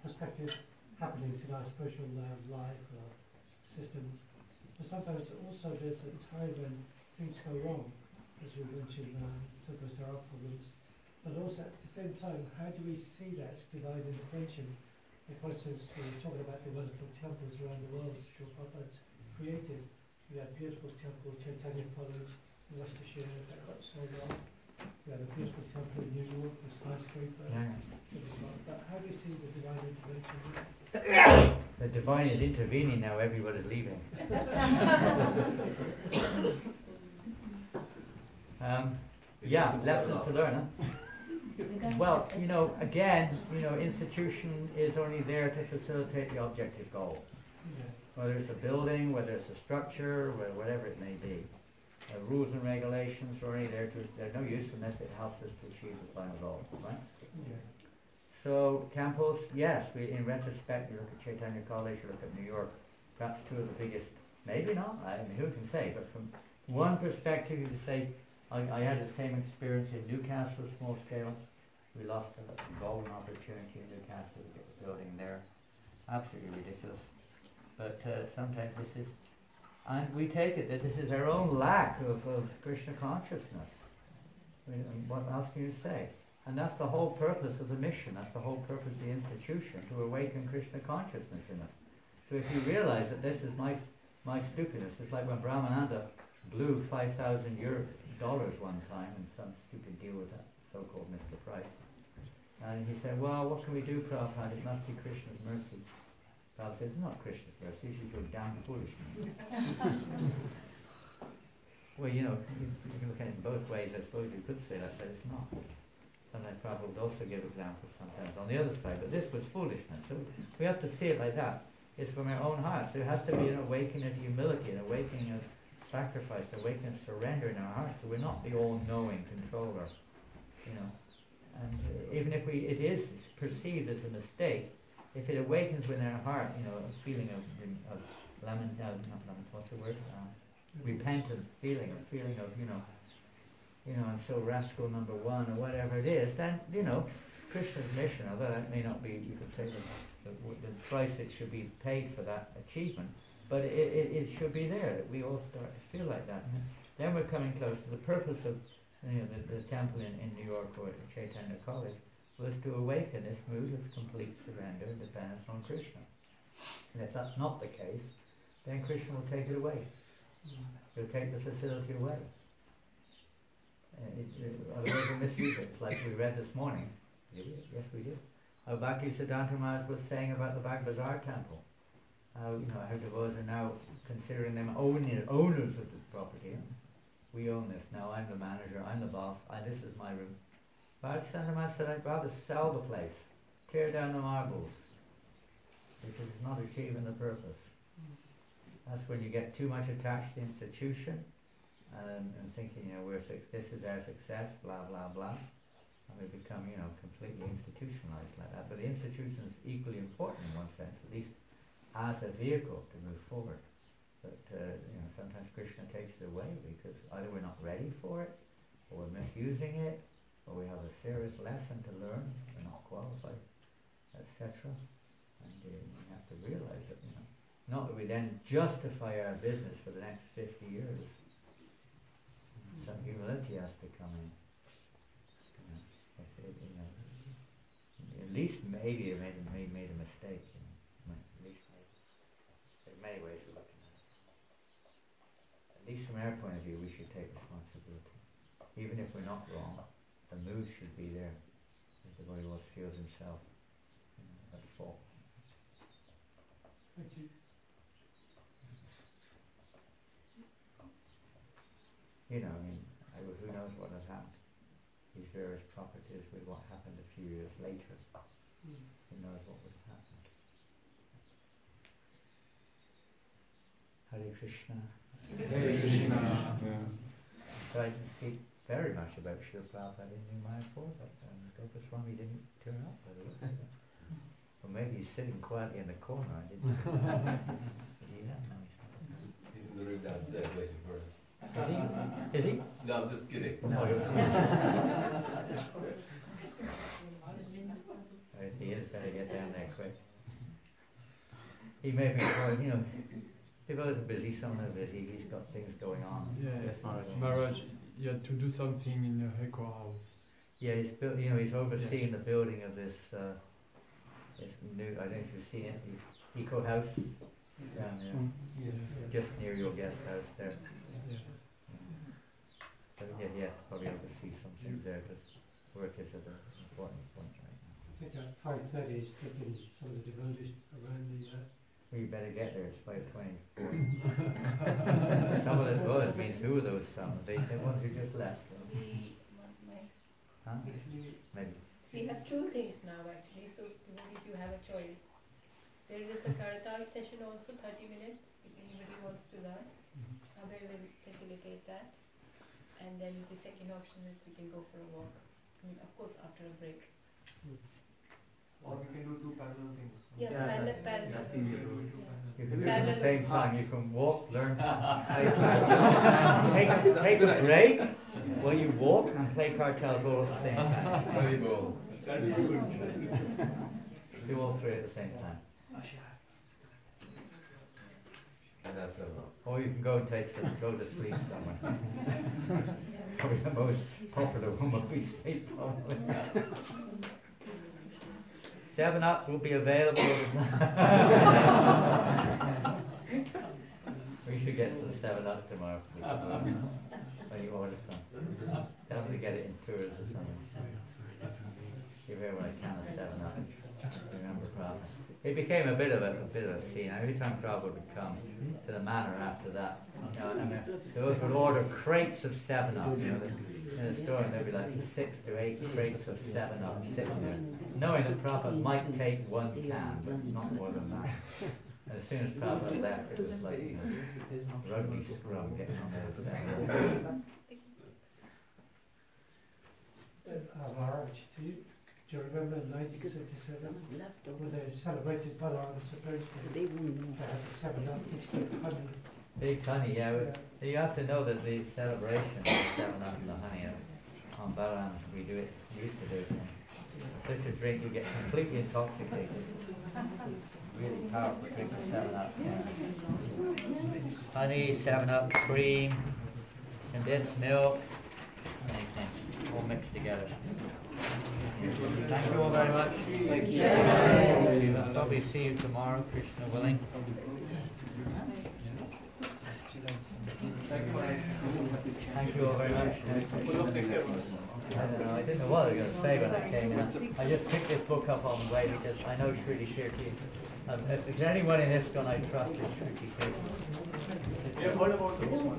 prospective happenings in our spiritual life or systems. But sometimes also there's a time when things go wrong, as we mentioned, sometimes there are problems. But also at the same time, how do we see that as divine intervention? Like for instance, we were talking about the wonderful temples around the world Srila Prabhupada's created. We had a beautiful temple, Chaitanya College in Worcestershire, that got so well. We had a beautiful temple in New York, the skyscraper. But how do you see the divine intervention there? The divine is intervening now, everybody's leaving. Lessons to learn, huh? Well, again, institution is only there to facilitate the objective goal. Whether it's a building, whether it's a structure, whatever it may be. Rules and regulations are only there they're no use unless it helps us to achieve the final goal, right? Yeah. So temples, yes, in retrospect, you look at Chaitanya College, you look at New York, perhaps two of the biggest, maybe not, who can say, but from one perspective you could say, I had the same experience in Newcastle, small scale. We lost a golden opportunity in Newcastle to get the building there. Absolutely ridiculous. But sometimes this is, and we take it that this is our own lack of Krishna consciousness. What else can you say? And that's the whole purpose of the mission, that's the whole purpose of the institution, to awaken Krishna consciousness in us. So if you realize that this is my stupidness, it's like when Brahmananda blew $5,000 one time in some stupid deal with that so-called Mr. Price. And he said, well, what can we do, Prabhupada? It must be Krishna's mercy. Prabhupada said, it's not Krishna's mercy, it's your damn foolishness. Well, you know, you can look at it in both ways. I suppose you could say that, but it's not. Sometimes Prabhupada would also give examples sometimes on the other side, but this was foolishness. So we have to see it like that. It's from our own hearts. There has to be an awakening of humility, an awakening of sacrifice, an awakening of surrender in our hearts. So we're not the all-knowing controller, you know. And even if it is perceived as a mistake, if it awakens within our heart, you know, a feeling of what's the word? Repentant feeling, a feeling of, you know, I'm so rascal number one, or whatever it is, then, you know, Krishna's mission, although that may not be, you could say, the price that should be paid for that achievement, but it should be there, that we all start to feel like that. And then we're coming close to the purpose of, you know, the temple in New York or at Chaitanya College was to awaken this mood of complete surrender and dependence on Krishna. And if that's not the case, then Krishna will take it away. He'll take the facility away. Otherwise we'll misuse it. It's like we read this morning. Did we? Yes, we did. How Bhakti Siddhanta Maharaj was saying about the Bagbazar temple. How, you know, how devotees are now considering them owners of the property. We own this now. I'm the manager. I'm the boss. This is my room. Bhakti Siddhanta Maharaj said, I'd rather sell the place, tear down the marbles, because it's not achieving the purpose. That's when you get too much attached to the institution and thinking, you know, this is our success, blah, blah, blah. And we become, you know, completely institutionalized like that. But the institution is equally important in one sense, at least as a vehicle to move forward. But, you know, sometimes Krishna takes it away because either we're not ready for it, or we're misusing it, or we have a serious lesson to learn, we're not qualified, etc. And you have to realize that, you know, not that we then justify our business for the next 50 years. Some humility has to come in. You know, at least maybe it made a mistake. You know, at least maybe. There's many ways of looking at it. At least from our point of view, we should take responsibility. Even if we're not wrong, the mood should be there. Everybody else feels himself, you know, at fault. Thank you. You know, I mean, who knows what had happened? These various properties with what happened a few years later. Who knows what would have happened? Hare Krishna. Hare Krishna. So I can speak very much about Srila Prabhupada in New Mayapur, but Goswami didn't turn up, by the way. Or maybe he's sitting quietly in the corner. I didn't. Yeah, no, He's in the room downstairs waiting for us. Is he? No, I'm just kidding. No. If he is, better get down there quick. He may be called, you know, people are busy, some are busy, he's got things going on. Yes, Maharaj, you had to do something in your Heko house. Yeah, he's built, you know, he's overseeing the building of this new, I don't know if you've seen it, the Eco House down there, just near your guest house there. Yeah. So yeah, probably oversee some things there, because work is at an important point right now. I think at 5:30 is taking some of the devotees around the... Well, you better get there, it's 5:24. Some of the devotees means who are those some? The ones who just left. Huh? Maybe. We have two things now actually, so devotees, you have a choice. There is a Karatal session also, 30 minutes, if anybody wants to learn. Abhay will facilitate that. And then the second option is we can go for a walk. I mean, of course, after a break. Or we can do two parallel things. Yeah, parallel. You can do it at the same time. You can walk, learn, take a break while you walk and play cartels all at the same time. Very well. Do all three at the same time. And that's Or you can go and go to sleep somewhere. Probably the most popular one would be sleep, probably. 7-Up will be available. We should get some 7-Up tomorrow when you order some. Tell them to get it in tours or something. Give everyone a can of 7-Up. Remember Prabhupada. It became a bit of a scene. Every time Prabhupada would come to the manor after that, you know, I mean, those would order crates of 7-Up. You know, in the store, and there'd be like 6 to 8 crates of 7-Up sitting there, knowing that Prabhupada might take one can, but not more than that. And as soon as Prabhupada left, it was like, you know, rugby scrum getting on those 7-Up. Maharaja, do you remember 1977 when they celebrated Balaram supposedly they had the 7-Up honey? Big honey, yeah. You have to know that the celebration of the 7-Up and the honey on Balaram, we do it, used to do it. Such a drink, you get completely intoxicated. Really powerful drink of 7-Up. Yeah. Honey, 7-Up, cream, condensed milk, anything, all mixed together. Thank you all very much. Thank you. We'll probably see you tomorrow, Krishna willing. Thank you all very much. I don't know, I didn't know what I was going to say when I came in. I just picked this book up on the way because I know Shruti Shirti. If there's anyone in ISKCON I trust, it's Shruti Shirti. Yeah, what about this one?